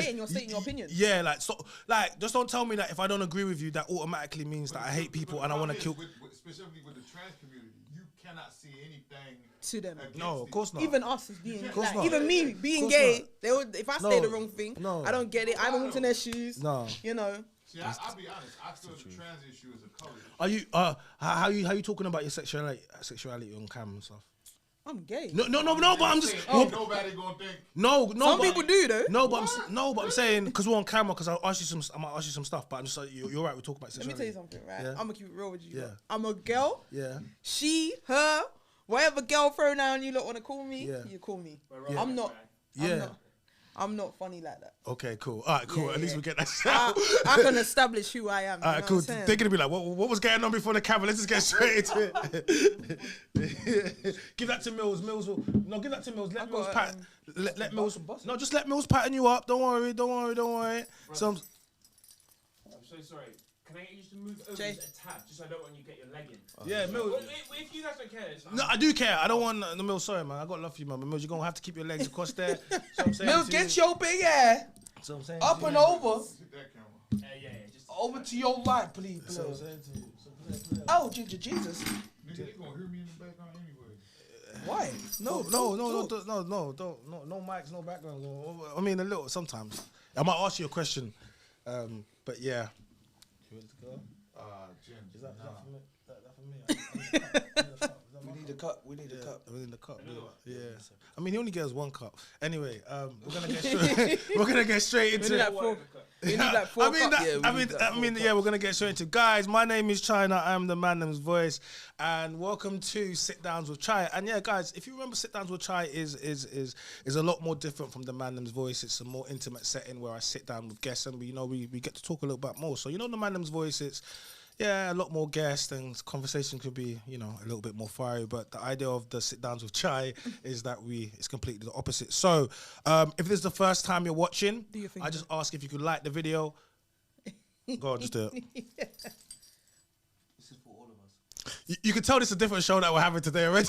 you're stating your opinion. Yeah, like so, like just don't tell me that if I don't agree with you, that automatically means that I hate people and I want to kill. Specifically with the trans community, you cannot see anything to them. No, of course not. Even us as being, Course not. even me being gay, they would, if I say the wrong thing, I don't get it. I don't want in their shoes. No, you know. See, I'll be honest. I feel the trans issue is a color. Are you how you talking about your sexuality on camera and stuff? I'm gay. No, but I'm just. Nobody gonna think. No. Some people do though. No, but I'm saying because we're on camera. Because I might ask you some stuff. But I'm just like you're right. We're talking about sexuality. Let me tell you something, right? Yeah. I'm gonna keep it real with you. Yeah. I'm a girl. Yeah. She, her, whatever girl pronoun you lot wanna call me, you call me. Yeah. I'm not. Yeah. I'm not funny like that. Okay, cool. All right, cool. Yeah, At least we get that. I can establish who I am. All right, cool. They're gonna be like, what was going on before the camera? Let's just get straight into it. Give that to Mills. Give that to Mills. Let Mills pat. Let Mills. No, just let Mills pattern you up. Don't worry. So I'm so sorry. Can I get you to move over a tab just so I don't want you to get your leg in? Yeah, Mills. If you guys don't care, it's fine. No, I do care. I don't want the Mills. Sorry, man. I got love for you, man. But Mills, you're gonna have to keep your legs across there. So I'm saying Mills, get your big ass up and over. Yeah. Just over to your right, please. Oh, Jesus. Nigga, they gonna hear me in the background anyway. Why? No, mics, no background. I mean, a little sometimes. I might ask you a question, but yeah. You ready to go? Jim, is that for me? We need a cup. We need a cup. Yeah. I mean, he only gets one cup. Anyway, we're gonna get straight into it. We need like four cups. We're gonna get straight into it. Guys, my name is China. I'm the Mynam's voice, and welcome to Sit Downs with Chai. And yeah, guys, if you remember, Sit Downs with Chai is a lot more different from the Mynam's voice. It's a more intimate setting where I sit down with guests and we get to talk a little bit more. So the Mynam's voice, it's a lot more guests and conversation could be, a little bit more fiery. But the idea of the Sit Downs with Chai is that it's completely the opposite. So if this is the first time you're watching, I just ask if you could like the video. Go on, just do it. This is for all of us. You can tell this is a different show that we're having today already.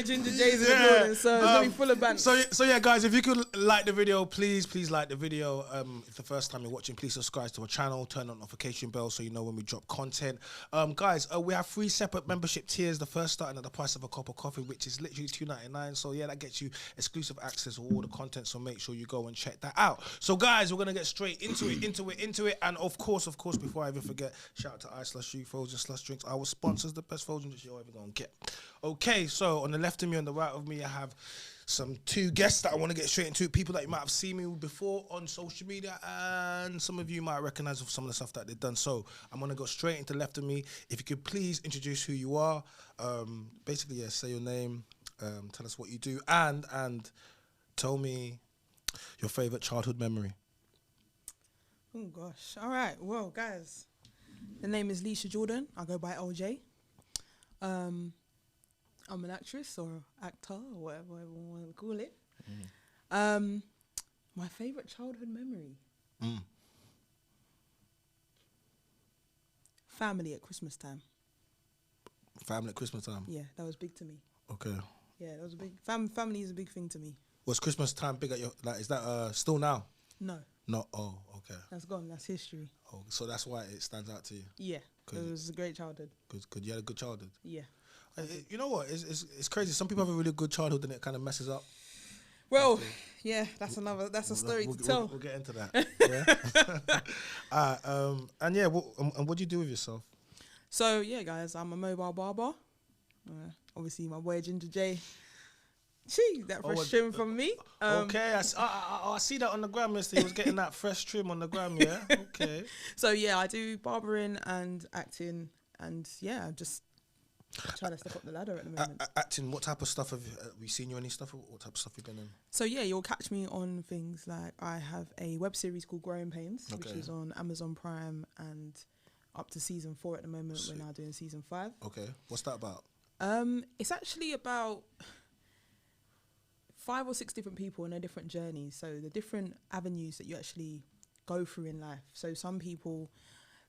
Ginger J's in the building, so it's gonna be full of bands. So yeah, guys, if you could like the video, please like the video. If the first time you're watching, please subscribe to our channel, turn on notification bell so you know when we drop content. Guys, we have 3 separate membership tiers. The first starting at the price of a cup of coffee, which is literally $2.99. So yeah, that gets you exclusive access to all the content. So make sure you go and check that out. So guys, we're gonna get straight into it. And of course, before I even forget, shout out to I/U Frozen/Drinks, our sponsors, the best frozen drinks you're ever gonna get. Okay, so on the left of me, on the right of me, I have some 2 guests that I want to get straight into. People that you might have seen me before on social media, and some of you might recognize some of the stuff that they've done. So I'm gonna go straight into the left of me. If you could please introduce who you are, basically, say your name, tell us what you do, and tell me your favorite childhood memory. Oh gosh! All right, well, guys, the name is Lisha Jordan. I go by LJ. I'm an actress or actor or whatever I want to call it. My favourite childhood memory. Family at Christmas time. Family at Christmas time? Yeah, that was big to me. Okay. Yeah, that was a big... Family is a big thing to me. Was Christmas time big at your... Like, is that still now? No. No, oh, okay. That's gone, that's history. Oh, so that's why it stands out to you? Yeah, it was a great childhood. Good. You had a good childhood? Yeah. You know what? It's crazy. Some people have a really good childhood and it kind of messes up. Well, yeah, that's a story to tell. We'll get into that. Yeah. And yeah, what do you do with yourself? So yeah, guys, I'm a mobile barber. Obviously, my boy Ginger J. That fresh trim from me. Okay, I see that on the gram. He was getting that fresh trim on the gram. Yeah. Okay. So yeah, I do barbering and acting, and yeah, I'm just trying to step up the ladder at the moment. Acting, what type of stuff have we seen you any stuff? What type of stuff have you been in? So yeah, you'll catch me on things like I have a web series called Growing Pains, which is on Amazon Prime and up to season 4 at the moment. Sweet. We're now doing season 5. Okay, what's that about? It's actually about 5 or 6 different people and their different journeys. So the different avenues that you actually go through in life. So some people,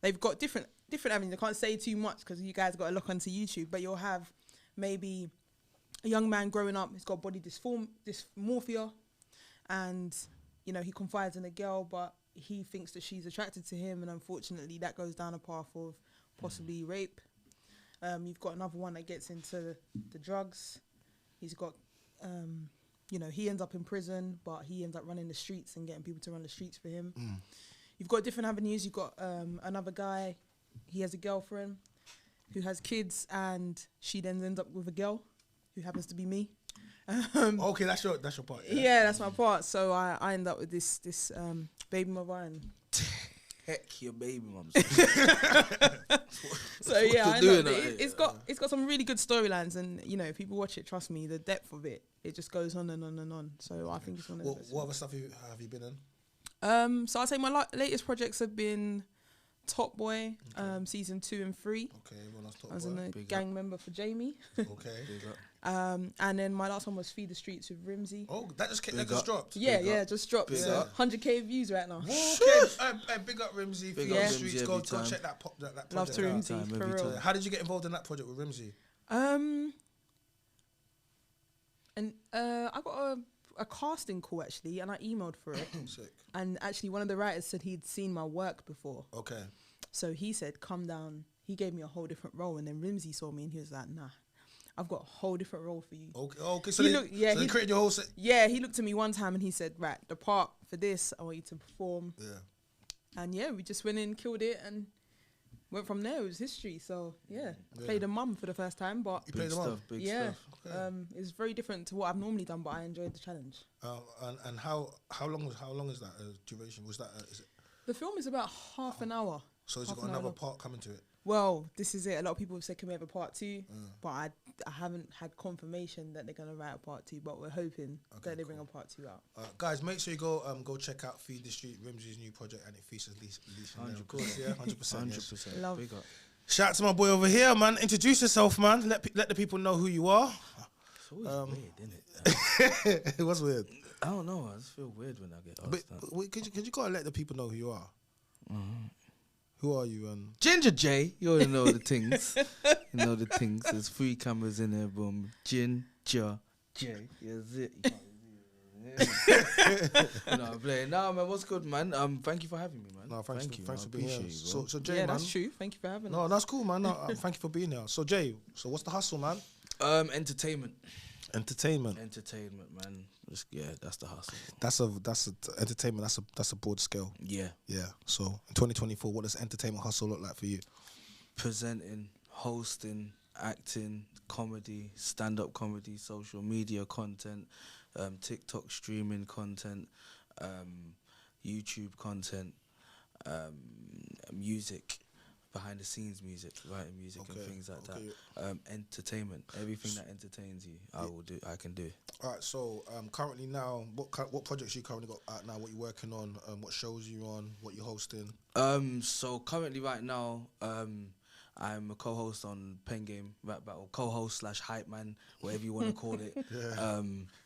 they've got different avenues. I can't say too much because you guys got to look onto YouTube, but you'll have maybe a young man growing up who's got body dysmorphia, and you know he confides in a girl, but he thinks that she's attracted to him, and unfortunately that goes down a path of possibly rape. You've got another one that gets into the drugs. He's got, you know, he ends up in prison, but he ends up running the streets and getting people to run the streets for him. You've got different avenues. You've got another guy, he has a girlfriend who has kids, and she then ends up with a girl who happens to be me. Okay, that's your part. Yeah, that's my part. So I end up with this baby mother, and Heck, your baby mum. so yeah, I know it's got some really good storylines, and you know, if people watch it, trust me, the depth of it just goes on and on and on. So I think it's one of the best. What other stuff have you been in? So I'd say my latest projects have been Top Boy, season 2 and 3. Okay, well, that's Top I was Boy. a gang member for Jamie. Okay. And then my last one was Feed the Streets with Rimsey. Oh, that just dropped. Yeah, just dropped. Big So up. 100k views right now. Okay, big up Rimsey. Big Feed up the Rimsey Streets. every Go time. check that project Love to out. Rimsey, Every for time, real. every How did you get involved in that project with Rimsey? And I got a casting call actually, and I emailed for it. Sick. And actually, one of the writers said he'd seen my work before. Okay. So he said, come down. He gave me a whole different role. And then Rimsey saw me and he was like, nah, I've got a whole different role for you. Okay. So He they created your whole set. Yeah, he looked at me one time and he said, right, the part for this, I want you to perform. Yeah. And yeah, we just went in, killed it, and went from there. It was history. So yeah, played a mum for the first time. But You played them up. Big yeah, stuff. it's very different to what I've normally done, but I enjoyed the challenge. And how long is that duration? Was that is it? The film is about half an hour. So has it Half got an hour another long. part coming to it? Well, this is it. A lot of people have said, can we have a part 2? But I haven't had confirmation that they're going to write a part 2, but we're hoping that they bring a part 2 out. Guys, make sure you go check out Feed the Street, Rimsey's new project, and it features Lisha. 100%. Yeah, 100%. Yes. 100%. Love. Big up. Shout out to my boy over here, man. Introduce yourself, man. Let the people know who you are. It's always weird, isn't it? It was weird. I don't know. I just feel weird when I get asked But that. wait, could you go and let the people know who you are? Who are you? Ginger J, you already know the things. You know the things. There's 3 cameras in there, boom. Ginger J. Yeah, that's it. You can't see it. No, I'm playing. No, man, what's good, man? Thank you for having me, man. No, thanks you, for man. being here. Appreciate you, bro. So Jay, Yeah, man. that's true. Thank you for having No, us. that's cool, man. No, thank you for being here. So Jay, so what's the hustle, man? Entertainment, Entertainment, man. Yeah, that's the hustle. That's entertainment. That's a broad scale. Yeah, Yeah. So in 2024, what does entertainment hustle look like for you? presenting, hosting, acting, comedy, stand-up comedy, social media content, TikTok streaming content, YouTube content, music, behind the scenes music, writing music and things like that. Entertainment, everything that entertains you, I can do. All right. So currently now, what projects you currently got out now? What you working on? What shows you on? What you hosting? So currently right now, I'm a co-host on Pen Game Rap Battle, co-host / hype man, whatever you want to call it.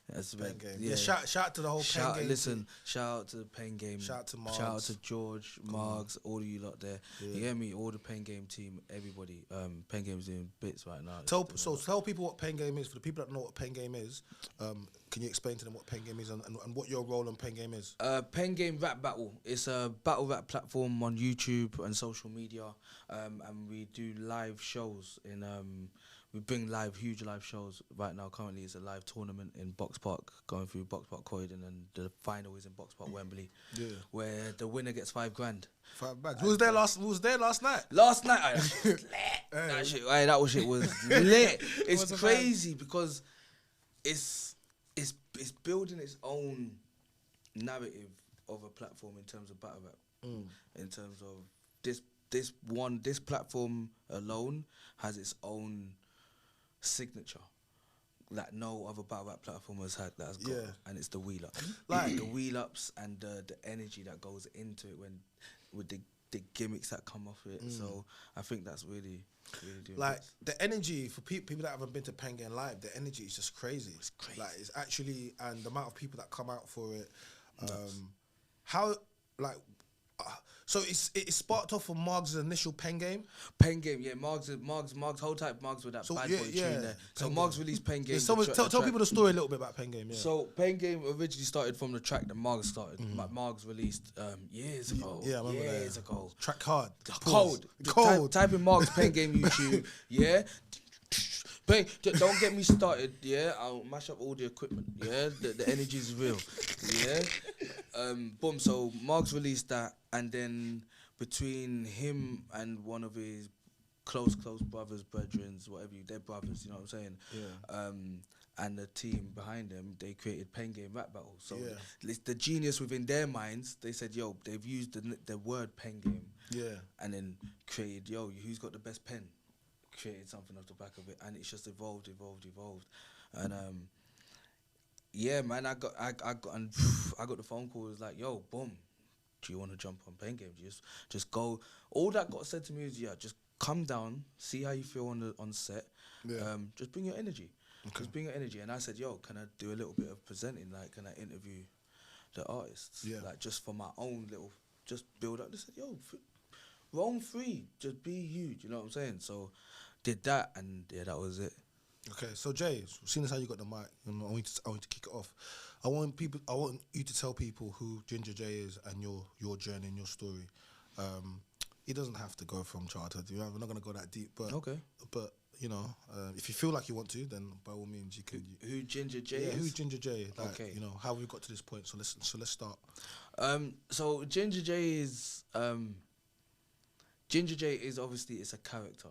That's Pen Game. Yeah. Shout out to the whole Pen Game. Listen, shout out to the Pen Game. Shout out to Margs. Shout out to George, Margs, all of you lot there. You hear me? All the Pen Game team, everybody. Pen Game's doing bits right now. Tell people what Pen Game is. For the people that know what Pen Game is, can you explain to them what Pen Game is and what your role on Pen Game is? Pen Game Rap Battle. It's a battle rap platform on YouTube and social media, and we do live shows we bring huge live shows right now. Currently, it's a live tournament in Box Park, going through Box Park Croydon, and the final is in Box Park Wembley, where the winner gets $5 grand. $5 bags. Who was there last night? Last night, that shit was lit. It's Was a crazy because it's building its own narrative of a platform in terms of battle rap. In terms of this platform alone has its own signature that no other battle rap platform has got, and it's the wheel up. Like the wheel ups and the energy that goes into it with the gimmicks that come off it. So I think that's really doing Like bits. the energy for people that haven't been to Pen Game Live, the energy is just crazy. It's crazy. Like it's actually, and the amount of people that come out for it. How So it sparked off from Marg's initial pen game. Pen game, yeah. Marg's whole type. Marg's with that So, bad yeah, boy yeah, tune there. So Pen Marg's Game. released Pen Game. Yeah, tell people the story a little bit about pen game. Yeah. So Pen Game originally started from the track that Marg started. Marg's released years ago. Yeah, I remember that. Years ago. Track hard. Cold. Type in Marg's Pen Game YouTube. Yeah. Bang, don't get me started, yeah. I'll mash up all the equipment, yeah. The energy is real, yeah. Boom. So Marg's released that, and then between him and one of his close brothers, brethren, whatever they're brothers, you know what I'm saying? Yeah. And the team behind them, they created Pen Game Rap Battle. So Yeah. it's the genius within their minds. They said, yo, they've used the word Pen Game, Yeah. and then created, yo, who's got the best pen? Created something off the back of it, and it's just evolved, and yeah, man, I got the phone call. It was like, yo, boom, do you want to jump on Pen Game? Just go. All that got said to me is, yeah, just come down, see how you feel on set. Yeah. Just bring your energy. Okay. Just bring your energy. And I said, yo, can I do a little bit of presenting? Like, can I interview the artists? Yeah. Like, just for my own little, just build up. They said, yo, roam free, just be you. You know what I'm saying? So did that, and yeah, that was it. Okay, so Jay, seeing as how you got the mic, I want to kick it off. I want you to tell people who Ginger J is and your journey and your story. It doesn't have to go from childhood. You know, we're not gonna go that deep, but Okay. But you know, if you feel like you want to, then by all means you can. Who Ginger J Yeah, is? who's Ginger J? Like, Okay. you know, how we got to this point. So let's start. So Ginger J is obviously it's a character,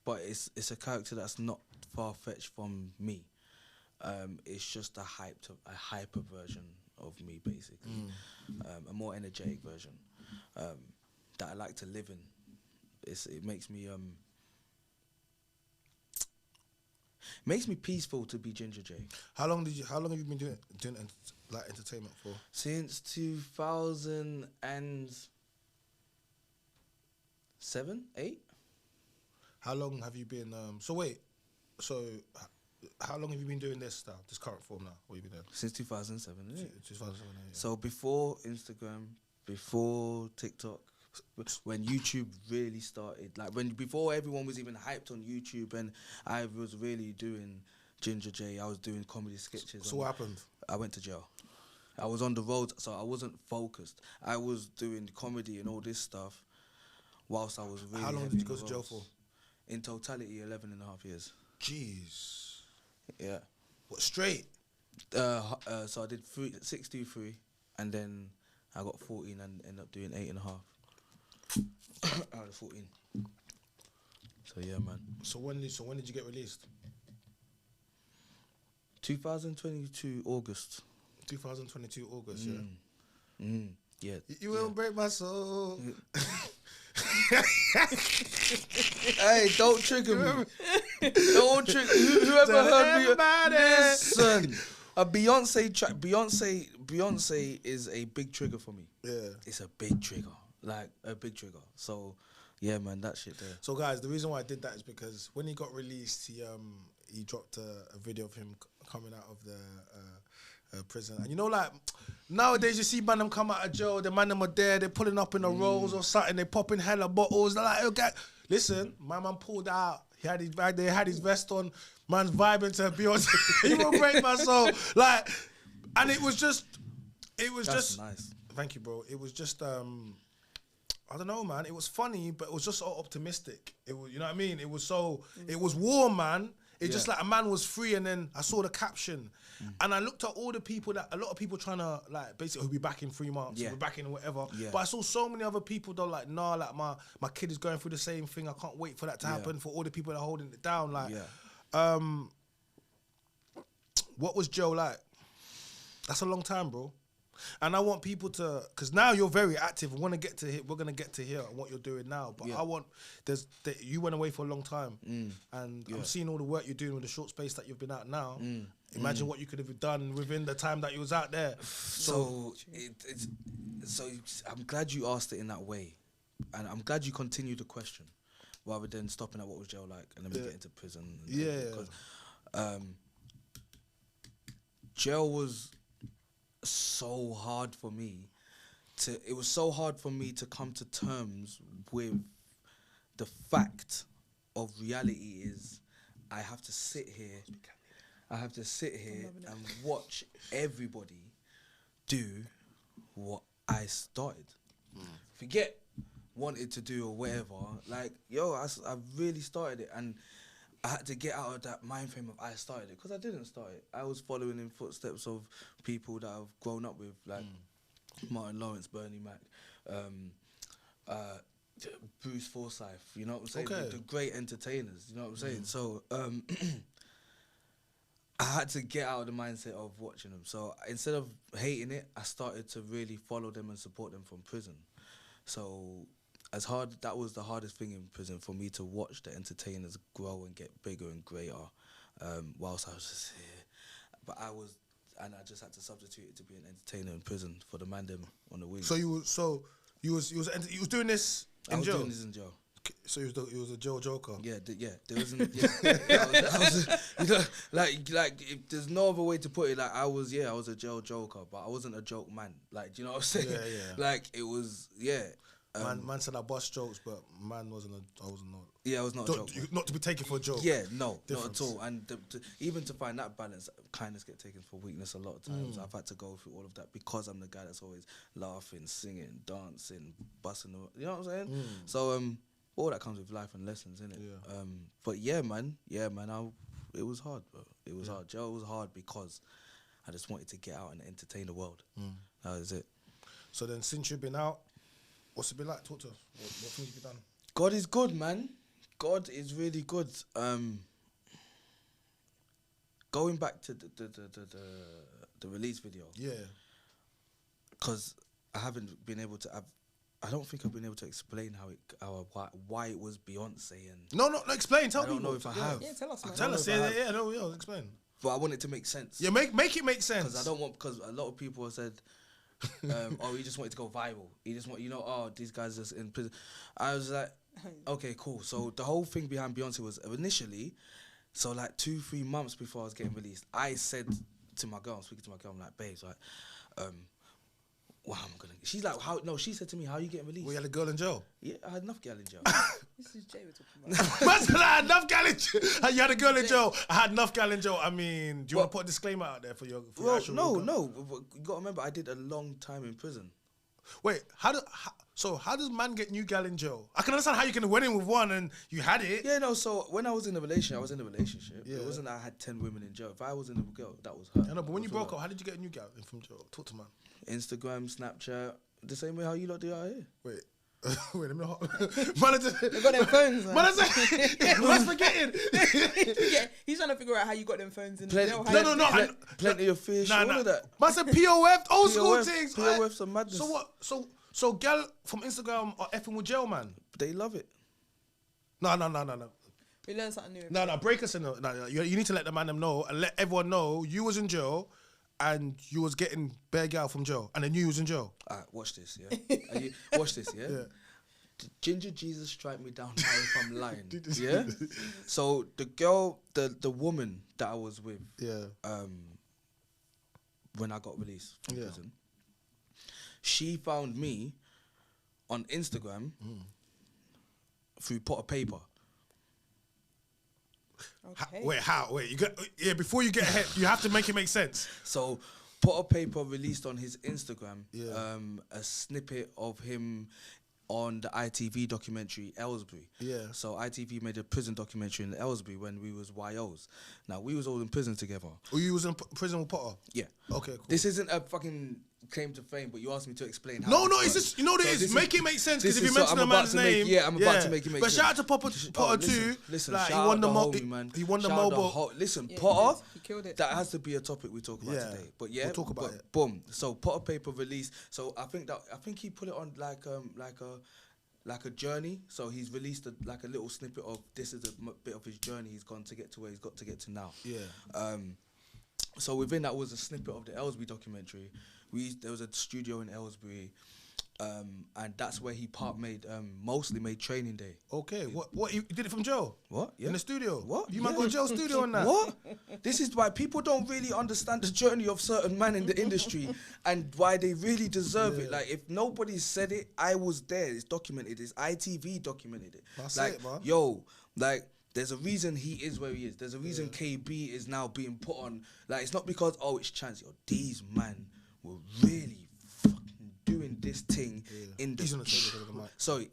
but it's a character that's not far fetched from me. It's just a hyper version of me, basically, a more energetic version that I like to live in. It makes me peaceful to be Ginger J. How long have you been doing like entertainment for? Since 2007, 8. How long have you been? How long have you been doing this now? This current form now? What have you been doing? Since 2007, isn't it? 2007. Yeah. So before Instagram, before TikTok, when YouTube really started, like before everyone was even hyped on YouTube, and I was really doing Ginger J, I was doing comedy sketches. So what happened? I went to jail. I was on the road, so I wasn't focused. I was doing comedy and all this stuff whilst I was really. How long heavy did you on go the to jail roads. for? In totality, 11 and a half years. Jeez. Yeah. What, straight? So I did 63, and then I got 14 and ended up doing 8 and a half. Out of 14. So yeah, man. So when did you get released? 2022 August. 2022 August. Yeah. You will break my soul. Hey, don't trigger me. Don't trigger. Whoever Tell heard me. everybody. Listen. A Beyonce track. Beyonce is a big trigger for me. Yeah. It's a big trigger. Like a big trigger. So yeah, man, that shit there. So guys, the reason why I did that is because when he got released, he dropped a video of him coming out of the prison. And you know, like nowadays you see man them come out of jail, the man them are there, they're pulling up in the rolls or something, they popping hella bottles. They're like, okay, listen, my man pulled out. He had his bag there, had his vest on. Man's vibing to Beyonce. He will break my soul. Like, and it was just Nice. Thank you, bro. It was just I don't know, man. It was funny, but it was just so optimistic. It was, you know what I mean? It was warm, man. It's just like a man was free, and then I saw the caption, and I looked at all the people a lot of people trying to like basically who'll be back in 3 months, we're back in whatever. Yeah. But I saw so many other people though, like nah, like my kid is going through the same thing. I can't wait for that to happen. For all the people that are holding it down, like, what was Joe like? That's a long time, bro. And I want people to, because now you're very active. We're gonna get to hear what you're doing now. But I want you went away for a long time, and I'm seeing all the work you're doing with the short space that you've been out now. Imagine what you could have done within the time that you was out there. So I'm glad you asked it in that way, and I'm glad you continued the question rather than stopping at what was jail like and then we get into prison. Because jail was so hard for me it was so hard for me to come to terms with the fact of reality is I have to sit here and watch everybody do what I started. Forget wanted to do or whatever. Like, yo, I really started it, and I had to get out of that mind frame of I started it, because I didn't start it. I was following in footsteps of people that I've grown up with, like Martin Lawrence, Bernie Mac, Bruce Forsyth, you know what I'm saying? Okay. The great entertainers, you know what I'm saying? So I had to get out of the mindset of watching them. So instead of hating it, I started to really follow them and support them from prison. So that was the hardest thing in prison, for me to watch the entertainers grow and get bigger and greater, whilst I was just here. But I just had to substitute it to be an entertainer in prison for the man them on the wing. So you was doing this in jail? I was doing this in jail. So he was a jail joker. Yeah, there wasn't. Yeah, I was, you know, like if there's no other way to put it. Like I was a jail joker, but I wasn't a joke man. Like, do you know what I'm saying? Yeah. Like it was, yeah. Man said I bust jokes, but man wasn't. I wasn't. Yeah, I was not a joke. Not to be taken for a joke. Yeah, no, Difference. not at all. And even to find that balance, kindness get taken for weakness a lot of times. I've had to go through all of that because I'm the guy that's always laughing, singing, dancing, busting. You know what I'm saying? So all that comes with life and lessons, innit? Yeah. But it was hard, bro. It was hard. Jail was hard because I just wanted to get out and entertain the world. That was it. So then, since you've been out, what's it been like? Talk to us. What things have you done? God is good, man. God is really good. Going back to the release video. Yeah. Because I haven't been able to. I don't think I've been able to explain why it was Beyonce and. No, explain. Tell me. I don't know if I have. Yeah, tell us, man. Tell us. Yeah. Explain. But I want it to make sense. Yeah, make it make sense. Because a lot of people have said, oh, he just wanted to go viral. He just want, these guys just in prison. I was like, okay, cool. So the whole thing behind Beyonce was initially, so like 2-3 months before I was getting released, I said to my girl, I'm speaking to my girl, I'm like, babes, like, she's like, how? No, she said to me, how are you getting released? Well, you had a girl in jail. Yeah, I had enough girl in jail. This is Jay we're talking about. Man said I had enough gal in jail. You had a girl in jail. I had enough gal in jail. I mean, do you want to put a disclaimer out there for your actual no. girl? You got to remember, I did a long time in prison. Wait, how does man get new gal in jail? I can understand how you can win in with one and you had it. Yeah, no. So when I was in a relationship, Yeah. It wasn't that I had 10 women in jail. If I was in a girl, that was her. I know, but when you broke up, how did you get a new gal in from jail? Talk to man. Instagram, Snapchat, the same way how you lot do out here. Wait. Wait a minute. Man, They got them phones, man. Man's forgetting. Yeah, he's trying to figure out how you got them phones in Plenty, jail. plenty of fish, all of that. Man said POF, old school POF, things. POF's a madness. So what? So gal from Instagram are effing with jail, man. They love it. No. We learned something new. No, break us in. No. You need to let the man them know and let everyone know you was in jail and you was getting bare gal from jail and then you was in jail. Alright, watch this, yeah. Watch this, yeah. Yeah. Ginger Jesus strike me down now if I'm lying. Yeah. So the girl, the woman that I was with, Yeah. when I got released from prison, she found me on Instagram through Pot of Paper. Okay. Wait, how? Wait, before you get ahead, you have to make it make sense. So Pot of Paper released on his Instagram Yeah. a snippet of him on the ITV documentary Ellsbury. Yeah. So ITV made a prison documentary in Ellsbury when we was YOs. Now we was all in prison together. Or you was in prison with Potter? Yeah. Okay, cool. This isn't a fucking claim to fame, but you asked me to explain how. No, this it's works. just, you know what it So is? Make it make sense, because if you so mention I'm a about man's to make- name... yeah, I'm about to make it make But sense. shout out to Potter too. Listen, Like, shout he won out the the mo- homie, man. he won the Shout out mobile... Listen, Yeah, Potter, he killed it. that has to be a topic we talk about Yeah. today. But yeah, We'll talk about but it. Boom. So Potter Paper released. So I think he put it on like a journey. So he's released a little snippet of this is a bit of his journey. He's gone to get to where he's got to get to now. Yeah. So within that was a snippet of the Ellsbury documentary. There was a studio in Ellsbury. And that's where he mostly made Training Day. Okay, what you did it from jail? What? Yeah. In the studio? What? You might go to jail studio on that. What? This is why people don't really understand the journey of certain men in the industry and why they really deserve it. Like, if nobody said it, I was there. It's documented. It's ITV documented it. That's like, it, man. yo, like, there's a reason he is where he is. There's a reason KB is now being put on. Like, it's not because, it's chance. Yo, these men were really fucking doing this thing in the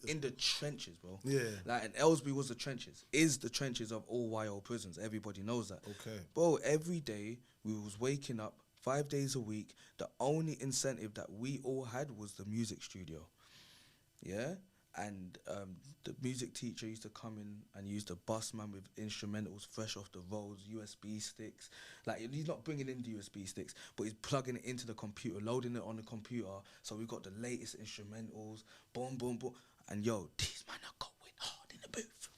in the trenches, bro. Yeah. Like, and Ellesbury was the trenches. Is the trenches of all YO prisons. Everybody knows that. Okay. Bro, every day we was waking up 5 days a week. The only incentive that we all had was the music studio. Yeah? And the music teacher used to come in and use the bus man with instrumentals fresh off the rolls, USB sticks. Like, he's not bringing in the USB sticks, but he's plugging it into the computer, loading it on the computer. So we got the latest instrumentals, boom, boom, boom. And yo, these men are going hard in the booth.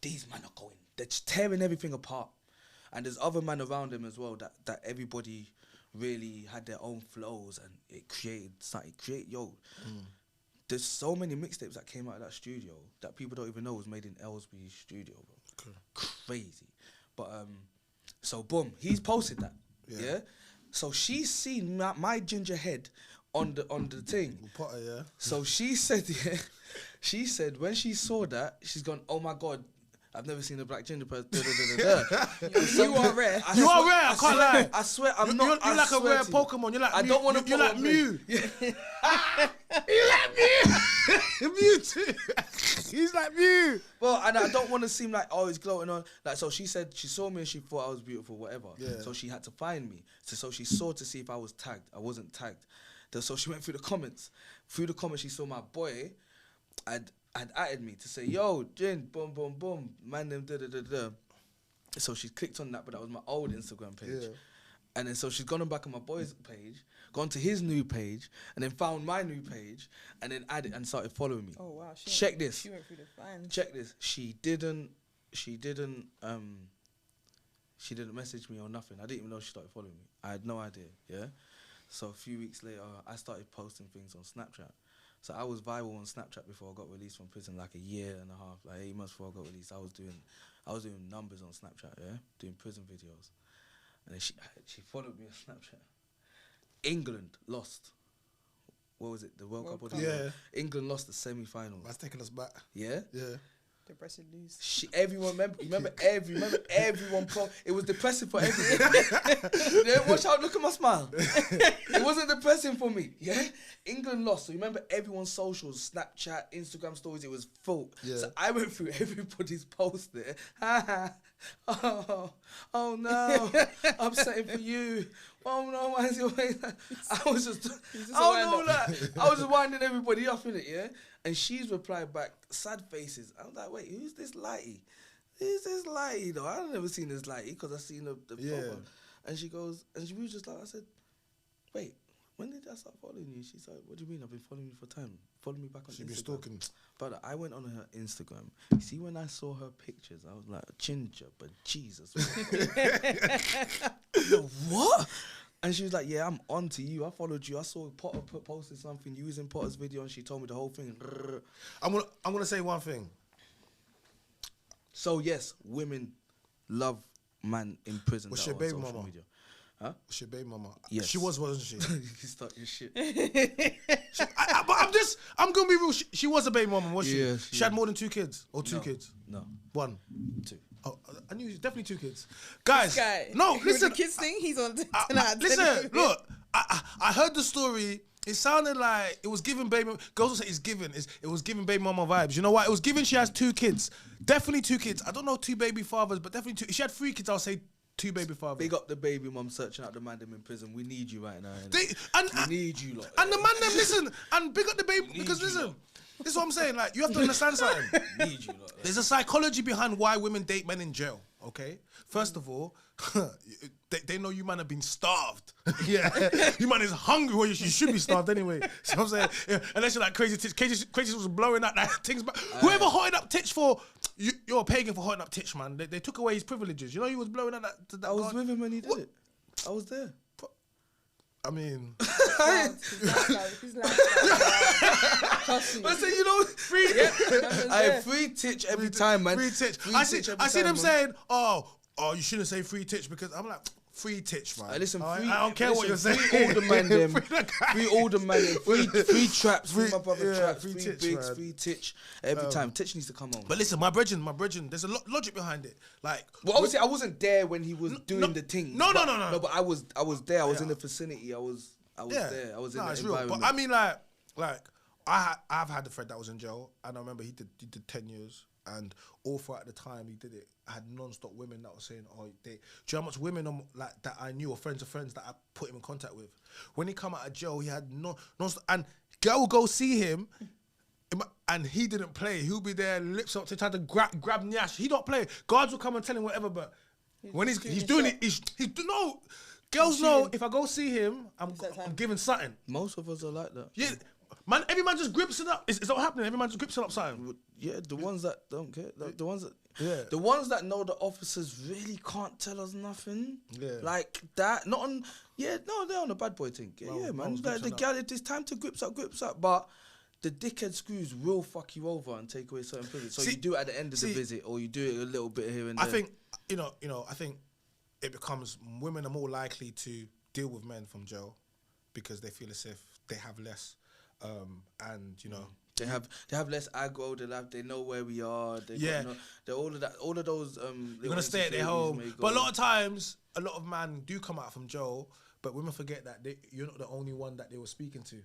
These men are going, they're just tearing everything apart. And there's other men around him as well that everybody really had their own flows, and it created something. There's so many mixtapes that came out of that studio that people don't even know was made in Ellesbury's studio, bro. Okay. Crazy. But so boom, he's posted that. Yeah. So she's seen my ginger head on the thing. Potter, yeah. So she said, she said when she saw that, she's gone, oh my God, I've never seen a black ginger person. You are rare. You are rare. I can't lie. I swear, I'm not. You're like a rare Pokemon. You're like I don't want to. You're like Mew. Yeah. You're like Mew. Mew too. He's like Mew. Well, and I don't want to seem like, he's gloating on. Like, so she said she saw me and she thought I was beautiful, whatever. Yeah. So she had to find me. So she saw to see if I was tagged. I wasn't tagged. So she went through the comments. Through the comments, she saw my boy had added me to say, yo, Jin, boom, boom, boom, man, them, da, da, da, da. So she clicked on that, but that was my old Instagram page. Yeah. And then so she's gone back on my boy's page, gone to his new page, and then found my new page, and then added and started following me. Oh, wow. Check this. She went through the fines. Check this. She didn't message me or nothing. I didn't even know she started following me. I had no idea, yeah? So a few weeks later, I started posting things on Snapchat. So I was viral on Snapchat before I got released from prison, like a year and a half, like 8 months before I got released. I was doing numbers on Snapchat, yeah, doing prison videos. And then she followed me on Snapchat. England lost. What was it? The World Cup? Yeah. England lost the semi-finals. That's taking us back. Yeah? Yeah. Depressive news. Remember everyone. It was depressing for everybody. Yeah, watch out! Look at my smile. It wasn't depressing for me. Yeah, England lost. So remember everyone's socials, Snapchat, Instagram stories. It was full. Yeah. So I went through everybody's post there. Oh no, upsetting for you. Oh no, why is your way? I was just winding everybody up in it. Yeah. And she's replied back, sad faces. I was like, wait, who's this lighty? Who's this lighty though? I've never seen this lighty because I've seen the photo. And she goes, and she was just like, I said, wait, when did I start following you? She's like, what do you mean? I've been following you for time. Follow me back on Instagram. She's been stalking. But I went on her Instagram. You see, when I saw her pictures, I was like, ginger, but Jesus. What? And she was like, yeah, I'm on to you. I followed you. I saw Potter posted something using Potter's video, and she told me the whole thing. I'm gonna say one thing. So yes, women love man in prison. Was she a baby mama? Media. Huh? Was she a baby mama? Yes. She wasn't she? You start your shit. But I'm gonna be real. She was a baby mama, was she? Yeah, she had more than 2 kids or 2 kids. No. 1. 2. Oh, I knew definitely 2 kids. Guys, guy, no, listen. The kids thing, he's on tonight. Listen, look, I heard the story. It sounded like it was giving baby. Girls will say it's giving. It was giving baby mama vibes. You know what? It was giving. She has 2 kids. Definitely 2 kids. I don't know 2 baby fathers, but definitely 2. If she had 3 kids, I'll say 2 baby fathers. Big up the baby mum searching out the man them in prison. We need you right now. We need you, lot. And the man them listen and big up the baby because listen. This is what I'm saying. Like, you have to understand something. Need you, lot. There's a psychology behind why women date men in jail. Okay, first of all, they know you man have been starved. Yeah, you man is hungry. Well, you should be starved anyway. So I'm saying, yeah, unless you're like crazy titch. Crazy was blowing out like things. But whoever hotted up titch for you're a pagan for hotting up titch, man. They took away his privileges. You know, he was blowing out that. I was with him when he did it. I was there. I mean, Trust me. I say, you know, free. I free titch every time, man. Free titch. Free I titch see every them time, man. saying, oh, you shouldn't say free titch because I'm like, free titch, man. Listen, I free, don't care what you're saying. Free all the man them. Free the guy. Free all the man them. Free traps. Free my brother traps. free Free titch, bigs. man. Free titch. Every time. Titch needs to come on. But listen, my brethren, there's a logic behind it. Like, Well, obviously, I wasn't there when he was doing the thing. No. No, but I was there. I was in the vicinity. I was yeah, there. I was in it's the real. environment. But I mean, like I've had a friend that was in jail, and I remember he did 10 years, and all throughout the time he did it, I had non-stop women that were saying, "Oh, do you know how much women like that I knew or friends of friends that I put him in contact with? When he come out of jail, he had non-stop, and girl would go see him." And he didn't play. He'll be there, lips up to try to grab Nyash. He don't play. Guards will come and tell him whatever, but when he's doing it, he's no. Girls know if I go see him, I'm giving something. Most of us are like that. Yeah, man. Every man just grips it up. Is that what happening? Every man just grips it up something. Yeah, the ones that don't care, the ones that, Yeah. the ones that know the officers really can't tell us nothing. Yeah. Like that. Not on. Yeah, no, they're on a bad boy thing. Yeah, Well, yeah, man. man's Like the gripsing gal, it's time to grips up, but. The dickhead screws will fuck you over and take away certain privileges. So you do it at the end of the visit, or you do it a little bit here and there. I think I think it becomes women are more likely to deal with men from jail because they feel as if they have less, and you know they have less aggro. They know where we are. They're all of that. All of those. You're gonna stay at their home, but a lot of times, a lot of men do come out from jail, but women forget that you're not the only one that they were speaking to.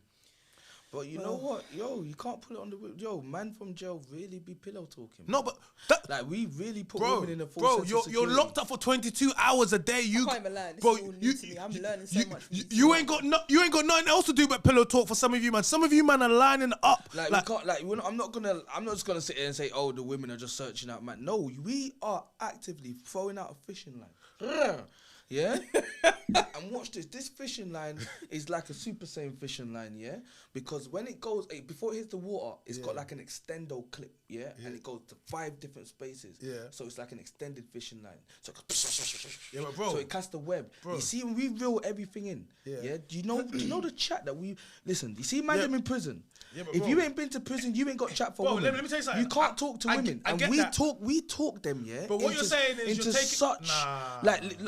But you know what, yo, you can't put it on the man from jail really be pillow talking. No, but like we really put women in a full sense bro, of you're locked up for 22 hours a day. I can't even lie. This is all new to me. I'm learning so much. You ain't got nothing else to do but pillow talk for some of you, man. Some of you, man, are lining up. We can't. I'm not just gonna sit here and say, oh, the women are just searching out, man. No, we are actively throwing out a fishing line. Yeah? And watch this. This fishing line is like a Super Saiyan fishing line, yeah? Because when it goes, before it hits the water, it's got like an extendo clip, yeah? And it goes to 5 different spaces. Yeah. So it's like an extended fishing line. So but bro. So it casts the web. Bro. You see, we reel everything in. Yeah. Do you know the chat that we listen? You see, man, them in prison. Yeah, if you ain't been to prison, you ain't got chat for women. Let me tell you something. You can't talk to women. And we talk them, yeah. But what you're saying is into such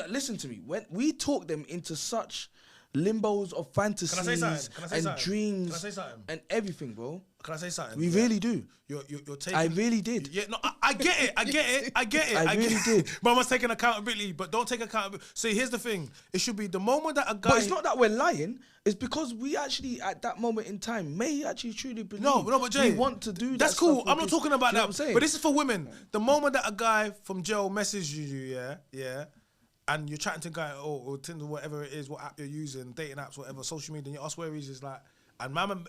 listen to me. When we talk them into such limbos of fantasies and dreams Can I say something? and everything, bro. Can I say something? We really do. You're taking. I really did. Yeah, no, I get it. I really did. But I must take accountability. But don't take accountability. See, here's the thing. It should be the moment that a guy. But it's not that we're lying. It's because we actually, at that moment in time, may actually truly believe. No, but Jay, we want to do that's that. Cool. Stuff I'm not talking about that. But this is for women. The moment that a guy from jail messages you, yeah, and you're chatting to a guy, or Tinder, whatever it is, what app you're using, dating apps, whatever, social media, and you ask where he is like, and man,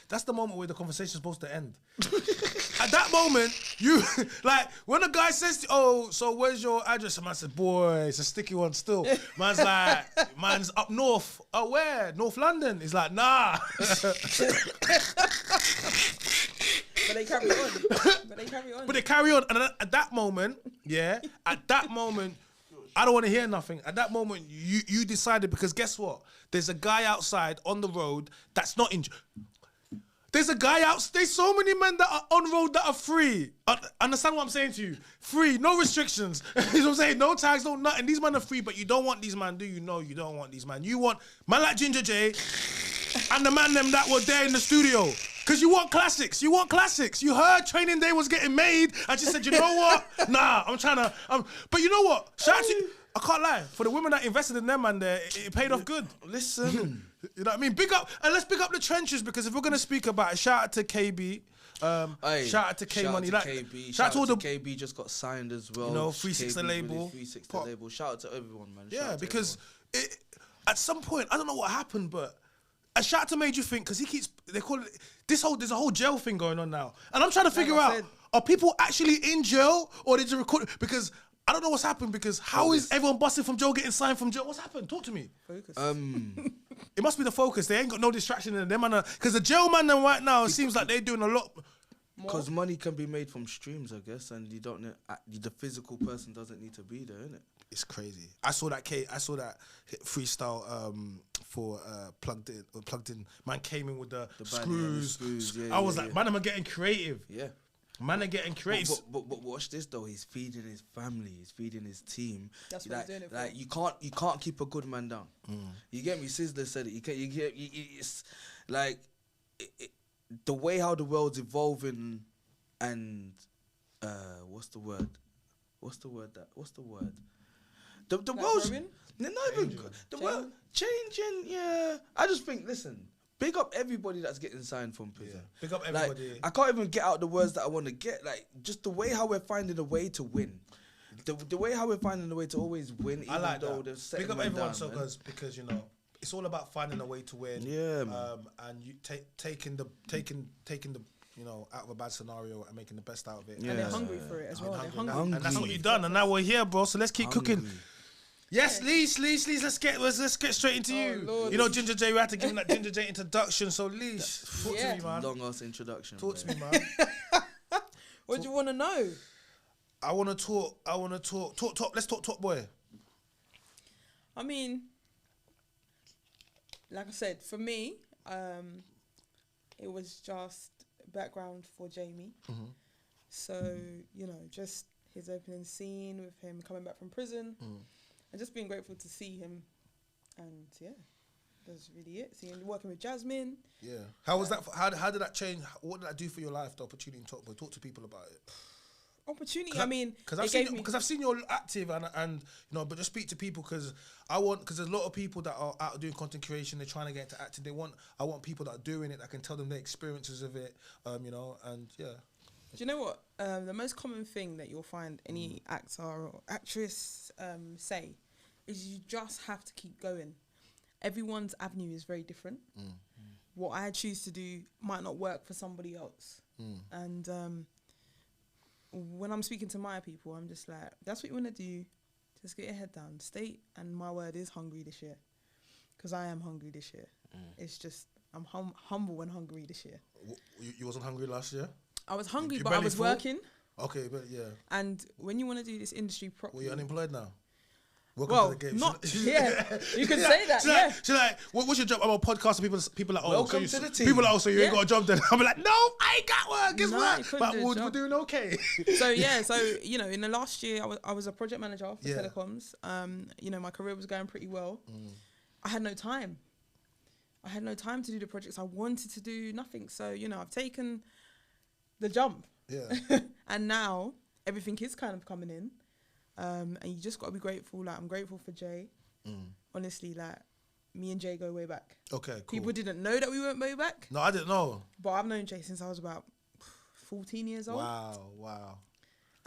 that's the moment where the conversation's supposed to end. At that moment, you like when a guy says, "Oh, so where's your address?" And man says, "Boy, it's a sticky one still." Man's like, "Man's up north." "Oh, where? North London." He's like, "Nah." But they carry on. But they carry on, and at that moment, I don't want to hear nothing. At that moment, you decided, because guess what? There's a guy outside on the road that's not injured. There's a guy out. There's so many men that are on road that are free. Understand what I'm saying to you? Free, no restrictions. You know what I'm saying? No tags, no nothing. These men are free, but you don't want these men, do you? No, you don't want these men. You want man like Ginger J and the man them that were there in the studio. Because you want classics. You want classics. You heard Training Day was getting made, and she said, you know what? Nah, I'm trying to. But you know what? Shout out to, I can't lie. For the women that invested in them, man, there, it paid off good. Listen. You know what I mean? Big up, and let's big up the trenches, because if we're going to speak about it, shout out to KB. Shout out to K Money. Shout out to all the KB just got signed as well. You know, 360 label. 360 label. Shout out to everyone, man. Yeah, because at some point, I don't know what happened, but a shout out to Made You Think, because they call it, there's a whole jail thing going on now. And I'm trying to figure out, are people actually in jail, or did you record? Because I don't know what's happened, because how is everyone busting from jail, getting signed from jail? What's happened? Talk to me. Focus. It must be the focus. They ain't got no distraction in them. Because the jail man them right now, it seems like they're doing a lot. Because money can be made from streams, I guess, and you don't. The physical person doesn't need to be there, innit? It's crazy. I saw that freestyle for plugged in. Man came in with the band, yeah, the screws. screws, yeah, I was yeah, like, yeah. man, I'm getting creative. Yeah. Man are getting creative. But watch this though. He's feeding his family. He's feeding his team. That's what he's doing it for. Like you can't keep a good man down. You get me? Sizzler said it. It's like the way how the world's evolving, and what's the word? The Like world's growing? not even the world changing. Yeah, I just think. Listen. Big up everybody that's getting signed from prison. Yeah. Big up everybody. Like, I can't even get out the words that I want to get. Like, just the way how we're finding a way to win. The way how we're finding a way to always win, even I like though that. they're setting Big up man everyone, down, man. because you know it's all about finding a way to win. Yeah, man. And you taking the you know out of a bad scenario and making the best out of it. Yeah. And they're hungry for it as well. They're hungry. And that's what Hungry. you've done. And now we're here, bro. So let's keep cooking. Hungry. Yes, Leash, let's get straight into you. Lord. You know, Ginger J, we had to give him that Ginger J introduction. So Leash, talk Yeah. to me, man. Long ass introduction. Talk to man. me, man. What do you want to know? I want to talk. Let's talk Top Boy. I mean, like I said, for me, it was just background for Jamie. So, you know, just his opening scene with him coming back from prison and just being grateful to see him. And yeah, that's really it. Seeing working with Jasmine. Yeah. How was that? How did that change? What did that do for your life? The opportunity in Top Boy. Talk to people about it. Opportunity. I mean, because I've seen you're active and you know, but just speak to people because there's a lot of people that are out doing content creation. They're trying to get into acting. I want people that are doing it that can tell them their experiences of it. You know, and yeah. Do you know what? The most common thing that you'll find any actor or actress say is you just have to keep going. Everyone's avenue is very different. What I choose to do might not work for somebody else. And when I'm speaking to my people, I'm just like, that's what you want to do. Just get your head down. Stay. And my word is hungry this year. Because I am hungry this year. It's just, I'm humble and hungry this year. You wasn't hungry last year? I was hungry, You but I belly was full? working. Okay, but yeah. And when you want to do this industry Well, properly... you're unemployed now. Welcome Well, to the game. not... Yeah, you could say that, She's yeah. like, what's your job? I'm a podcaster. People are like, oh, Welcome so to you, the team. people are like, oh, so you ain't Yeah. got a job then? I'm like, no, I ain't got work. Guess No, you what? couldn't But do a we're job. doing okay. So yeah, you know, in the last year, I was a project manager for Yeah. telecoms. You know, my career was going pretty well. I had no time. I had no time to do the projects I wanted to do. Nothing. So you know, I've taken the jump. Yeah. And now everything is kind of coming in. And you just got to be grateful. Like, I'm grateful for Jay. Honestly, like, me and Jay go way back. Okay, cool. People didn't know that we went way back, No, I didn't know. but I've known Jay since I was about 14 years old. Wow.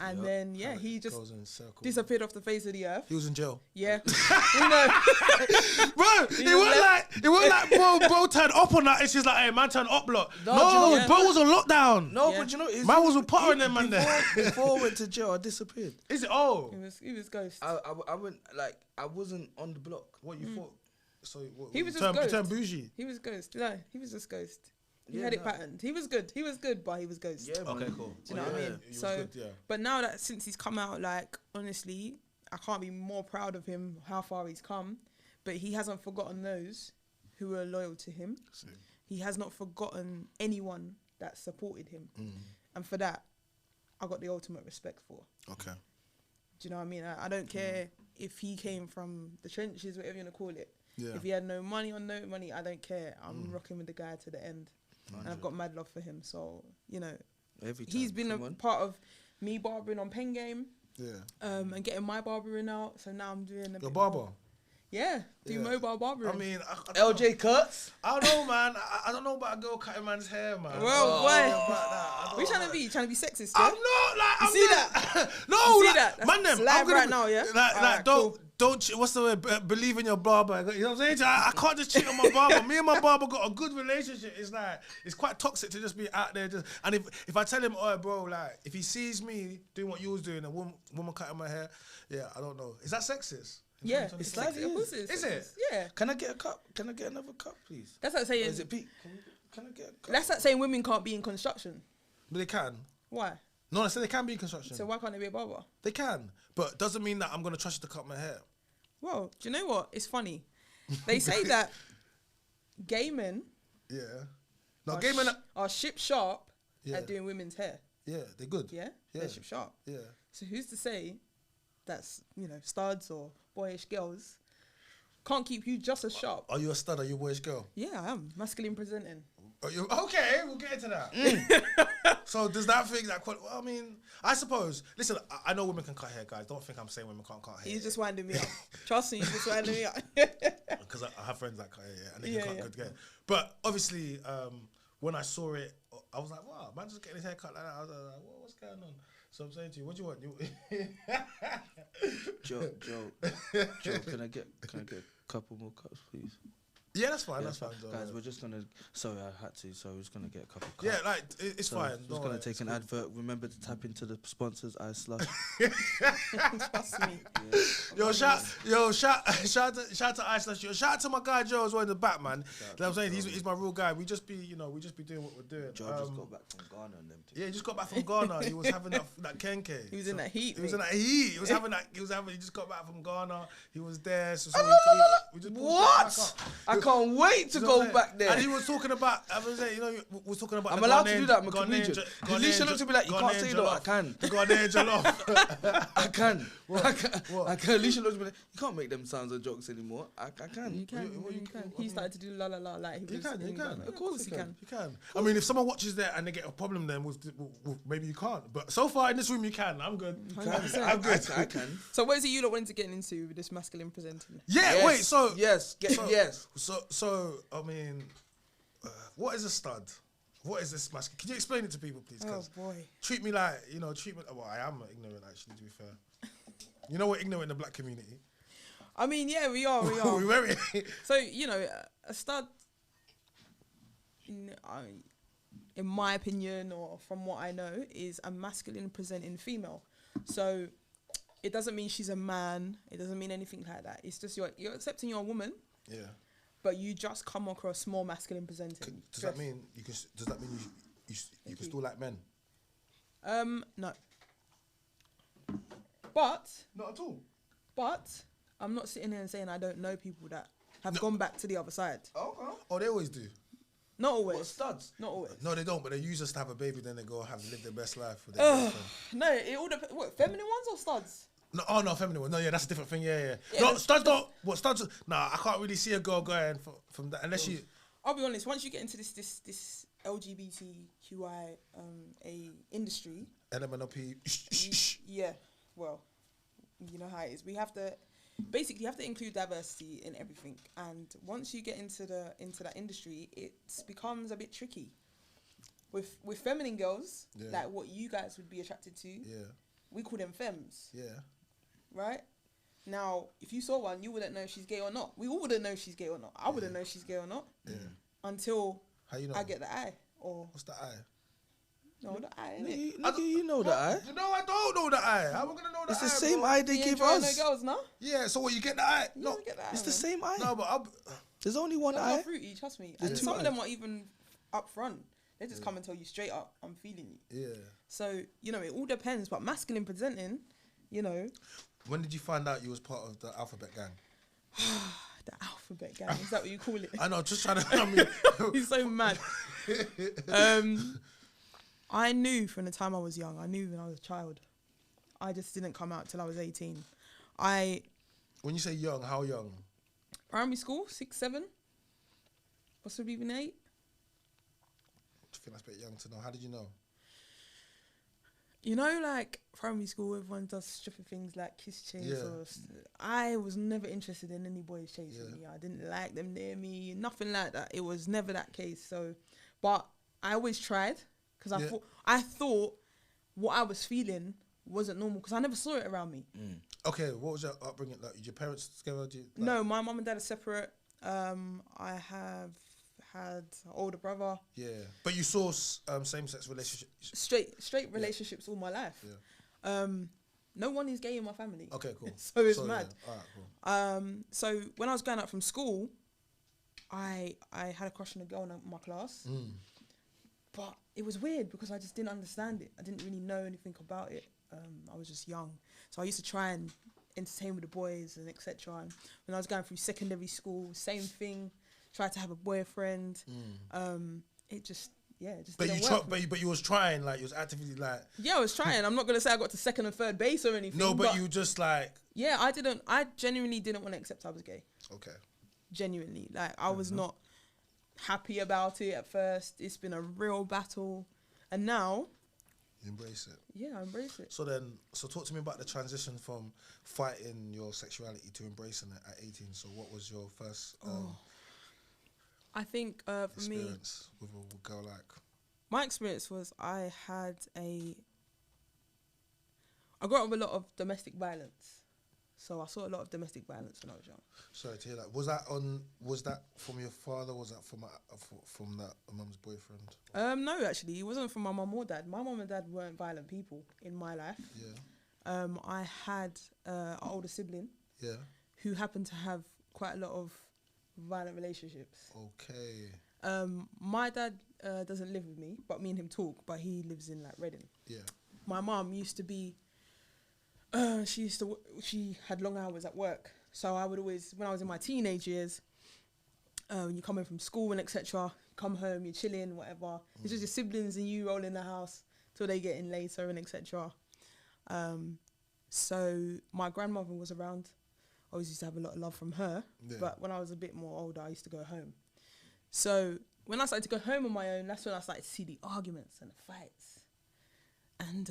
And Yep. then, yeah, Kinda he just goes in circles. disappeared off the face of the earth. He was in jail. Yeah. You know. Bro, it was like bro turned up on that and she's like, hey, man turned up lot. No, yeah. bro was on lockdown. No, Yeah. but you know, it's, Man was with Potter and them man there. Before I went to jail, I disappeared. Is it? Oh. He was ghost. I went like I wasn't on the block. What you thought? So what, He was just turned, ghost. turned bougie. He was ghost. No, he was just ghost. He Yeah, had it no. patterned. He was good, but he was ghost. Yeah, man. Okay, cool. Do you know what I mean? He was So, good, yeah. but now that since he's come out, like, honestly, I can't be more proud of him, how far he's come. But he hasn't forgotten those who are loyal to him. He has not forgotten anyone that supported him. And for that, I got the ultimate respect for. Okay. Do you know what I mean? I don't care if he came from the trenches, whatever you want to call it. Yeah. If he had no money or no money, I don't care. I'm rocking with the guy to the end. And I've got mad love for him. So, you know, Every time. he's been a Come on. part of me barbering on Pen Game Yeah. and getting my barbering out. So now I'm doing a Your bit barber. more- Yeah, do Yeah. mobile barbering. I mean, I don't know. LJ Kurtz. I don't know, man. I don't know about a girl cutting man's hair, man. Well, boy. About What you trying to be? Trying to be sexist, I'm yeah? not like. You I'm see not- that? No, You see like, that? That's man, them. live I'm gonna right be- now, yeah? Like, Alright, don't. cool. What's the word? Believe in your barber. You know what I'm saying? I can't just cheat on my barber. Me and my barber got a good relationship. It's like it's quite toxic to just be out there. And if I tell him, oh, bro, like if he sees me doing what you was doing, a woman cutting my hair, yeah, I don't know. Is that sexist? Yeah, It's it's like like, of course it is. Is it? Yeah. Can I get a cup? Can I get another cup, please? That's like Or saying, is it Pete? Can I get a cup? that's like saying women can't be in construction. But they can. Why? No, I said they can be in construction. So why can't they be a barber? They can, but doesn't mean that I'm gonna trust you to cut my hair. Well, do you know what? It's funny. They say that gay men Yeah. No, gay men. are ship sharp Yeah. at doing women's hair. Yeah, they're good. Yeah? Yeah. They're ship sharp. Yeah. So who's to say that's, studs or boyish girls can't keep you just as sharp? Are you a stud? Are you a boyish girl? Yeah, I am. Masculine presenting. Are you, okay, we'll get into that. So does that thing that? Well, I mean, I suppose. Listen, I know women can cut hair, guys. Don't think I'm saying women can't cut hair. He's just winding me up. Trust me, he's just winding me up. Because I have friends that cut hair, and they can cut good hair. But obviously, when I saw it, I was like, wow, man, just getting his hair cut like that. I was like, what's going on? So I'm saying to you, what do you want? Joe, can I get a couple more cups, please? Yeah, that's fine. Yeah, That's fine. Guys, we're just gonna. Sorry, I had to. So we're just gonna get a couple. Cups. Yeah, like it's So fine. Just gonna take an advert. Remember to tap into the sponsors. I slush. Trust me. Shout to Ice Slash. Shout out to my guy Joe as well in the back, man. You know what I'm saying? He's my real guy. We just be doing what we're doing. Joe just got back from Ghana and them. Yeah, he just got back from Ghana. He was having that kenke. He was in that heat. He was in mate. that heat. He just got back from Ghana. He was there. So we just What? I can't wait to go back there. And he was talking about. I was saying, we was talking about. I'm allowed to do that. I'm a comedian. Lisha looked at me like, you can't say that. I can. The Ghanaian jollof. I can. What? I can. Lisha looked at me like, you can't make them sounds and jokes anymore. I can. You can. He started to do la la la like he was. You can. Of course he can. You can. I mean, if someone watches that and they get a problem, then maybe you can't. But so far in this room, you can. I'm good. I'm good. I can. So what is it you lot wanted to get into with this masculine presenting? Yeah. Yes. Wait. So yes. Yes. So I mean, what is a stud? What is this masculine? Can you explain it to people, please? Oh boy. Treat me like Well, I am ignorant actually. To be fair, you know we're ignorant in the black community. I mean, yeah, we are. We're very. So a stud, in my opinion, or from what I know, is a masculine presenting female. So it doesn't mean she's a man. It doesn't mean anything like that. It's just you're accepting you're a woman. Yeah. But you just come across more masculine presenting. Does that mean you can? Does that mean you can still like men? No. But Not at all. I'm not sitting here and saying I don't know people that have gone back to the other side. Oh, they always do. Not always. What, studs? Not always. No, they don't. But they use us to have a baby, then they go live their best life. With their girlfriend. No, it all depends. What, feminine ones or studs? No, feminine one. No, yeah, that's a different thing. Yeah. Yeah, No, but- studs don't. What studs? Nah, I can't really see a girl going from that unless you. I'll be honest. Once you get into this LGBTQI a industry, LMNOP. yeah, well, you know how it is. We have to basically include diversity in everything. And once you get into that industry, it becomes a bit tricky. With feminine girls, like what you guys would be attracted to, we call them femmes. Yeah. Right? Now, if you saw one, you wouldn't know if she's gay or not. We all wouldn't know if she's gay or not. I wouldn't know if she's gay or not. Yeah. Until How you know? I get the eye. Or What's the eye? no, the eye, innit? You know that eye. No, I don't know the eye. How am I gonna know the It's eye? the same bro? eye they You give enjoy us. no girls, no? Yeah. So what? You get the eye? You No. don't get the eye, It's the man. same eye. No, but There's only one Some are eye. fruity, trust me. There's And two some of eyes. them are even up front. They just come and tell you straight up, I'm feeling you. yeah. So, it all depends. But masculine presenting, When did you find out you was part of the alphabet gang? the alphabet gang, is that what you call it? I know, just trying to. He's so mad. I knew from the time I was young. I knew when I was a child. I just didn't come out till I was 18. When you say young, how young? Primary school, 6, 7, possibly even 8. I think that's a bit young to know. How did you know? Like primary school, everyone does stupid things like kiss chase. Yeah. I was never interested in any boys chasing me. I didn't like them near me. Nothing like that. It was never that case. So, but I always tried because I thought what I was feeling wasn't normal because I never saw it around me. Okay, what was your upbringing like? Did your parents together? No, my mum and dad are separate. I have had an older brother. Yeah, but you saw same-sex relationships. Straight relationships all my life. Yeah. No one is gay in my family. Okay, cool. So it's mad. Yeah. All right, cool. So when I was going out from school, I had a crush on a girl in my class. But it was weird because I just didn't understand it. I didn't really know anything about it. I was just young. So I used to try and entertain with the boys and etc. And when I was going through secondary school, same thing. tried to have a boyfriend. It just But didn't you work. but you was trying, like you was actively like. Yeah, I was trying. I'm not gonna say I got to second and third base or anything. No, but you just like. Yeah, I genuinely didn't want to accept I was gay. Okay. Genuinely, like I was not happy about it at first. It's been a real battle, and now. Embrace it. Yeah, I embrace it. So talk to me about the transition from fighting your sexuality to embracing it at 18. So what was your first I think for me, experience with a girl like? my experience was I grew up with a lot of domestic violence. So I saw a lot of domestic violence when I was young. Sorry to hear that. Was that from your father? Was that from that mum's boyfriend? No, actually, it wasn't from my mum or dad. My mum and dad weren't violent people in my life. Yeah. I had an older sibling. Yeah. Who happened to have quite a lot of violent relationships. Okay. My dad doesn't live with me, but me and him talk. But he lives in like Reading. Yeah. My mum used to be. She had long hours at work, so I would always, when I was in my teenage years, when you come in from school and etc., come home, you're chilling, whatever. It's just your siblings and you roll in the house till they get in later and etc. So my grandmother was around. I always used to have a lot of love from her, but when I was a bit more older, I used to go home. So when I started to go home on my own, that's when I started to see the arguments and the fights. And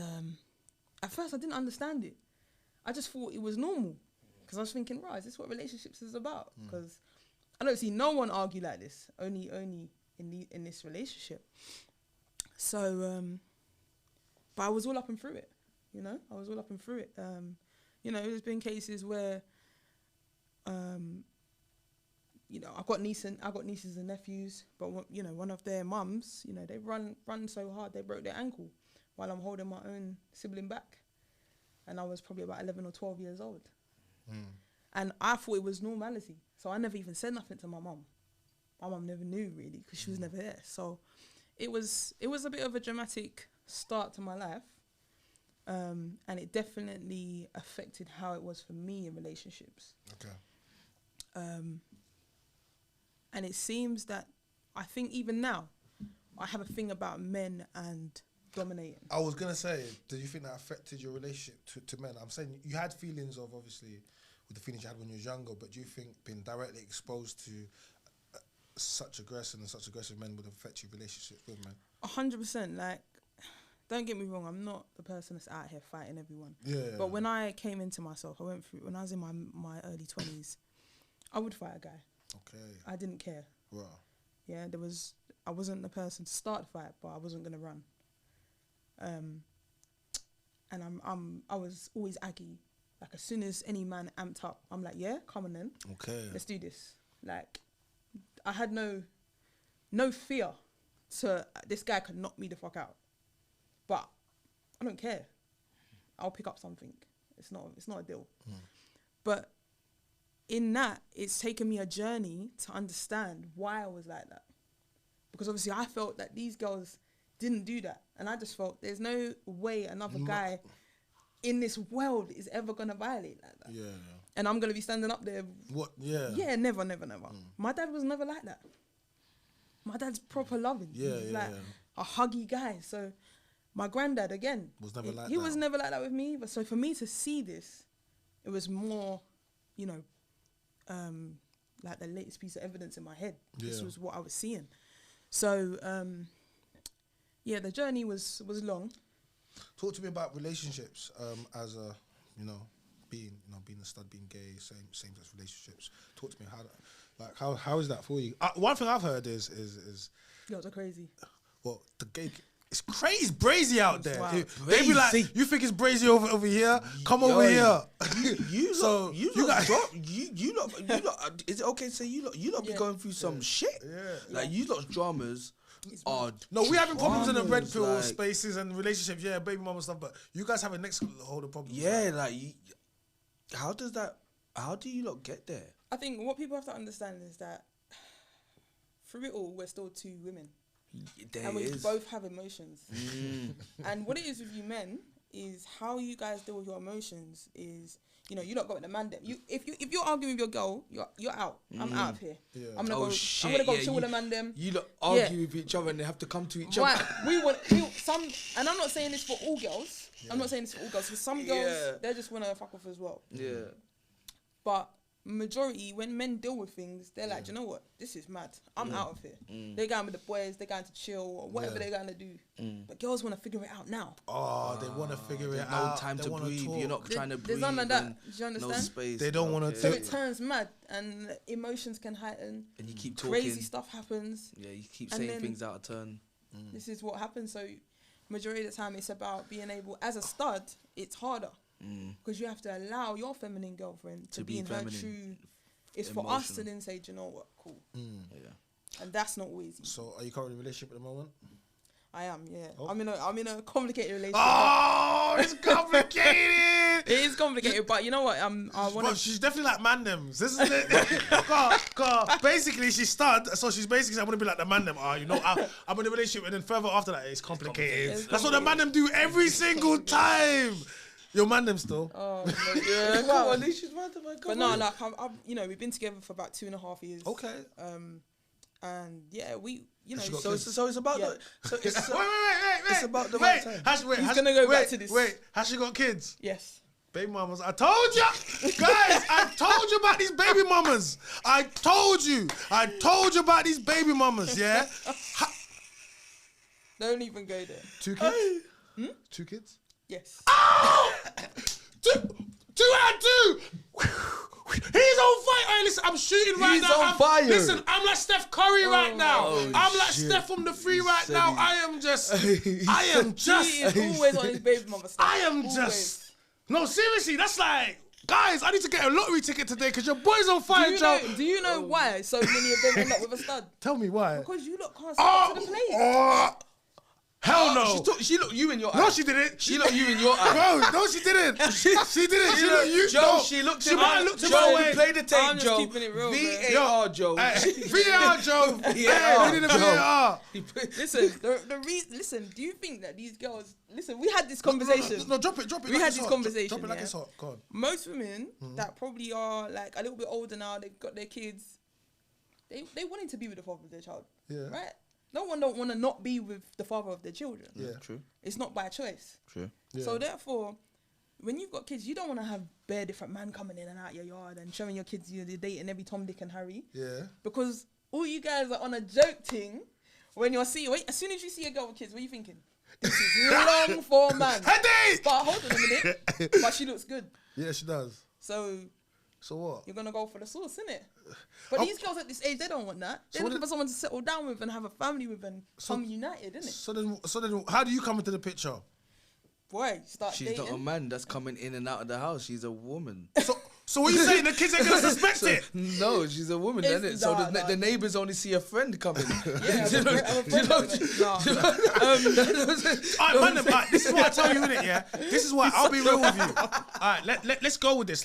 at first I didn't understand it. I just thought it was normal because I was thinking, right, is this what relationships is about? Because I don't see no one argue like this, only in this relationship. So, but I was all up and through it, you know? I was all up and through it. You know, there's been cases where, you know, I got nieces and nephews, but you know, one of their mums, you know, they run so hard they broke their ankle while I'm holding my own sibling back. And I was probably about 11 or 12 years old. And I thought it was normality. So I never even said nothing to my mum. My mum never knew, really, because she was never there. So it was a bit of a dramatic start to my life. And it definitely affected how it was for me in relationships. Okay. And it seems that I think even now, I have a thing about men and dominating. I was gonna say, do you think that affected your relationship to men? I'm saying you had feelings of, obviously, with the feelings you had when you were younger, but do you think being directly exposed to such aggression and such aggressive men would affect your relationship with men? 100%. Like, don't get me wrong, I'm not the person that's out here fighting everyone. Yeah. But when I came into myself, when I was in my early 20s, I would fight a guy. Okay. I didn't care. Wow. Yeah, I wasn't the person to start the fight, but I wasn't gonna run. And I was always aggy. Like, as soon as any man amped up, I'm like, yeah, come on then. Okay. Let's do this. Like, I had no fear to this guy could knock me the fuck out. But I don't care. I'll pick up something. It's not a deal. But in that, it's taken me a journey to understand why I was like that. Because obviously I felt that these girls didn't do that. And I just felt there's no way another guy in this world is ever going to violate like that. Yeah. And I'm going to be standing up there. What? Yeah. Yeah, never. My dad was never like that. My dad's proper loving. Yeah, He's like a huggy guy. So my granddad, again, Was never like he that. was never like that with me. But so for me to see this, it was more, you know, like the latest piece of evidence in my head. This Yeah. was what I was seeing. So, yeah, the journey was long. Talk to me about relationships as a, being a stud, being gay, same sex relationships. Talk to me how is that for you? One thing I've heard is Girls are crazy. well, the gay. It's crazy, it's brazy out there. Wow. They be like, you think it's brazy over here? Come over here. You So, lot, you guys- you lot, is it okay to say you lot be Yeah. going through some shit? Yeah. Like, you lot's dramas are No, we having problems in the red dramas, pill like, spaces and relationships, yeah, baby mama stuff, but you guys have a next hold of problems. Yeah, like, how do you lot get there? I think what people have to understand is that through it all, we're still two women. There And we is. both have emotions. And what it is with you men is how you guys deal with your emotions. Is you not going to man them. If you're arguing with your girl, you're out. I'm out of here. Yeah. I'm gonna go Yeah, chill with a man them. You lot argue with each other and they have to come to each Right. other. Some, and I'm not saying this for all girls. I'm not saying this for all girls. Because some girls, they just want to fuck off as well. Yeah. But majority, when men deal with things, they're like, you know what? This is mad. I'm out of here. They're going with the boys. They're going to chill or whatever they're going to do. But girls want to figure it out now. Oh, they want to figure it No out. time They to wanna breathe. talk. You're not trying to breathe. There's none of that. and Do you understand? No space. They don't wanna So take- it turns mad and emotions can heighten. And you keep talking. Crazy stuff happens. Yeah, you keep And saying then- things out of turn. This is what happens. So majority of the time, it's about being able, as a stud, it's harder because you have to allow your feminine girlfriend to be in feminine, her true. It's for us to emotional. then say, do you know what, cool, Yeah. and that's not always easy. So, are you currently in a relationship at the moment? I am, yeah. Oh. I'm in a complicated relationship. Oh, it's complicated. It is complicated, but you know what? I want Well, to. she's definitely like Mandems, isn't it? Basically, she's stud, so she's basically saying, I want to be like the Mandem. I'm in a relationship, and then further after that, it's complicated. It's That's what the Mandem do every single time. Your Mandem still. Oh, Yeah, well, come on, Lisha's mad about it. but no, like I'm, we've been together for about 2.5 years. Okay. And yeah, we, Has she got So kids? it's about Yeah. the. So it's, Wait. It's about the right time. He's gonna go back to this. Wait, has she got kids? Yes. Baby mamas. I told you, guys. I told you about these baby mamas. I told you about these baby mamas. Yeah. Don't even go there. 2 kids. 2 kids. Yes. Two and two. He's on fire. Hey, listen, I'm shooting right He's now. on fire. Listen, I'm like Steph Curry right now. Oh, I'm like shit. Steph from the free right Said now. he- I am just. He is always on his baby mama stuff. I am Always. just. No, seriously, that's like, guys, I need to get a lottery ticket today because your boy's on fire, Joe. Do you know why so many of them end up with a stud? Tell me why. Because you lot can't step to the plate. Hell no. She looked you in your eye. No, she didn't. She looked you in your eye. Bro, no, she didn't. She didn't. She looked you. Joe, No. she looked She in might my have looked Joe, my way. play the tape, I'm just Joe. keeping it real, man. VAR, Joe. VAR, Joe. VAR, They did a Joe. VAR. Listen, listen. Do you think that these girls? Listen, we had this conversation. No, drop it. We like had it's this hot. conversation, Drop it like yeah? it's hot. Go on. Most women that probably are like a little bit older now, they've got their kids. They wanting to be with the father of their child, Yeah. right? No one don't want to not be with the father of their children. Yeah. True. It's not by choice. True. Yeah. So therefore, when you've got kids, you don't want to have bare different men coming in and out your yard and showing your kids you're dating every Tom, Dick and Harry. Yeah. Because all you guys are on a joke thing. When you're as soon as you see a girl with kids, what are you thinking? This is long for man. Heady! But hold on a minute. But she looks good. Yeah, she does. So So what? you're gonna go for the sauce, innit? But these girls at this age, they don't want that. They're So looking for someone to settle down with and have a family with and come united, innit? So then, how do you come into the picture? Boy, start She's dating. not a man that's coming in and out of the house. She's a woman. So what you saying? The kids ain't gonna suspect it? No, she's a woman, It's- isn't it? So nah. the neighbours only see a friend coming. Yeah, You know- I'm a friend you of it. Nah. Alright, man, this is what I tell you, innit, yeah? This is why, I'll be real with you. Alright, let's go with this.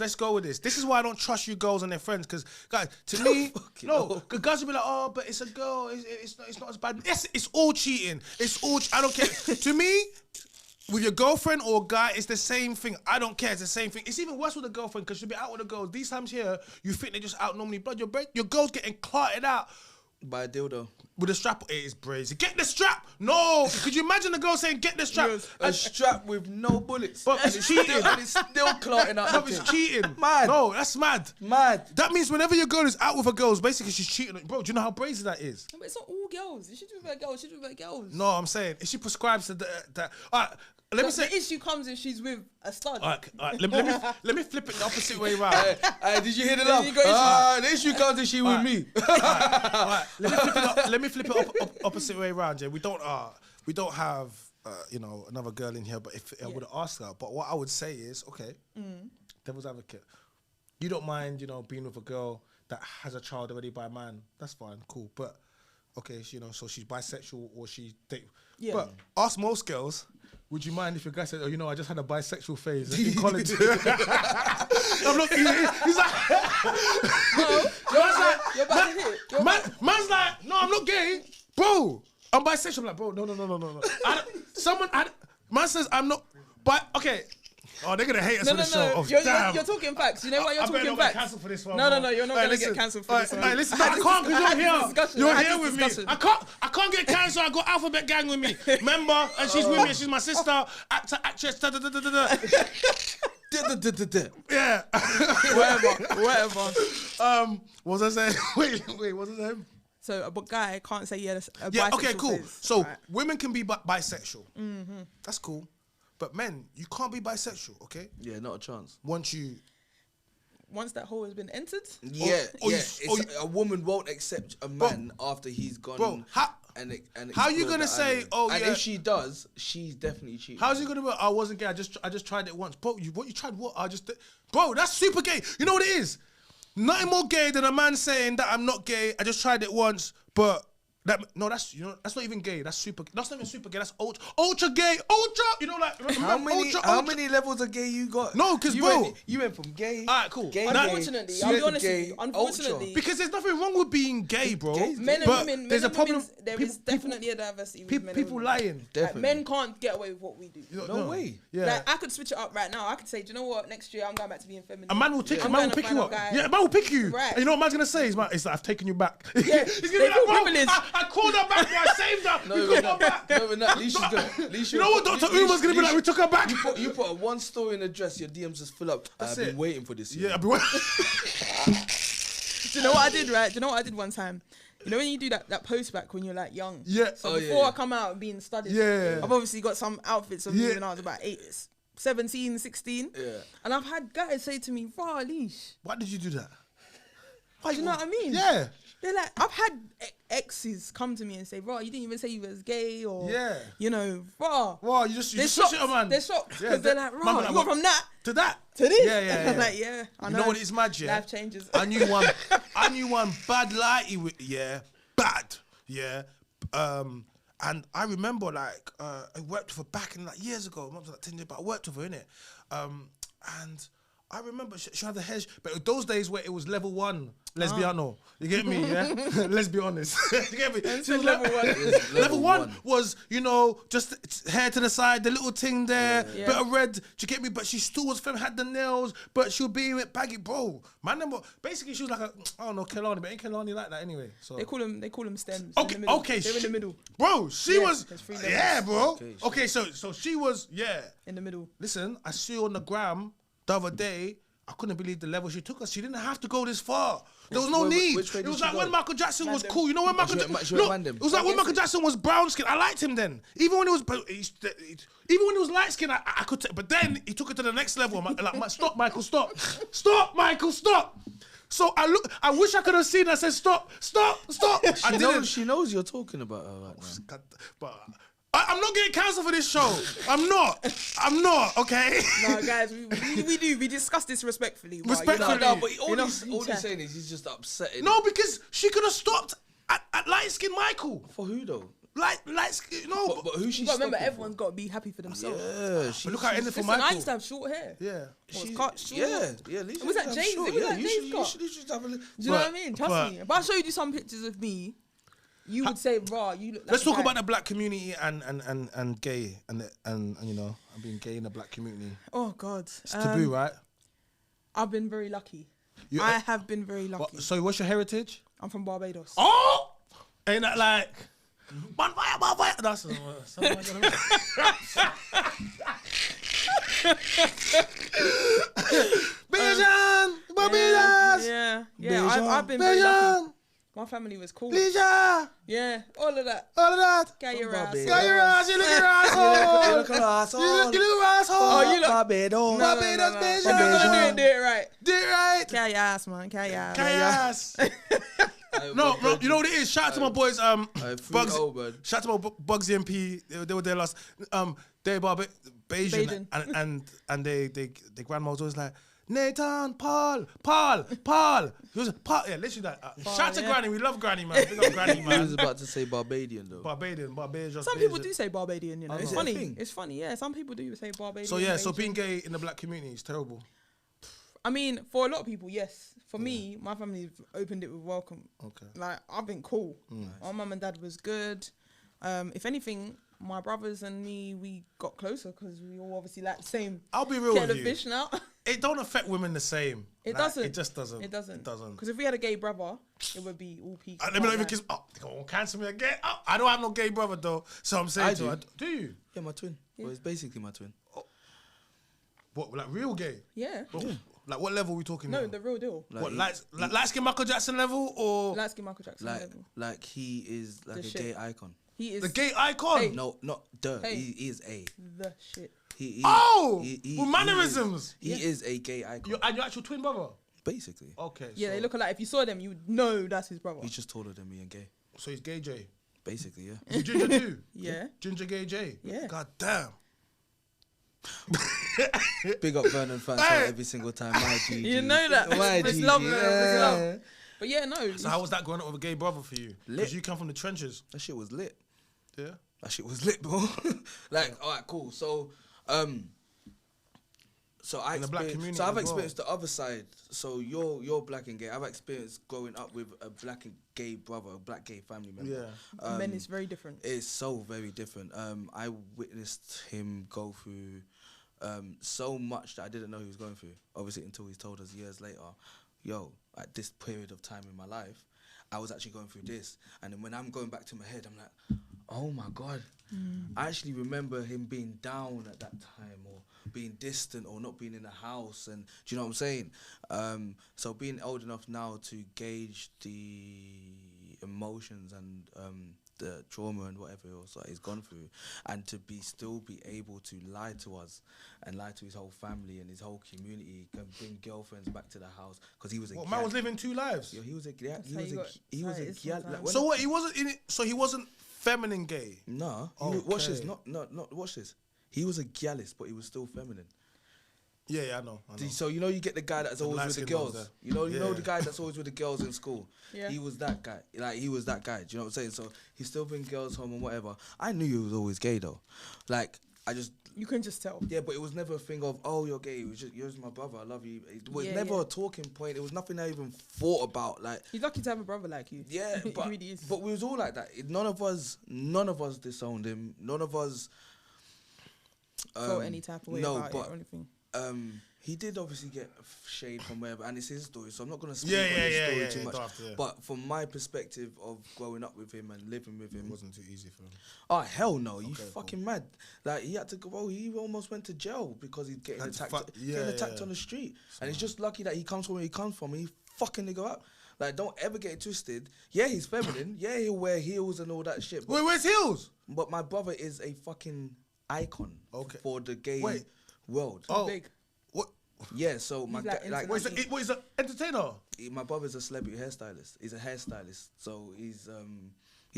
This is why I don't trust you girls and their friends, because, guys, to me, no, the guys will be like, oh, but it's a girl, it's not as bad. Yes, it's all cheating. I don't care. To me, with your girlfriend or a guy, it's the same thing. I don't care. It's the same thing. It's even worse with a girlfriend because she'll be out with a girl. These times here, you think they're just out normally blood. Your girl's getting clotted out By a dildo. with a strap. It is brazy. Get the strap. No. Could you imagine the girl saying, get the strap? A strap with no bullets. But and it's cheating. and it's still clotting out. No, the it's thing. cheating. Mad. No, that's mad. Mad. That means whenever your girl is out with a girl, basically she's cheating. Bro, do you know how brazy that is? But it's not all girls. You should do about girls. You should do about girls. No, I'm saying, if she prescribes to that. All right, let me say. The issue comes if she's with a stud. All right, let me flip it the opposite way around. Did you hear the Then laugh? you got issue. The issue comes if she with me. Alright, let me flip it opposite way around, Jay. We don't have another girl in here, but if I would have asked her, but what I would say is, okay, devil's advocate, you don't mind, being with a girl that has a child already by a man. That's fine, cool. But okay, so she's bisexual or she date. Yeah. But ask most girls. Would you mind if your guy said, "Oh, I just had a bisexual phase in college"? I'm not. He's like, You're about to hit. man's like, "No, I'm not gay, bro. I'm bisexual." I'm like, bro, no. Man says I'm not. But okay. Oh, they're gonna hate us No, for no, the show. no. Oh, You're damn. talking facts. You know why you're I better talking not get facts? cancelled for this one. No, bro. no, you're not Hey, gonna get listen. cancelled for Hey, this one. hey, listen, I can't because you're here. You're here with me. I can't get cancelled. I got Alphabet Gang with me. Remember? And she's with me. She's my sister, actor, actress. Da, da, da, da, da, da. Yeah. Whatever. What was I saying? Wait, what was I saying? So a guy can't say yes. Yeah, okay, cool. Phase. So Right. women can be bisexual. That's cool. But men, you can't be bisexual, okay? Yeah, not a chance. Once that hole has been entered. Yeah, or yeah. you- A woman won't accept a man after he's gone. Bro, how you explored gonna that say, avenue. oh, and yeah. if she does, she's definitely cheating. how's he gonna be? I wasn't gay. I just tried it once. Bro, you tried what? Bro, that's super gay. You know what it is? Nothing more gay than a man saying that I'm not gay. I just tried it once, but that's not even gay. That's super. That's not even super gay. That's ultra gay. Ultra. You know, like How ultra. many levels of gay you got? No, 'cause bro, you went from gay. Alright, cool. Gay, Unfortunately, gay, I'll be super honest with gay, you. Unfortunately, ultra. because there's nothing wrong with being gay, bro. Gay's men and But women. there's a problem. There is definitely a diversity. With men and People women. lying. Like, Definitely. men can't get away with what we do. No way. Yeah. Like I could switch it up right now. I could say, do you know what? Next year I'm going back to being feminine. A man will take I'm a man will gonna pick find you a up. guy. Yeah, a man will pick you. Right. And you know what man's gonna say? It's like I've taken you back. Yeah, He's they gonna be like, feel bro, privileged. I called her back, bro. I saved her. No, We we're called her not. back. No, we're not. Lisha's gonna. Lisha, You know what Dr. Uma's gonna be like? We took her back. You put a one story in a dress, your DMs just fill up. I've it. been waiting for this. Yeah, year. I'll be waiting. Do you know what I did, right? Do you know what I did one time? You know when you do that post back when you're like young? Yeah. So Oh, before yeah. I come out and being studied, Yeah. I've obviously got some outfits of me Yeah. when I was about 17, 16. Yeah. And I've had guys say to me, "Raw, Leash." Why did you do that? Do you know what I mean? Yeah. They're like, I've had exes come to me and say, "Raw, you didn't even say you was gay," or Yeah. you know, "Raw." Wow, you just They're switch shocked. it up, man. They're shocked because Yeah, they're like, man, "Raw, like, you what- got from that to that. to this." Yeah, yeah, I'm yeah. like, yeah, I You know. know what it's mad, yeah? Life changes. I knew one bad lighty with, yeah, bad, yeah. And I remember like I worked with her back in like years ago. Mum was like 10 years, but I worked with her in it. And I remember she had the hair, but those days where it was level 1 lesbiano. You get me? Yeah. Let's be honest. You get me? She was level one. Level one was, you know, just hair to the side, the little thing there, Yeah. bit of red. Do you get me? But she still was femme, had the nails, but she'll be with baggy, bro. Man, basically she was like I don't know, Kelani, but ain't Kelani like that anyway. So They call them stems. okay, in the middle. okay, They're in the middle. bro. She Yeah, was, there's 3 levels. yeah, bro. Okay, Okay, so she was, yeah. In the middle. Listen, I see on the gram the other day. I couldn't believe the level she took us. She didn't have to go this far. There was no need. which way It did was she like go? when Michael Jackson was Random. cool. You know when Michael She went- Jackson. she went Look, random. it was like when Michael Jackson was brown skin. I liked him then. Even when he was, even when he was light skin, I could. But then he took it to the next level. I'm like, stop, Michael, stop, stop, Michael, stop. So I wish I could have seen her. I said, stop. I didn't. She knows you're talking about her right now. God, but I'm not getting cancelled for this show. I'm not. Okay. No, guys, we discuss this respectfully. but, Respectfully. you know, No, but all you he's saying is he's just upsetting. No, because she could have stopped at light skin Michael. For who though? Light skin. No, But who she's But remember, stopping everyone's got to be happy for themselves. Yeah, but look how it ended for Listen, I Michael. used to have short hair. Yeah. Or She's- cut short. yeah. Lisha Was that used to have Jay's? short. Was Yeah, that you Jay's cut? should have a little. Do you know what I But- mean? Trust but- me. If I showed you some pictures of me, you would say, "Raw, you look." Like Let's a talk guy." about the black community and gay and you know, and being gay in the black community. Oh God, It's taboo, right? I've been very lucky. You- I have been very lucky. What, so what's your heritage? I'm from Barbados. Oh, ain't that like bonfire? That's Bijan, Barbados. Yeah. I've been very lucky. My family was cool. Lisha, Yeah, all of that. all of that. Get your ass. Barbados. Got your ass, you look your asshole. You look an asshole. You look asshole. Oh, you look. Barbados. Barbados, no. bitch. If you're gonna do it right. Do it right. Carry your ass, man. Carry your ass. Got your ass. No, you know what it is? Shout out to my boys, Bugs. 3-0, man. Shout out to my Bugs MP. They were there last. They Bayesian, and they grandma was always like, Nathan, Paul. He was Paul. Yeah, literally that. Shout out to yeah. Granny. We love Granny, man. Big up Granny, I was man. about to say Barbadian though. Barbadian. Some people do say Barbadian, you know. I It's know. funny. Is it a thing? It's funny, yeah. Some people do say Barbadian. So yeah, so Bayesian. being gay in the black community is terrible. I mean, for a lot of people, yes. For me, my family opened it with welcome. Okay. Like, I've been cool. My mum and dad was good. If anything, my brothers and me, we got closer because we all obviously like the same. I'll be real kettle with of you. fish now. It don't affect women the same. It Like, doesn't. It just doesn't. It doesn't. It doesn't. Because if we had a gay brother, it would be all peaks. Let me not even kiss. Oh, they gonna cancel me again. Oh, I don't have no gay brother though. So I'm saying I to do. her, do you? Yeah, my twin. Well, it's basically my twin. What, like real gay? Yeah. Like what level are we talking No, now? the real deal. Like, What, he- light skin Michael Jackson level or Light skin Michael Jackson level. like he is like The a shit. gay icon. He is the gay icon? Hey. No, not duh. Hey. He is a. the shit. He, Oh! he With mannerisms. He is a gay icon. And your actual twin brother? Basically. Okay. Yeah, so, they look alike. If you saw them, you would know that's his brother. He's just taller than me and gay. So he's gay J. Basically, yeah. You Ginger too? Yeah. Ginger gay J? Yeah. God damn. Big up Vernon fans Hey. every single time. My G. You know that. My It's G. love, man. Yeah. It's love. But yeah, no. So how was that growing up with a gay brother for you? Lit. Because you come from the trenches. That shit was lit. Yeah. That shit was lit, bro. Like, all right, cool. So, so I In the black experienced- community so I've as well. experienced the other side. So you're black and gay. I've experienced growing up with a black and gay brother, a black gay family member. Yeah. Men is very different. It's so very different. I witnessed him go through so much that I didn't know he was going through. Obviously, until he told us years later, yo, at this period of time in my life, I was actually going through this. And then when I'm going back to my head, I'm like, oh my God. I actually remember him being down at that time or being distant or not being in the house. And do you know what I'm saying? So being old enough now to gauge the emotions and the trauma and whatever else that he's gone through, and to still be able to lie to us and lie to his whole family and his whole community, can bring girlfriends back to the house because he was a What, man was living two lives? Yo, he was a That's how you got- he was how a it is gyal. Like, sometimes. when So what, he wasn't in it, so he wasn't feminine gay? no, watch this. Okay. Not watch this. He was a gyalist, but he was still feminine. Yeah, I know. So you know, you get the guy that's always with the light-skinned ones girls. there. You know Yeah. the guy that's always with the girls in school. Yeah. He was that guy. Like he was that guy. Do you know what I'm saying? So he still bring girls home and whatever. I knew he was always gay though. Like I just. You can just tell. Yeah, but it was never a thing of, oh, you're gay. It was just, you're just my brother. I love you. It was Yeah, never yeah. a talking point. It was nothing I even thought about. Like, He's lucky to have a brother like you. yeah, He but, really is. but we was all like that. None of us disowned him. None of us felt any type of way no, about but it or anything. he did obviously get shade from wherever, and it's his story, so I'm not gonna speak Yeah, on his yeah, story yeah, too yeah, much. don't have to, yeah. But from my perspective of growing up with him and living with him, It wasn't too easy for him. oh hell no, you Okay, fucking mad! Like he had to go. Well, he almost went to jail because he's getting Had to attacked. yeah, getting attacked yeah. on the street, and he's just lucky that he comes from where he comes from. And he fucking nigga up. Like, don't ever get it twisted. Yeah, he's feminine. Yeah, he'll wear heels and all that shit. But, Wait, where's heels? but my brother is a fucking icon Okay. for the gay Wait. world. Oh, Big. what? Yeah, so my like like What is an entertainer? my brother's a celebrity hairstylist. He's a hairstylist, so he's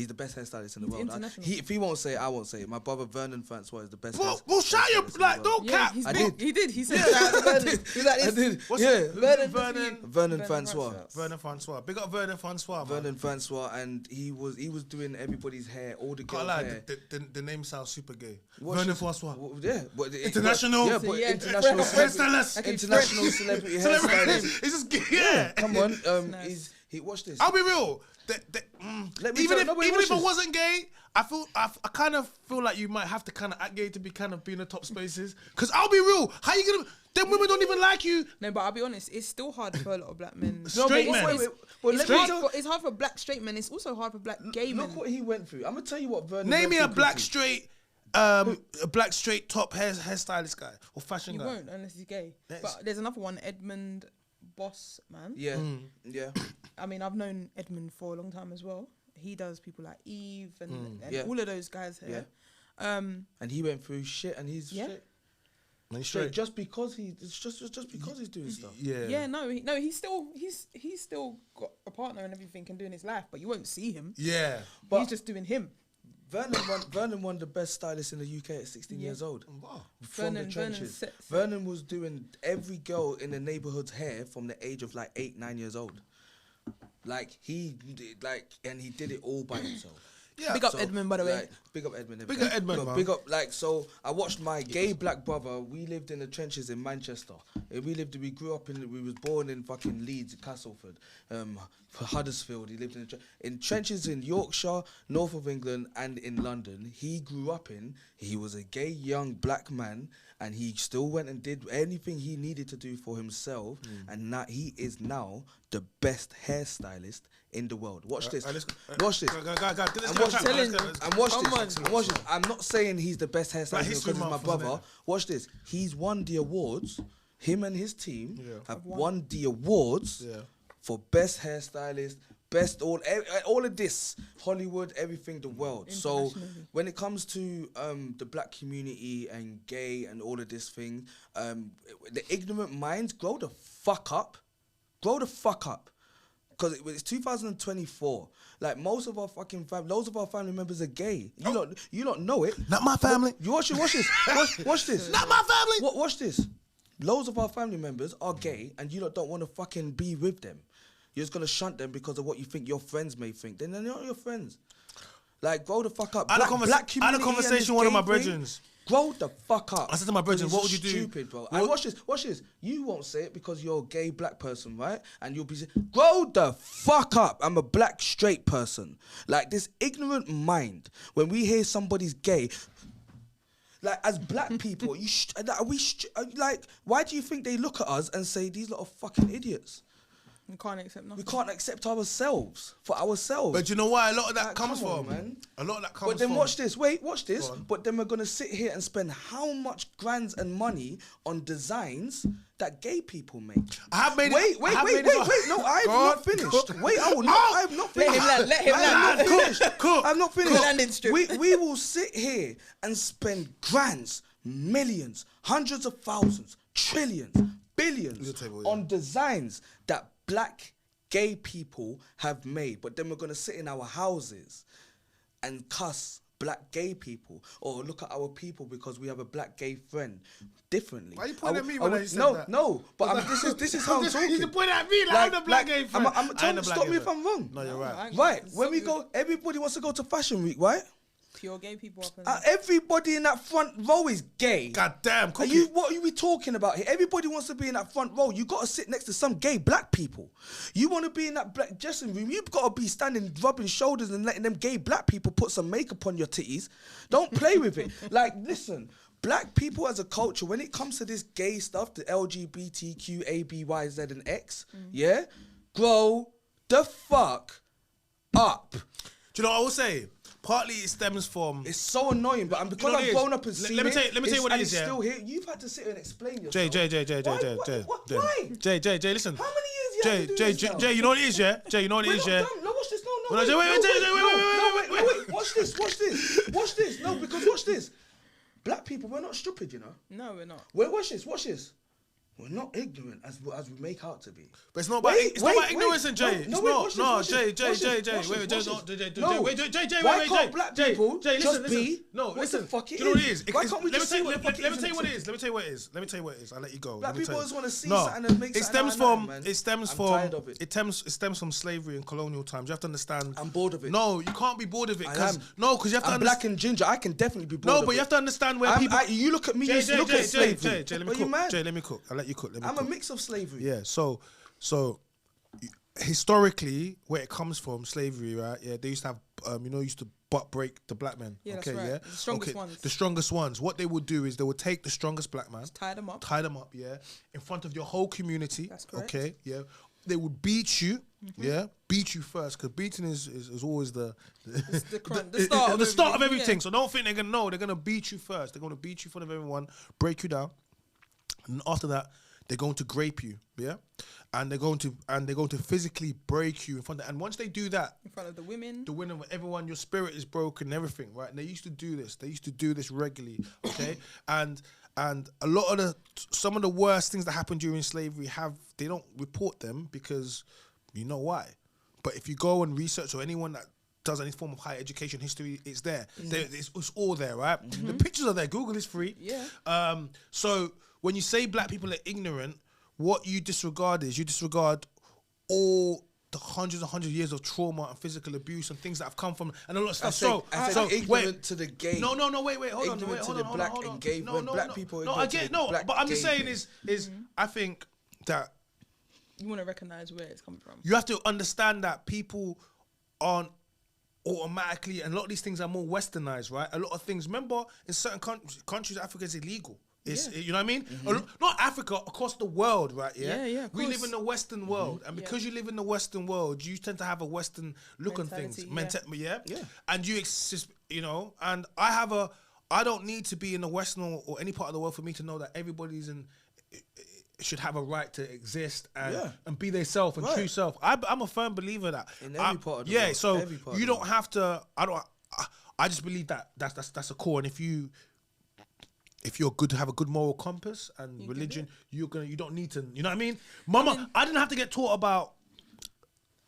the best hairstylist in the He's world. international. If he won't say it, I won't say it. My brother Vernon Francois is the best. Well, shout your hairstylist in the like, world. don't Yeah, cap. he's I big. did. He did. He said that. He's like I this. did. What's Yeah, it? Vernon Vernon Francois. Vernon Francois. Big up Vernon Francois, man. Vernon Francois, and he was doing everybody's hair, all the girls' Can't lie, hair. the name sounds super gay. What's Vernon his- Francois. Yeah, but International. Yeah, So, but yeah, international. French hairstylist. Okay, International French. celebrity Celebrity. hairstylist. It's just yeah. Come on, nice. he watched this. I'll be real. Let me Even tell- if nobody even if I watches. wasn't gay, I kind of feel like you might have to kind of act gay to be kind of be in the top spaces. Cause I'll be real. How you gonna? Them women don't even like you. No, but I'll be honest. It's still hard for a lot of black men. Straight it's, men. It's, Well, it's, let me hard tell- it's hard for black straight men. It's also hard for black gay men. Look what he went through. I'm gonna tell you what Vernon. Name went me through a black quickly. straight, a black straight top hairstylist guy or fashion You guy. won't unless he's gay. That's- But there's another one, Edmund Boss man. Yeah, yeah. I mean, I've known Edmund for a long time as well. He does people like Eve and Yeah. all of those guys here. And he went through shit, and he's Yeah. shit. Man, So straight. just because it's just because he's doing stuff. Yeah. Yeah, no, he's still got a partner and everything and doing his life, but you won't see him. Yeah. But- He's just doing him. Vernon won the best stylist in the UK at 16 years old. Wow. From the Vernon trenches. set- Vernon was doing every girl in the neighborhood's hair from the age of like 8, 9 years old. Like he did, and he did it all by himself. Yeah. Big up Edmund, by the way. Like, big up Edmund. Big up Edmund, man. Big up, like, so I watched my gay black brother. We lived in the trenches in Manchester. We grew up we was born in fucking Leeds, Castleford, Huddersfield. He lived in trenches in Yorkshire, north of England, and in London. He grew up he was a gay young black man, and he still went and did anything he needed to do for himself, and now he is now the best hairstylist in the world. Watch this. Watch this. And watch this. I'm not saying he's the best hairstylist because he's my brother. Watch this. He's won the awards. Him and his team have won the awards for best hairstylist, best all of this, Hollywood, everything, the world. So when it comes to the black community and gay and all of this thing, the ignorant minds, grow the fuck up. Grow the fuck up. Because it's 2024. Like, most of our fucking loads of our family members are gay. You don't know it. Not my family. You watch this. Watch this. Not my family. Watch this. Loads of our family members are gay, and you don't want to fucking be with them. You're just gonna shunt them because of what you think your friends may think. Then they're not your friends. Like, grow the fuck up. I had a conversation with one of my brethren. Grow the fuck up. I said to my brethren, what would you do? Stupid, bro. And watch this. You won't say it because you're a gay black person, right? And you'll be grow the fuck up. I'm a black straight person. Like, this ignorant mind, when we hear somebody's gay, like, as black people, like, why do you think they look at us and say these lot are fucking idiots? We can't accept nothing. We can't accept ourselves for ourselves. But you know why a lot of that comes come on, from? man. A lot of that comes from. But then watch this. Watch this. But then we're gonna sit here and spend how much grands and money on designs that gay people make. I have made Wait. No, I have not finished. Wait, I have not finished. Let him land. I'm not finished. Landing strip. We will sit here and spend grands, millions, hundreds of thousands, trillions, billions on designs that black gay people have made, but then we're gonna sit in our houses and cuss black gay people or look at our people because we have a black gay friend differently. Why are you pointing at me when I said that? No, but this is how I'm talking. You point at me like I'm the black gay friend. Stop me if I'm wrong. No, you're right. Right, when we go, everybody wants to go to Fashion Week, right? Pure gay people up in everybody in that front row is gay. God damn, what are we talking about here? Everybody wants to be in that front row. You got to sit next to some gay black people. You want to be in that black dressing room, you've got to be standing, rubbing shoulders and letting them gay black people put some makeup on your titties. Don't play with it. Like, listen, black people as a culture, when it comes to this gay stuff, the LGBTQ, A, B, Y, Z, and X, yeah, grow the fuck up. Do you know what I will say? Partly it stems from. It's so annoying, but because I've grown up and seen it. Let me tell you what it is. It's still here. You've had to sit and explain yourself. Why? Jay, listen. How many years you had to do this now? Jay, you know what it is, yeah? Jay, you know what it is, yeah? No, watch this. Wait. Watch this. No, because watch this. Black people, we're not stupid, you know. No, we're not. Wait, watch this. We're not ignorant as we make out to be. But it's not about ignorance, and Jay. No, Jay. Why can't black people just be? No, listen. Fuck it. Do you know what it is? Why can't we just say Let me tell you what it is. Let me tell you what it is. I'll let you go. Black people just want to see something and make something. It stems from slavery and colonial times. You have to understand. I'm bored of it. No, you can't be bored of it. Because you have to understand. I'm black and ginger. I can definitely be bored of it. No, but you have to understand where people. You look at me. You look at slavery. Jay, let me cook. I'll let you cook. I'm a mix of slavery. Yeah, so historically, where it comes from, slavery, right? Yeah, they used to have, used to butt break the black men. Yeah, okay, that's right. Yeah, the strongest ones. The strongest ones. What they would do is they would take the strongest black man, just tie them up, yeah, in front of your whole community. That's correct. Okay, yeah. They would beat you, beat you first, because beating is always the start of everything. Yeah. So don't think they're gonna know. They're gonna beat you first. They're gonna beat you in front of everyone, break you down, and after that, they're going to grape you, yeah, and they're going to physically break you in front of. And once they do that, in front of the women, everyone, your spirit is broken, and everything, right? And they used to do this. They used to do this regularly, okay. and a lot of some of the worst things that happened during slavery they don't report them because you know why. But if you go and research, or anyone that does any form of higher education history, it's there. It's all there, right? The pictures are there. Google is free. Yeah. So when you say black people are ignorant, what you disregard is all the hundreds and hundreds of years of trauma and physical abuse and things that have come from and a lot of stuff. I said ignorant to the game. No, wait, hold on. Ignorant to the black and gay. No, Black people. No, I get but I'm just saying is I think that you want to recognize where it's coming from. you have to understand that people aren't automatically, and a lot of these things are more westernized, right? A lot of things. Remember, in certain countries, Africa is illegal. You know what I mean? Not Africa, across the world, right? Yeah, of we course. live in the Western world, and because you live in the Western world, you tend to have a Western look on things. Yeah. And you exist, you know. And I don't need to be in the Western or any part of the world for me to know that everybody's should have a right to exist and be their self and true self. I'm a firm believer that in every part of the world. So you don't have to. I just believe that that's a core, and if you're good to have a good moral compass and religion, you don't need to. You know what I mean, Mama? I didn't have to get taught about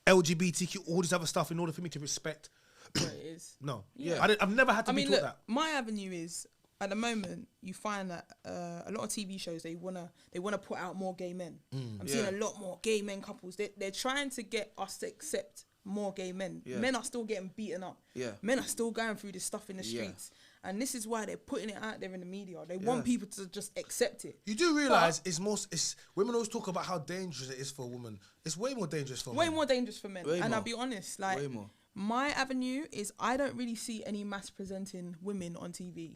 LGBTQ, all this other stuff, in order for me to respect. What it is. No, I've never had to be taught that. My avenue is, at the moment, you find that a lot of TV shows they wanna put out more gay men. I'm seeing a lot more gay men couples. They're trying to get us to accept more gay men. Men are still getting beaten up. Men are still going through this stuff in the streets. And this is why they're putting it out there in the media. They want people to just accept it. You do realise it's women always talk about how dangerous it is for a woman. It's way more dangerous for men. Way more dangerous for men. And I'll be honest, like way more. My avenue is I don't really see any mass presenting women on TV.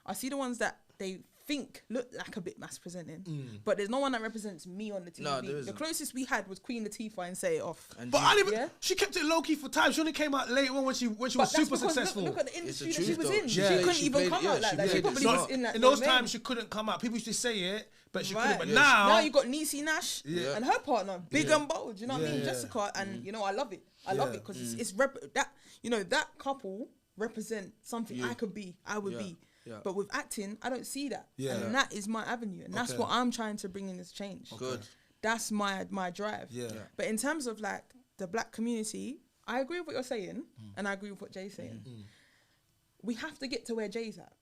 I see the ones that they think look like a bit mass presenting, but there's no one that represents me on the TV. No, there isn't. The closest we had was Queen Latifah in Say It Off. But she kept it low key for time. She only came out later on when she was super successful. Look at the industry that It's she the was truth, in. though. She couldn't even come out like that. She probably was in that. In those times, she couldn't come out. People used to say it, but she couldn't. But now now you got Niecy Nash and her partner, big and bold. You know what I mean, Jessica, and you know I love it. I love it because it's that couple represent something I could be. I would be. Yeah. But with acting, I don't see that. And that is my avenue. And that's what I'm trying to bring in this change. Good. That's my drive. But in terms of like the black community, I agree with what you're saying. And I agree with what Jay's saying. We have to get to where Jay's at.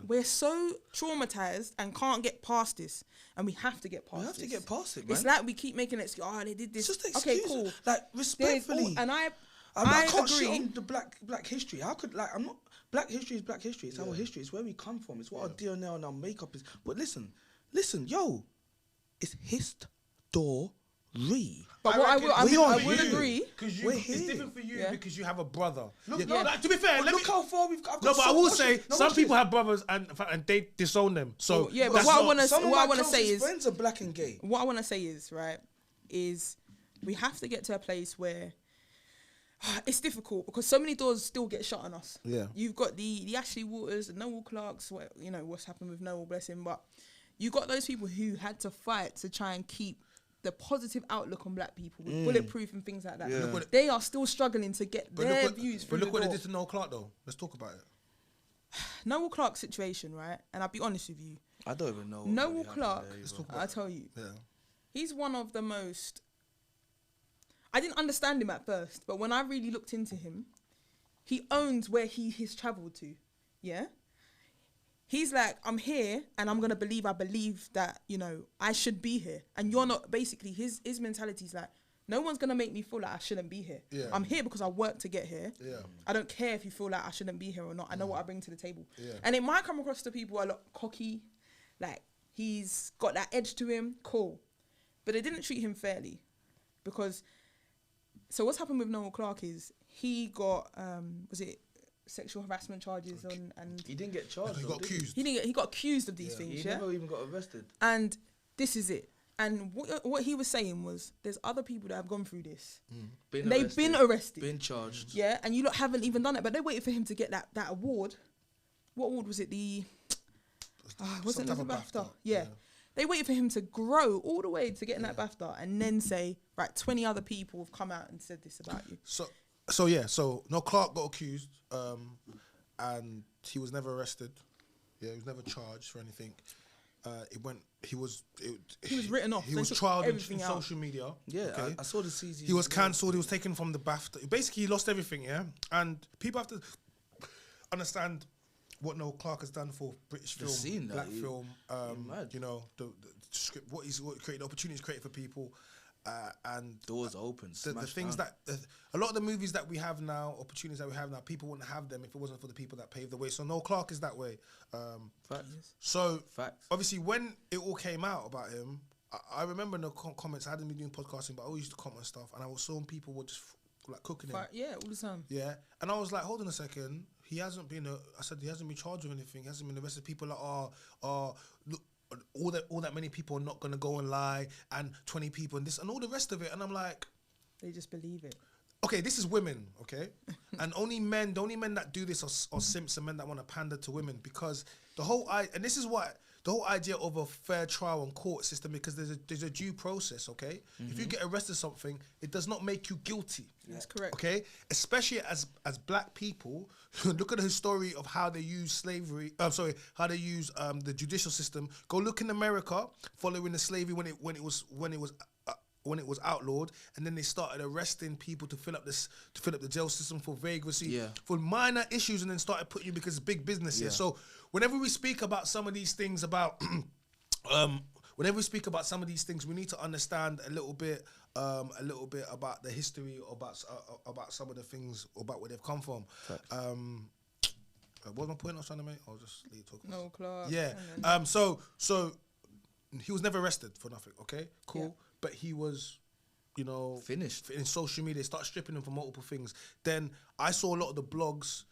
We're so traumatized and can't get past this. And we have to get past it. We have to get past it, man. It's like we keep making it, they did this. It's just excuse. Okay, cool. Like, respectfully. And I can't agree. shit on the black history. How could, like, I'm not... Black history is black history. It's our history. It's where we come from. It's what our DNA and our makeup is. But listen, yo, it's history. But I would agree. Because it's different for you because you have a brother. Like, to be fair, look how far we've got. No, but I will say some people have brothers and they disown them. So but what I want to say is, friends are black and gay. What I want to say is is we have to get to a place where. It's difficult because so many doors still get shut on us. You've got the Ashley Waters, the Noel Clarks, you know what's happened with Noel, bless him, but you got those people who had to fight to try and keep the positive outlook on black people with bulletproof and things like that. They are still struggling to get their views through the door. But look what they did to Noel Clark though. Let's talk about it. Noel Clark's situation, right? And I'll be honest with you. I don't even know. Noel Clark, I'll tell you. He's one of the most... I didn't understand him at first, but when I really looked into him, he owns where he has travelled to, He's like, I'm here, and I'm going to I believe that, you know, I should be here. And you're not, basically, his mentality is like, no one's going to make me feel like I shouldn't be here. I'm here because I worked to get here. I don't care if you feel like I shouldn't be here or not. I know what I bring to the table. And it might come across to people a lot cocky, like, he's got that edge to him, cool. But they didn't treat him fairly because... So what's happened with Noel Clark is he got was it sexual harassment charges on, and he didn't get charged. He got accused. He got accused of these things. He never even got arrested. And this is it. And what he was saying was, there's other people that have gone through this. They've been arrested, been charged. Yeah, and you lot haven't even done it, but they waited for him to get that award. What award was it? Was it BAFTA? Yeah. They waited for him to grow all the way to getting that BAFTA and then say, right, 20 other people have come out and said this about you. So no, Clark got accused and he was never arrested. Yeah, he was never charged for anything. He was written off. He was trialed in social media. Yeah, okay. I saw the CZ. He was cancelled. He was taken from the BAFTA. Basically, he lost everything, and people have to understand what Noel Clark has done for British film, black film, you know, the script, what created opportunities created for people, and doors open. The things that a lot of the movies that we have now, opportunities that we have now, people wouldn't have them if it wasn't for the people that paved the way. So Noel Clarke is that way. Facts. So Facts. obviously when it all came out about him, I remember in the comments. I hadn't been doing podcasting, but I always used to comment stuff, and I was seeing people were just like cooking him. Yeah, all the time. Yeah, and I was like, hold on a second. He hasn't been. I said he hasn't been charged with anything. He hasn't been arrested. People are look, all that many people are not gonna go and lie, and 20 people and this and all the rest of it. And I'm like, they just believe it. Okay, this is women, okay, and the only men that do this are simps and men that want to pander to women, because the whole idea of a fair trial and court system, because there's a due process, okay. If you get arrested something, it does not make you guilty. That's correct. Okay, especially as black people, look at the history of how they use slavery. How they use the judicial system. Go look in America following the slavery when it was outlawed, and then they started arresting people to fill up the jail system for vagrancy, for minor issues, and then started putting you because it's big business here. So whenever we speak about some of these things about we need to understand a little bit about the history, about some of the things, about where they've come from. What was my point I was trying to make? I'll just leave talking. No, Clark. Yeah. So he was never arrested for nothing. Okay. Cool. Yeah. But he was, finished in social media. They start stripping him for multiple things. Then I saw a lot of the blogs.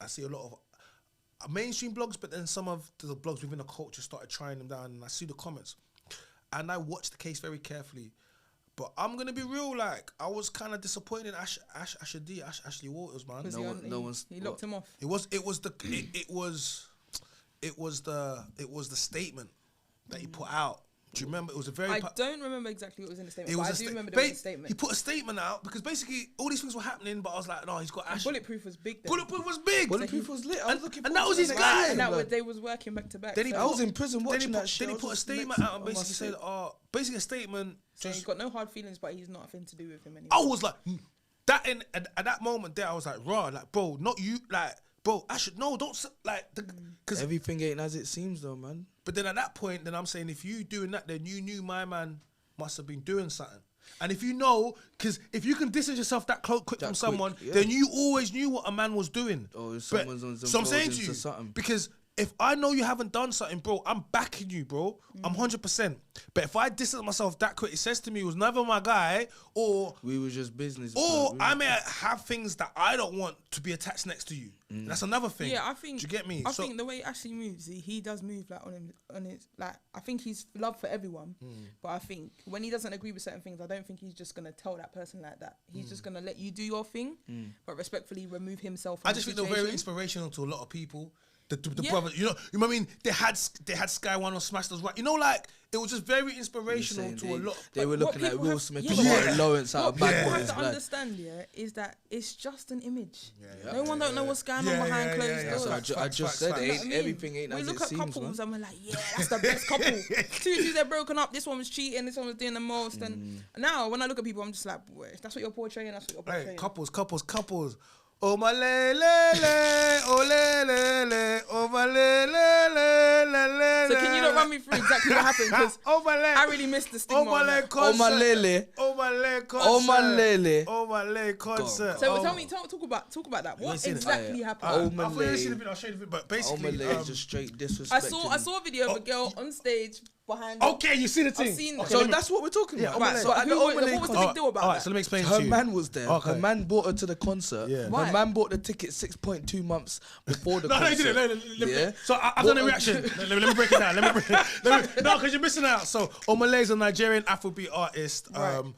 I see a lot of mainstream blogs, but then some of the blogs within the culture started trying them down, and I see the comments. And I watched the case very carefully. But I'm gonna be real, like I was kind of disappointed in Ashley Waters, man. He locked him off. It was the statement that he put out. Do you remember? It was a very. I don't remember exactly what was in the statement. I do remember there was a statement. He put a statement out because basically all these things were happening, but I was like, no, he's got Ash. Bulletproof was big. Then. Bulletproof was big. Bulletproof was lit. And that was his guy. And that they was working back to back. I was in prison watching that shit. Then he put a statement out and basically said, basically a statement. So he's got no hard feelings, but he's not nothing to do with him anymore. I was like, at that moment there, I was like, raw, like, bro, not you, like. Bro, I should know. Don't because everything ain't as it seems, though, man. But then at that point, then I'm saying, if you doing that, then you knew my man must have been doing something. And if you know, because if you can distance yourself that quick from someone, then you always knew what a man was doing. Oh, if someone's on some. So I'm saying to you, because if I know you haven't done something, bro, I'm backing you, bro. I'm 100%. But if I distance myself that quick, it says to me it was never my guy, or we were just business, or I may have things that I don't want to be attached next to you. That's another thing. Yeah, I think. Do you get me? I think the way Ashley moves, he does move like on his like. I think he's love for everyone, but I think when he doesn't agree with certain things, I don't think he's just gonna tell that person like that. He's just gonna let you do your thing, but respectfully remove himself. I just think they're very inspirational to a lot of people. The brothers, you know what I mean? They had Sky One on Smash Those Right. You know, like it was just very inspirational to a lot. They were looking at Will Smith and Martin Lawrence out of Bad Boys. What people have to understand, is that it's just an image. No one don't know what's going on behind closed doors. I just said everything ain't as it seems. We look at couples and we're like, that's the best couple. Two they're broken up. This one was cheating. This one was doing the most. And now when I look at people, I'm just like, boy, if that's what you're portraying. That's what you're portraying. Couples. Oh my le, oh le, oh my le. So can you not run me through exactly what happened? Because I really missed the stigma. Oh my lele concert. So tell me, talk about that. What exactly happened? I'll show you the video, but basically, just straight disrespect. I saw a video of a girl on stage. Okay, you see the thing. I've seen so that's what we're talking about. Right, so what was the big deal about that? So let me explain to you. Her man was there. Okay. Her man brought her to the concert. Yeah. Her man bought the ticket 6.2 months before the concert. No, he didn't. So I've done a reaction. Let me break it down. No, because you're missing out. So Omale is a Nigerian Afrobeat artist. Right.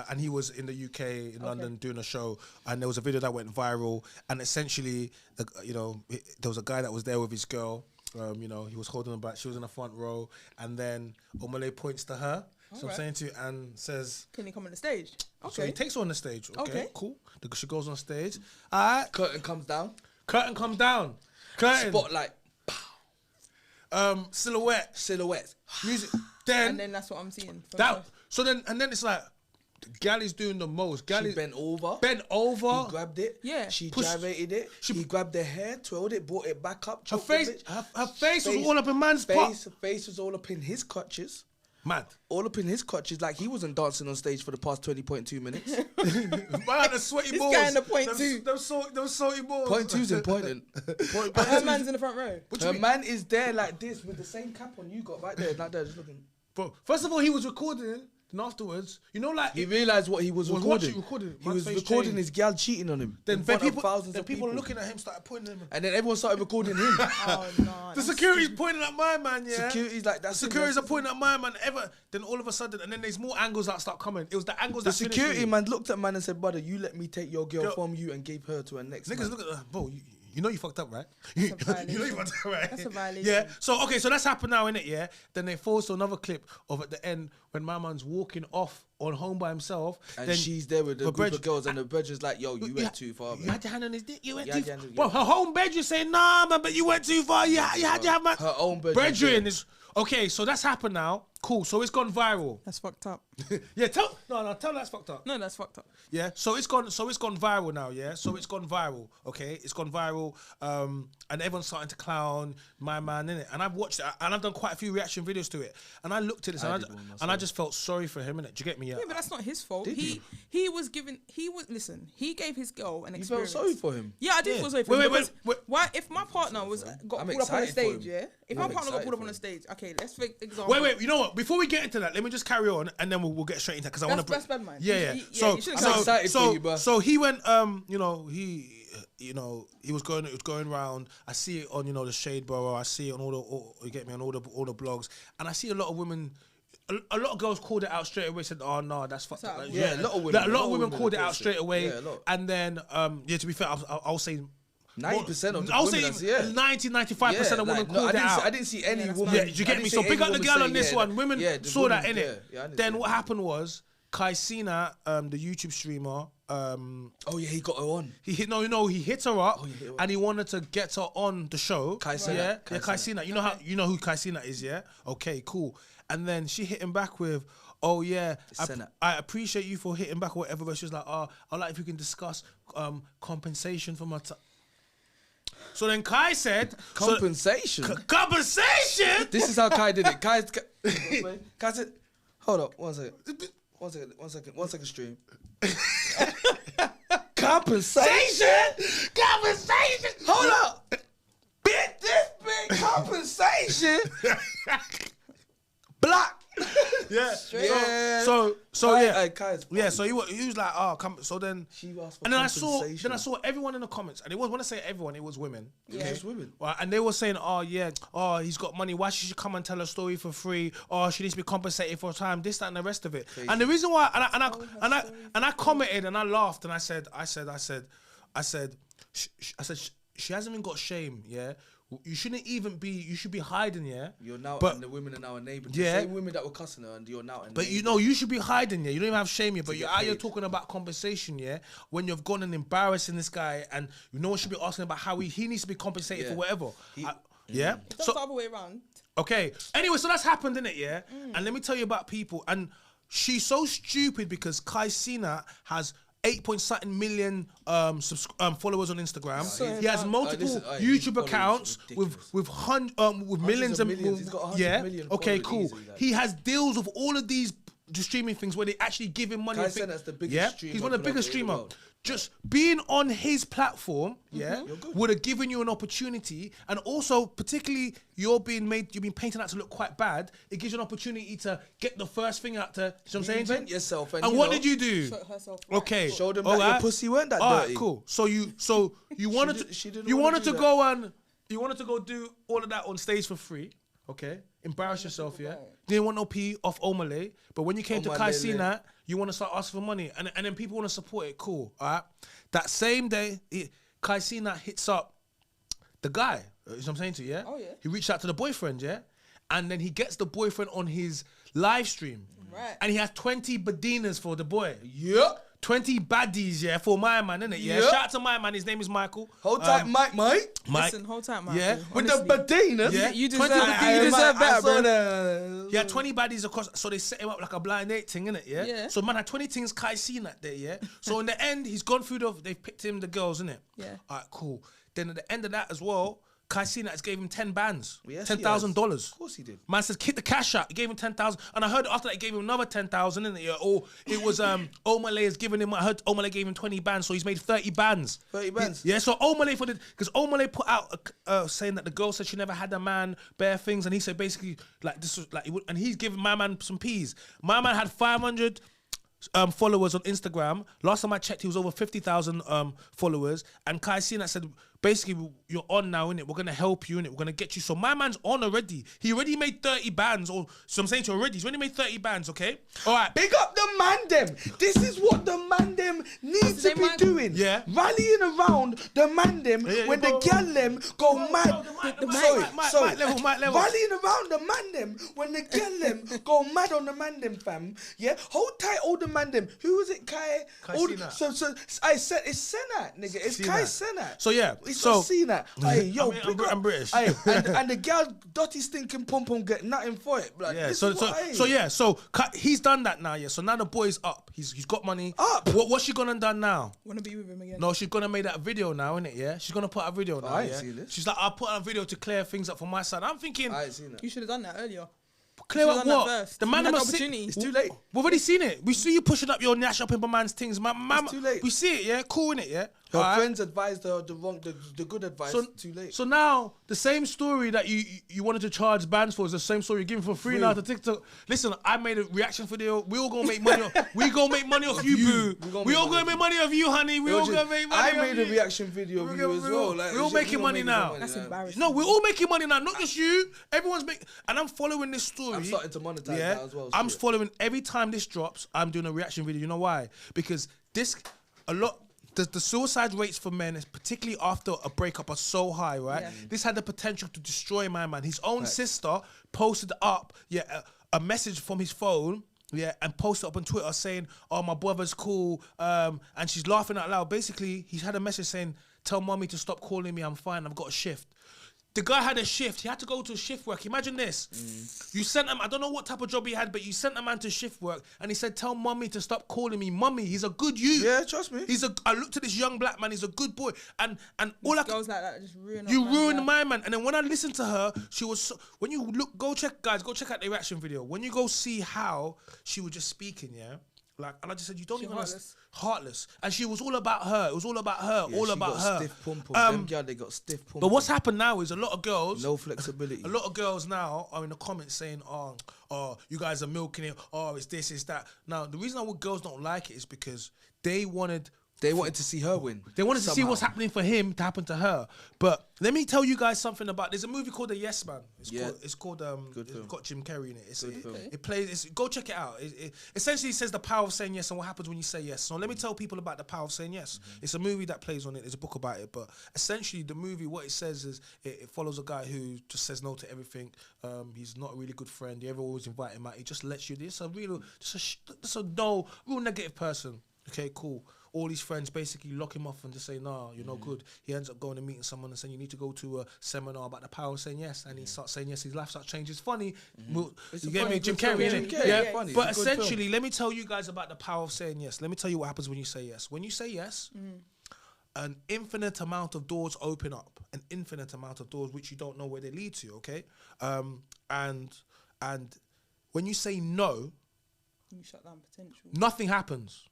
And he was in the UK, in London, doing a show. And there was a video that went viral. And essentially, there was a guy that was there with his girl. He was holding her back. She was in the front row, and then Omale points to her. So I'm saying to you, and says, "Can you come on the stage?" Okay. So he takes her on the stage. Okay. Cool. She goes on stage. Curtain comes down. Curtain. Spotlight. Silhouette. Music. And then that's what I'm seeing. So then it's like. Gally's doing the most. She bent over. He grabbed it. Yeah. She gyrated it. He grabbed the hair, twirled it, brought it back up. Her face was all up in man's face was all up in his crotches. Mad. All up in his crotches, like he wasn't dancing on stage for the past 20.2 minutes. Man, the sweaty This balls. guy in the point two. Those salty balls. Point two's important. Point Her two- man's in the front row. Her man is there like this with the same cap on you got right there, like that, just looking. Bro, first of all, he was recording, and afterwards, you know, like He realised what he was recording. recording. He Man's was face recording changed. his gal cheating on him. Then in front of people, thousands then of people people. looking at him, started pointing at him. And then everyone started recording him. Oh no. The security's pointing at my man, yeah. Security's like that. Security's are pointing at my man. Then all of a sudden, and then there's more angles that start coming. It was the angles The that finished security me. man looked at man and said, "Brother, you let me take your girl Yo. from you and gave her to her next." Niggas man." look at bro. You know you fucked up, right? That's a You know you violation. fucked up, right? That's a violation. Yeah. So okay, so that's happened now, innit? Yeah. Then they forced to another clip of at the end when my man's walking off on home by himself, And then she's there with the the group brethren- of girls, and the brethren's like, "Yo, you went too far, You man." had your hand on his dick. You went You too had your far. hand- Bro, her home bedroom saying, "Nah, man, but you went too far. You had to have my Her own brethren." brethren. Is okay. So that's happened now. Cool. So it's gone viral. That's fucked up. Yeah. Tell that's fucked up. No, that's fucked up. Yeah, so it's gone viral now, yeah? So it's gone viral, okay? It's gone viral, and everyone's starting to clown my man, innit? And I've watched it, and I've done quite a few reaction videos to it. And I looked at this, I and, did one myself. I just felt sorry for him, innit? Do you get me? Yeah, but that's not his fault. Did He listen, he gave his girl an You felt experience. sorry for him. Yeah, I did Yeah. feel sorry for him. Wait, because wait. why if my partner was got I'm pulled up on a excited for stage, him. yeah? If I'm my partner got excited pulled up for on a him. stage, okay, let's for example. Wait, you know what? Before we get into that, let me just carry on, and then we'll get straight into it, because I want to... That's bad, man. Yeah. You So, shouldn't I'm say- excited for you, bro. so he went, he was going around. I see it on, the Shade Borough. I see it on you get me, on all the blogs, and I see a lot of women. A lot of girls called it out straight away. Said, "Oh no, that's fucked up." Like, Yeah, a lot of women- A lot of women called it out of course, straight away. yeah, a lot. And then, to be fair, I'll say 90% of the I'll women, say that's- yeah. 90-95% of women like, called it out. I didn't see any that's woman. Yeah, do you I get didn't me? see So any big up the woman girl say, on this yeah, one. Women yeah, the saw that in women, it. yeah, I didn't Then see what it. happened was Kaisina, the YouTube streamer, Oh yeah, he got her on. he hit her up, he hit her up. and he wanted to get her on the show. Kaisina. Yeah, Kaisina. Kaisina. You know who Kaisina is, yeah? Okay, cool. And then she hit him back with, "Oh yeah, Senna. I appreciate you for hitting back or whatever." But she was like, "Oh, I'd like if you can discuss compensation for my time." So then Kai said, Compensation. compensation. This is how Kai did it. Kai said, "Hold up, one second, stream." Compensation. Compensation. Hold up. Bit this big compensation. Black. Yeah. Yeah. So Kai- yeah. Kai's Yeah, so he was like, "Oh, come." So then, She asked for and then I compensation. saw everyone in the comments, and it was when I say everyone, it was women. Yeah, it's women. Well, and they were saying, "Oh yeah, he's got money. Why should she come and tell a story for free? Oh, she needs to be compensated for time. This, that, and the rest of it." And the reason why, and I commented and I laughed and I said, she hasn't even got shame. Yeah, you shouldn't even be. You should be hiding. Yeah, You're now, But- and the women are now enabled. Yeah. The same women that were cussing her, and you're now enabled. But you should be hiding, yeah. You don't even have shame, yeah. But you're get out here paid. talking about compensation, yeah. When you've gone and embarrassing this guy, and no one should be asking about how he needs to be compensated Yeah. for whatever. He- Yeah. That's So the other way around. okay. Anyway, so that's happened, innit? Yeah. And let me tell you about people. And she's so stupid because Kaisina has 8-point-something million followers on Instagram. So He has bad. multiple Listen, his YouTube followers accounts are with ridiculous. millions of and millions. He's got 100 yeah. million Okay, followers cool. easily, like. He has deals with all of these streaming things where they actually give him money. Kai and said things. that's the biggest yeah? streamer He's one of the biggest in the streamer. world. Just being on his platform, yeah, You're good. would have given you an opportunity, and also particularly you've been painted out to look quite bad. It gives you an opportunity to get the first thing out to. You know what I'm saying? Reinvent yourself, and And you what know, did you do? Show herself. Okay, Show them all that your right. pussy weren't that All right, dirty. cool. So you wanted she didn't you wanna wanted do to that. go and you wanted to go do all of that on stage for free. Okay, embarrass yourself, yeah. Didn't want no P off Omale, but when you came to Omalele. Kaisina, you want to start asking for money, and then people want to support it. Cool, all right. That same day, Kaisina hits up the guy. You know what I'm saying to you, yeah? Oh, yeah. He reached out to the boyfriend, yeah, and then he gets the boyfriend on his live stream, Right. and he has 20 badinas for the boy. Yep. 20 baddies, yeah, for my man, innit? Yeah. Yeah. Shout out to my man. His name is Michael. Hold tight, Mike. Mike. Listen, hold tight, man. Yeah. With the badinas. Yeah. You 20 deserve, baddies. you deserve better, bro. bro. He had 20 baddies across, so they set him up like a blind date thing, innit? Yeah. Yeah. So man had 20 things Kai seen that day, yeah. So in the end, he's gone through they've picked him the girls, innit? Yeah. Alright, cool. Then at the end of that as well, Kai Cenat gave him 10 bands, Yes, he has. $10,000. Of course he did. Man says, kick the cash out. He gave him 10,000, and I heard after that he gave him another 10,000, and or it was Omale has given him. I heard Omale gave him 20 bands, so he's made 30 bands. 30 bands. Yeah, so Omale because Omale put out saying that the girl said she never had a man, bare things, and he said basically like this was like, and he's giving my man some peas. My man had 500. Followers on Instagram. Last time I checked, he was over 50,000 followers. And Kai Cenat said, basically, you're on now, innit? We're gonna help you, innit? We're gonna get you. So my man's on already. He already made 30 bands. Or so I'm saying to you already, he's already made 30 bands. Okay. All right. Big up the man them. This is what the man them need to be doing. Yeah. Rallying around the man them when the gal them go mad. Sorry. Mic level. Rallying around the man them when the gal them go mad on the man them, fam. Yeah. Hold tight, all the man them. Who was it? Kai Cenat. So I said it's Cenat, nigga. It's Kai Cenat. So yeah. It's So not Cenat. Hey, yo, I'm British. Hey, and the gal Dotty stinking pom pom get nothing for it. Like, Yeah, this so is what I- he's done that now, yeah. So now the boy's up. He's got money. Up. What's she gonna done now? Wanna be with him again? No, she's gonna make that video now, innit? Yeah, she's gonna put a video now. I ain't yeah? seen this. She's like, I'll put a video to clear things up from my side. I'm thinking, I ain't seen that. You should have done that earlier. clear You up should've done what? that first. The man You had the must see. opportunity. It's too late. We've already seen it. We see you pushing up your nash up in my man's things. It's too late. We see it, yeah. Cool, innit? Yeah. Her Alright? friends advised her the good advice. Too late. So now the same story that you wanted to charge bands for is the same story you're giving for free now to TikTok. Listen, I made a reaction video. We all gonna make money. We gonna make money off you, boo. We all gonna make money off you, honey. We all gonna make money. I made off a you. reaction video of you as well. Like, we're all making money now. That's embarrassing. No, we're all making money now. Not just you. Everyone's making. And I'm following this story. I'm starting to monetize Yeah, that as well. I'm shit. following every time this drops. I'm doing a reaction video. You know why? Because the suicide rates for men, particularly after a breakup, are so high, right? Yeah. This had the potential to destroy my man. His own sister posted up, a message from his phone, and posted up on Twitter saying, "Oh, my brother's cool," and she's laughing out loud. Basically, he's had a message saying, "Tell mommy to stop calling me. I'm fine. I've got a shift." The guy had a shift. He had to go to shift work. Imagine this. You sent him, I don't know what type of job he had, but you sent a man to shift work and he said, "Tell mommy to stop calling me mommy. He's a good youth." Yeah, trust me. I looked at this young black man, he's a good boy. And all I Girls like that just ruin. you ruined my man. And then when I listened to her, she was so, when you look, go check out the reaction video. When you go see how she was just speaking, yeah. Like, and I just said, you don't She even heartless. heartless. And she was all about her. It was all about her. Yeah, all she about got her. Stiff pom pom. Them girl, they got stiff pom. But what's happened now is a lot of girls. No flexibility. A lot of girls now are in the comments saying, "Oh, you guys are milking it. Oh, it's this, it's that." Now, the reason why girls don't like it is because they wanted to see her win. They wanted to see somehow. what's happening for him to happen to her. But let me tell you guys something about. There's a movie called The Yes Man. It's called Good film. got Jim Carrey in it. Film. It plays. Go check it out. It essentially says the power of saying yes and what happens when you say yes. So let me tell people about the power of saying yes. It's a movie that plays on it. There's a book about it. But essentially, the movie, what it says is it follows a guy who just says no to everything. He's not a really good friend. You ever always invite him out. He just lets you. It's a real, just a no, real negative person. Okay, cool. All his friends basically lock him off and just say, "Nah, you're no good." He ends up going and meeting someone and saying, "You need to go to a seminar about the power of saying yes." And he starts saying yes. His life starts changing. It's funny. You get me, Jim Carrey, Jim innit? Carrey, Yeah. funny. But It's a good essentially, let me tell you guys about the power of saying yes. Let me tell you what happens when you say yes. When you say yes, an infinite amount of doors open up. An infinite amount of doors which you don't know where they lead to. Okay, and when you say no, You shut down potential. nothing happens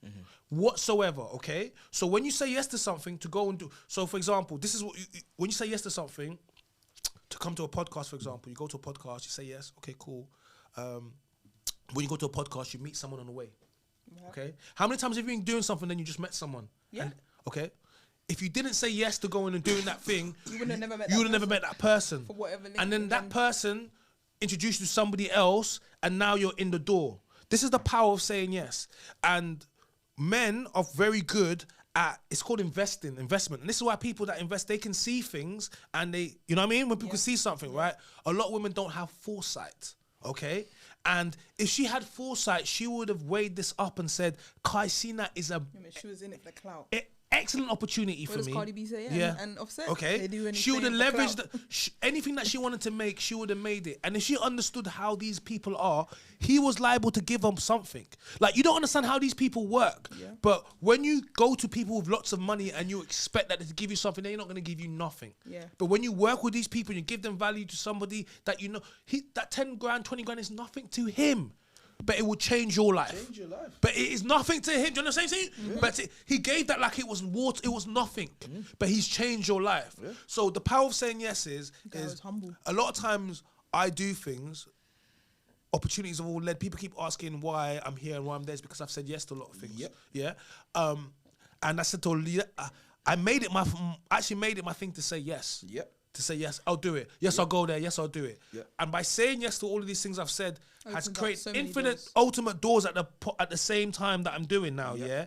whatsoever. Okay, so when you say yes to something to go and do, so for example, this is what when you say yes to something to come to a podcast, for example, you go to a podcast, you say yes, okay, cool. When you go to a podcast, you meet someone on the way. Yeah. Okay, how many times have you been doing something then you just met someone? Yeah. And, okay, if you didn't say yes to going and doing that thing, You would have never met. you would have never met that person. For whatever reason. And then that person introduced you to somebody else, and now you're in the door. This is the power of saying yes. And men are very good at, it's called investment. And this is why people that invest, they can see things and they, you know what I mean? When people can see something, right? A lot of women don't have foresight, okay? And if she had foresight, she would have weighed this up and said, Kai Cenat is a... She was in it for the clout. excellent opportunity What for does me. Cardi B say? Yeah. And Offset. Okay. They do She would have anything for leveraged clout. anything that she wanted to make. She would have made it. And if she understood how these people are, he was liable to give them something. Like, you don't understand how these people work. Yeah. But when you go to people with lots of money and you expect that they to give you something, they're not going to give you nothing. Yeah. But when you work with these people and you give them value to somebody that you know, that 10 grand, 20 grand is nothing to him. But it will change your life. Change your life. But it is nothing to him. Do you know what I'm saying? But he gave that like it was water. It was nothing. But he's changed your life. Yeah. So the power of saying yes is Guy was humble. a lot of times I do things. Opportunities have all led. People keep asking why I'm here and why I'm there. It's because I've said yes to a lot of things. Yep. Yeah. And I said to Leah, I made it my thing to say yes. Yep. To say yes, I'll do it. Yes, I'll go there. Yes, I'll do it. Yeah. And by saying yes to all of these things I've said, has Opens up created so many infinite, doors. ultimate doors at the same time that I'm doing now. Yeah. Yeah.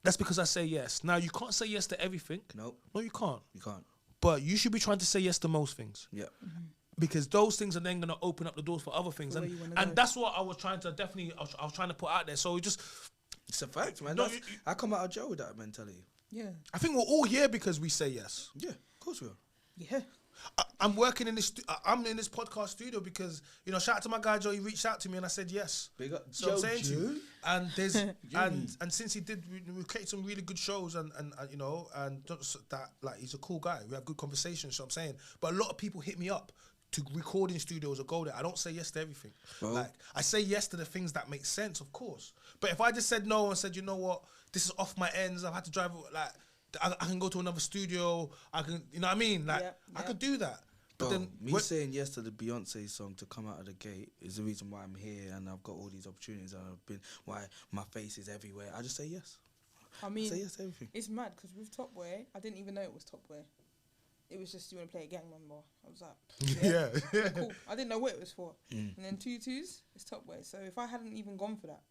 That's because I say yes. Now you can't say yes to everything. Nope. No, you can't. You can't. But you should be trying to say yes to most things. Yeah. Because those things are then going to open up the doors for other things, For and where you wanna go. that's what I was trying to I was trying to put out there. So just, It's a fact, man. No, That's- I come out of jail with that mentality. Yeah. I think we're all here because we say yes. Yeah, of course we are. Yeah. I'm working in this. I'm in this podcast studio because shout out to my guy Joe. He reached out to me and I said yes. Big up So I'm Joe saying to Joe. you, and there's Jimmy. and since he did, we created some really good shows and just that, like, he's a cool guy. We have good conversations. So I'm saying, but a lot of people hit me up to recording studios or go there. I don't say yes to everything. Well- Like, I say yes to the things that make sense, of course. But if I just said no and said, you know what, this is off my ends. I've had to drive, like, I can go to another studio. I can, you know what I mean? Like, Yeah, I yeah. could do that. But Bro, then me when- saying yes to the Beyonce song to come out of the gate is the reason why I'm here and I've got all these opportunities and I've been why my face is everywhere. I just say yes. I mean, Say yes to everything. it's mad because with Top Boy, I didn't even know it was Top Boy. It was just, you want to play a gang member. I was like, yeah. cool. I didn't know what it was for. Mm. And then 2-2s, it's Top Boy. So if I hadn't even gone for that,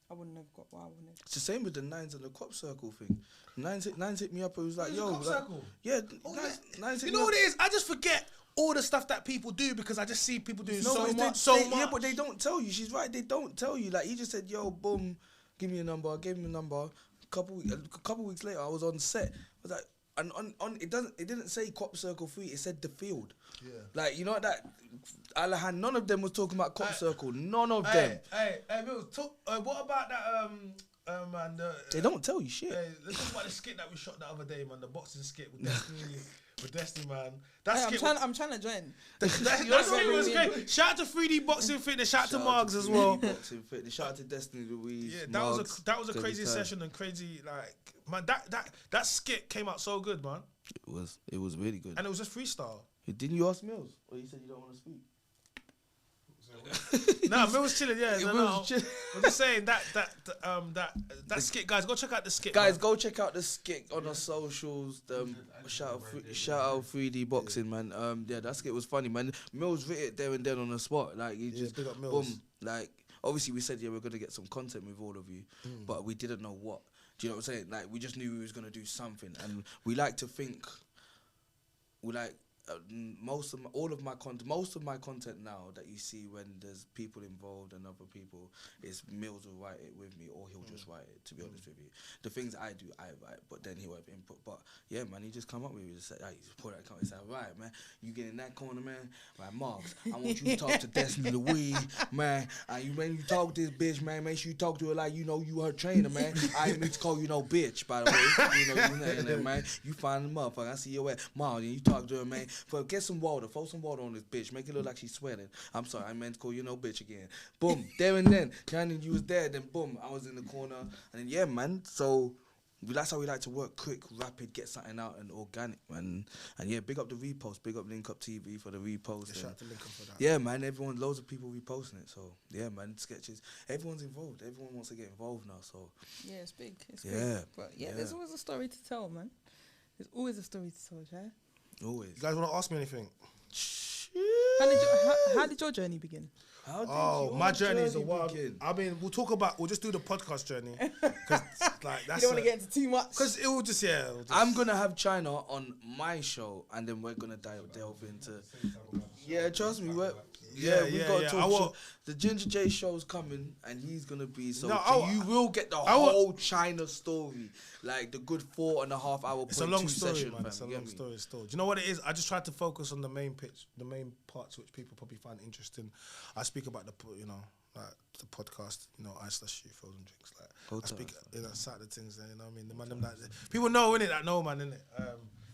I wouldn't have got what I wanted. It's the same with the Nines and the Crop Circle thing. Nines hit me up and was like, Who's yo, the Crop like, Circle? yeah, Oh, Nines hit You me know up. what it is? I just forget all the stuff that people do because I just see people doing No, so but much. Yeah, but they don't tell you. She's right. They don't tell you. Like, he just said, yo, boom, give me a number. I gave him a number. A couple weeks later, I was on set. I was like, and on it didn't say Crop Circle 3. It said the field. Yeah. Like, you know that Alahan, none of them was talking about Crop Circle. None of them. Hey, Mills, what about that, man? They don't tell you shit. Hey, let's talk about the skit that we shot the other day, man. The boxing skit with Destiny, man. That Hey, skit, I'm trying to join. that skit was great. Shout out to 3D Boxing Fitness. Shout out to Margs as well. Boxing Fitness. Shout out to Destiny Louise. Yeah, Margs, that was a good crazy time. session and crazy, like, man. That skit came out so good, man. It was really good. And it was just freestyle. Didn't you ask Mills? Or you said you don't want to speak? No, Mills chilling. Yeah, It no, was no. chill- I'm just saying that skit, guys. Go check out the skit, Guys, man. go check out the skit on our socials. Shout out 3D Boxing, man. Yeah, that skit was funny, man. Mills writ it there and then on the spot. Like, he just big up Mills. boom. Like, obviously we said, yeah, we're gonna get some content with all of you, but we didn't know what. Do you know what I'm saying? Like, we just knew we was gonna do something, and we like to think. We like. Most of my content now that you see when there's people involved and other people, is Mills will write it with me or he'll just write it. To be honest with you, the things I do I write, but then he'll have input. But yeah, man, he just come up with it. He just said, hey, just put that comment. He said, right, man, you get in that corner, man. Right, Marks, I want you to talk to Destiny Louise, man. And when you talk to this bitch, man, make sure you talk to her like you know you her trainer, man. I ain't mean to call you no bitch, by the way. You know, man. You find the motherfucker. I see your ass, Marks, and you talk to her, man. But get some water, throw some water on this bitch, make it look like she's sweating. I'm sorry, I meant to call you no bitch again. Boom, there and then, Johnny, you was there, then boom, I was in the corner, and then yeah, man. So that's how we like to work, quick, rapid, get something out and organic, man. And yeah, big up the repost, big up Link Up TV for the repost. Shout out to Link Up for that. Yeah, man, loads of people reposting it. So yeah, man, sketches, everyone's involved. Everyone wants to get involved now. So Yeah, it's big. It's Yeah, big. But yeah, there's yeah. always a story to tell, man. There's always a story to tell, yeah? always. You guys want to ask me anything? How did your journey begin? How did Oh, your my journey is a wild. begin? I mean, we'll just do the podcast journey. Cause, like, that's You don't want to get into too much. Because it will just, yeah. It'll just, I'm gonna have China on my show, and then we're gonna delve into. Yeah, trust me. We got to talk. The Ginger J show's coming, and he's gonna be so. You will get the whole China story, like the good 4.5 hour. It's a long story, man. It's a long story. Do you know what it is? I just tried to focus on the main parts which people probably find interesting. I speak about the like the podcast, ice slash shoot, frozen drinks. Like I speak side of things there, you know what I mean? The man, them that people know in it, that know, man, in it.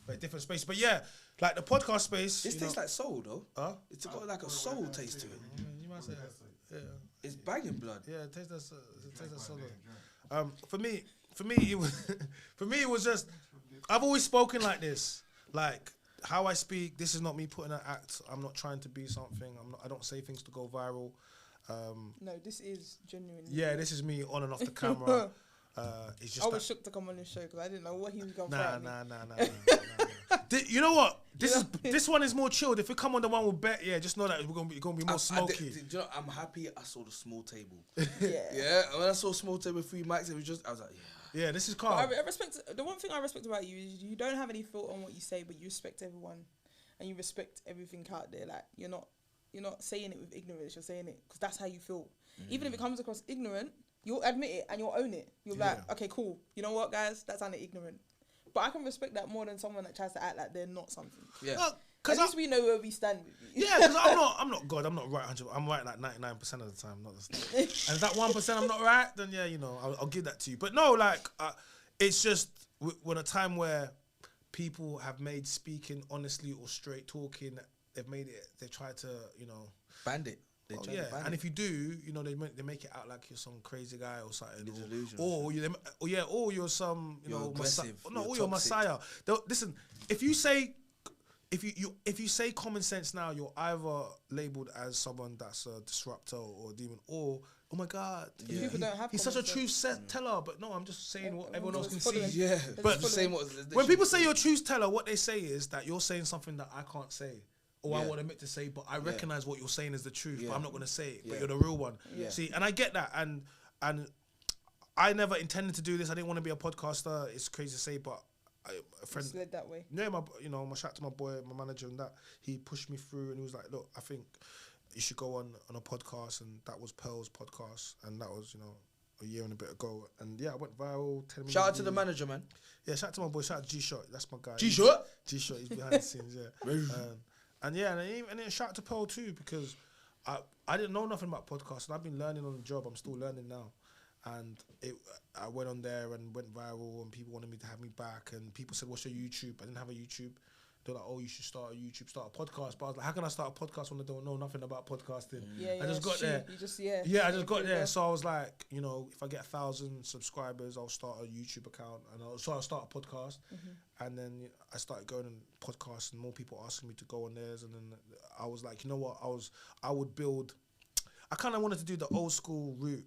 But different space. But yeah, like the podcast space. This tastes like soul though. Huh? It's got like a soul taste to it. You might say that. Yeah. It's banging blood. Yeah, it tastes that soul. For me, it was just. I've always spoken like this, like how I speak. This is not me putting an act. I'm not trying to be something. I don't say things to go viral. No, this is genuinely. Yeah, this is me on and off the camera. It's just I was shook to come on this show because I didn't know what he was going to Nah. You know what? This one is more chilled. If we come on the one with Bet, just know that we're gonna be more smoky. I'm happy I saw the small table. Yeah. When I saw small table 3 mics, I was like, yeah, this is calm. I respect. The one thing I respect about you is you don't have any filter on what you say, but you respect everyone, and you respect everything out there. Like you're not saying it with ignorance. You're saying it because that's how you feel. Even if it comes across ignorant, you'll admit it and you'll own it. You'll be like, okay, cool. You know what, guys? That sounded ignorant. But I can respect that more than someone that tries to act like they're not something. Yeah. At least we know where we stand with you. Yeah, because I'm not God. I'm not right 100%. I'm right like 99% of the time. Not the and if that 1% I'm not right, then I'll give that to you. But no, like it's just when a time where people have made speaking honestly or straight talking, they've made it. They try to band it. And if you do, they make it out like you're some crazy guy or something, or you're some aggressive, you're Messiah. Listen, if you say common sense now, you're either labeled as someone that's a disruptor or a demon, or oh my God, people don't have he's such a truth teller. But no, I'm just saying what everyone else can see. Yeah, but when people say you're you're a truth teller, what they say is that you're saying something that I can't say. Or I want to admit to say, but I recognize what you're saying is the truth, but I'm not going to say it. But you're the real one. Yeah. See, and I get that, and I never intended to do this. I didn't want to be a podcaster. It's crazy to say, but a friend it's led that way. Yeah, my shout out to my boy, my manager, and that he pushed me through, and he was like, "Look, I think you should go on a podcast," and that was Pearl's podcast, and that was a year and a bit ago, and I went viral. 10 million shout out to the manager, man. Yeah, shout out to my boy. Shout out to G-Shot. That's my guy. G-Shot. He's behind the scenes. Yeah. And then shout out to Pearl too, because I didn't know nothing about podcasts, and I've been learning on the job. I'm still learning now, and I went on there and went viral, and people wanted me to have me back, and people said, "What's your YouTube?" I didn't have a YouTube. They're like, "Oh, you should start a YouTube, start a podcast." But I was like, "How can I start a podcast when I don't know nothing about podcasting?" I just got there. I just got there. So I was like, if I get 1,000 subscribers, I'll start a YouTube account, and I'll start a podcast. And then I started going on podcasts, and more people asking me to go on theirs. And then I was like, you know what? I would build. I kind of wanted to do the old school route.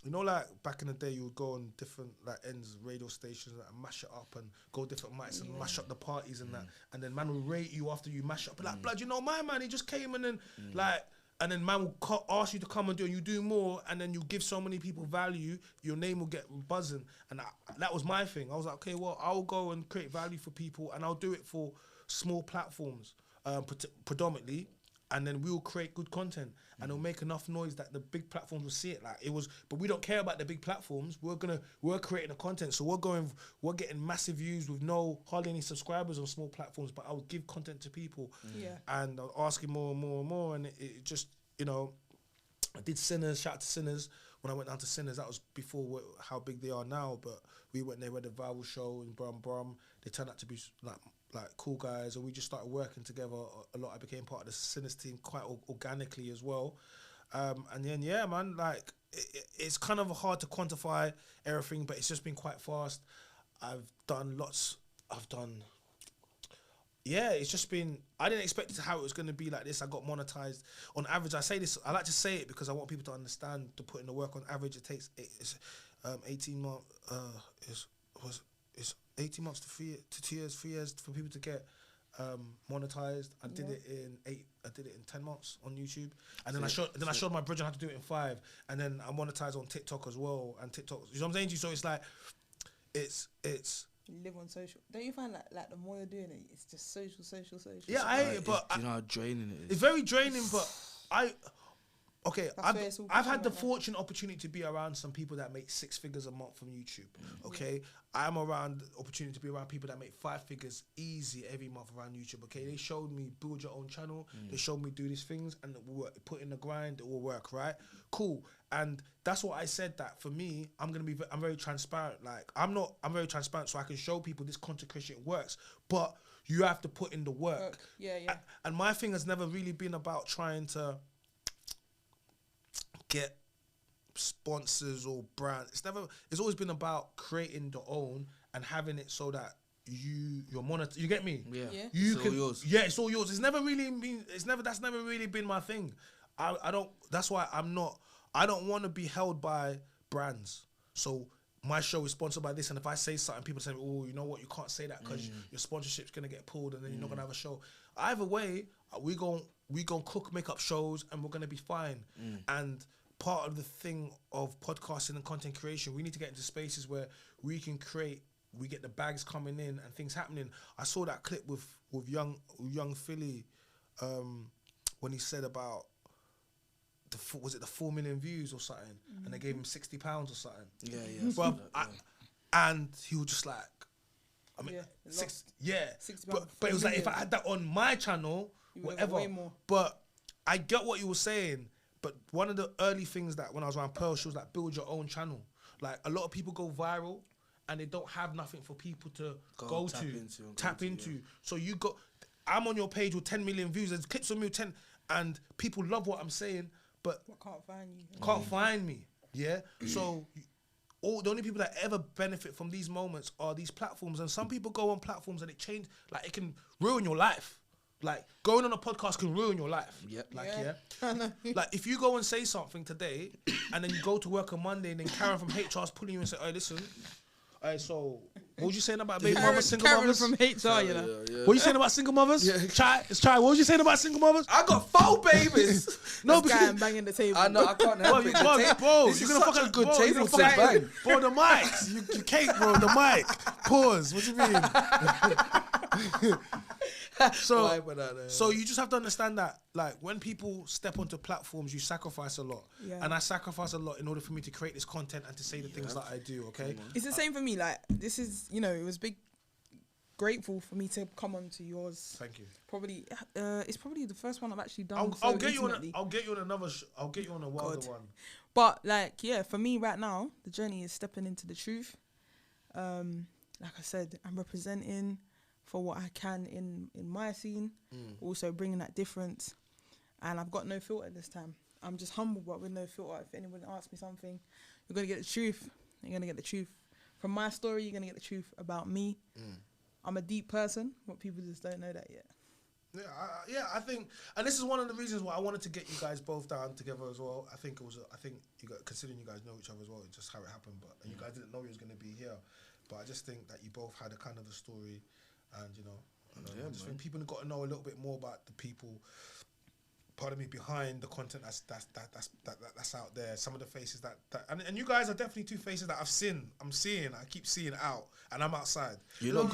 Like back in the day, you would go on different ends, radio stations, and mash it up, and go different mics and mash up the parties and that. And then man will rate you after you mash up. Like, blood, my man, he just came in and and then man will ask you to come and do, and you do more, and then you give so many people value, your name will get buzzing. And that was my thing. I was like, okay, well, I'll go and create value for people, and I'll do it for small platforms, predominantly. And then we'll create good content, and it'll make enough noise that the big platforms will see it. But we don't care about the big platforms. We're creating the content, so we're getting massive views with hardly any subscribers on small platforms. But I would give content to people, and I was asking more and more and more, and it just I did Sinners. Shout out to Sinners. When I went down to Sinners, that was before how big they are now. But we went there, we had a viral show in Brum. They turned out to be like cool guys, and we just started working together a lot. I became part of the Sinners team quite organically as well. And then man, it's kind of hard to quantify everything, but it's just been quite fast. It's just been, I didn't expect how it was going to be like this. I got monetized. On average, I say this, I like to say it because I want people to understand to put in the work. On average, it takes 18 months, it's 18 months to 2 years, 3 years for people to get monetized. I did it in 10 months on YouTube, and then I showed my brother how to do it in 5, and then I monetized on TikTok as well. And TikTok, you know what I'm saying to you? So it's like, it's. You live on social. Don't you find like the more you're doing it, it's just social. Yeah, I hate it, but you know how draining it is. It's very draining, but I've had the fortunate opportunity to be around some people that make 6 figures a month from YouTube. Okay, I'm around the opportunity to be around people that make 5 figures easy every month around YouTube. Okay, they showed me build your own channel. They showed me do these things and it will work. Put in the grind, it will work. Right, cool. And that's what I said. That for me, I'm very transparent. Like I'm very transparent, so I can show people this content creation works. But you have to put in the work. Yeah. And my thing has never really been about trying to get sponsors or brands. It's always been about creating the own and having it so that you're monitor. You get me? Yeah. You it's can. all yours. Yeah, it's all yours. That's never really been my thing. I don't. That's why I don't want to be held by brands. So my show is sponsored by this, and if I say something, people say, "Oh, you know what? You can't say that because your sponsorship's gonna get pulled, and then you're not gonna have a show." Either way, we gon' cook, make up shows, and we're gonna be fine. And part of the thing of podcasting and content creation, we need to get into spaces where we can create. We get the bags coming in and things happening. I saw that clip with young Philly when he said about was it the 4 million views or something, and they gave him £60 or something. Yeah. But and he was just like, I mean, £60. But it was like if I had that on my channel, whatever. Way more. But I get what you were saying. But one of the early things that when I was around Pearl, she was like, build your own channel. Like a lot of people go viral and they don't have nothing for people to go tap into. So you got, I'm on your page with 10 million views. There's clips of me with 10, and people love what I'm saying, but can't find me. Yeah. So the only people that ever benefit from these moments are these platforms, and some people go on platforms and it can ruin your life. Like going on a podcast can ruin your life. Like if you go and say something today, and then you go to work on Monday, and then Karen from HR is pulling you and say, "Hey, listen, so what was you saying about baby mothers, single mothers?" Karen from HR, you know. What are you saying about single mothers? Chai. What was you saying about single mothers? I got 4 babies. No, because I'm banging the table. I know, I can't help it. Bro, you're gonna fuck a good table to bang. Bro, the mics. You cake, bro. The mic. Pause. What do you mean? So you just have to understand that, like, when people step onto platforms, you sacrifice a lot, and I sacrifice a lot in order for me to create this content and to say the things that I do. Okay, it's the same for me. Like, this is, it was grateful for me to come on to yours. Thank you. Probably, it's probably the first one I've actually done. I'll get you on another. I'll get you on a wilder one. But for me right now, the journey is stepping into the truth. Like I said, I'm representing for what I can in my scene, also bringing that difference, and I've got no filter this time. I'm just humble, but with no filter. If anyone asks me something, you're gonna get the truth. You're gonna get the truth from my story. You're gonna get the truth about me. I'm a deep person, but people just don't know that yet. I think, and this is one of the reasons why I wanted to get you guys both down together as well. I think considering you guys know each other as well, it's just how it happened. But and you guys didn't know he was gonna be here, but I just think that you both had a kind of a story. And I just think people have got to know a little bit more about the people, behind the content that's out there. Some of the faces that and you guys are definitely 2 faces that I keep seeing out, and I'm outside. You're not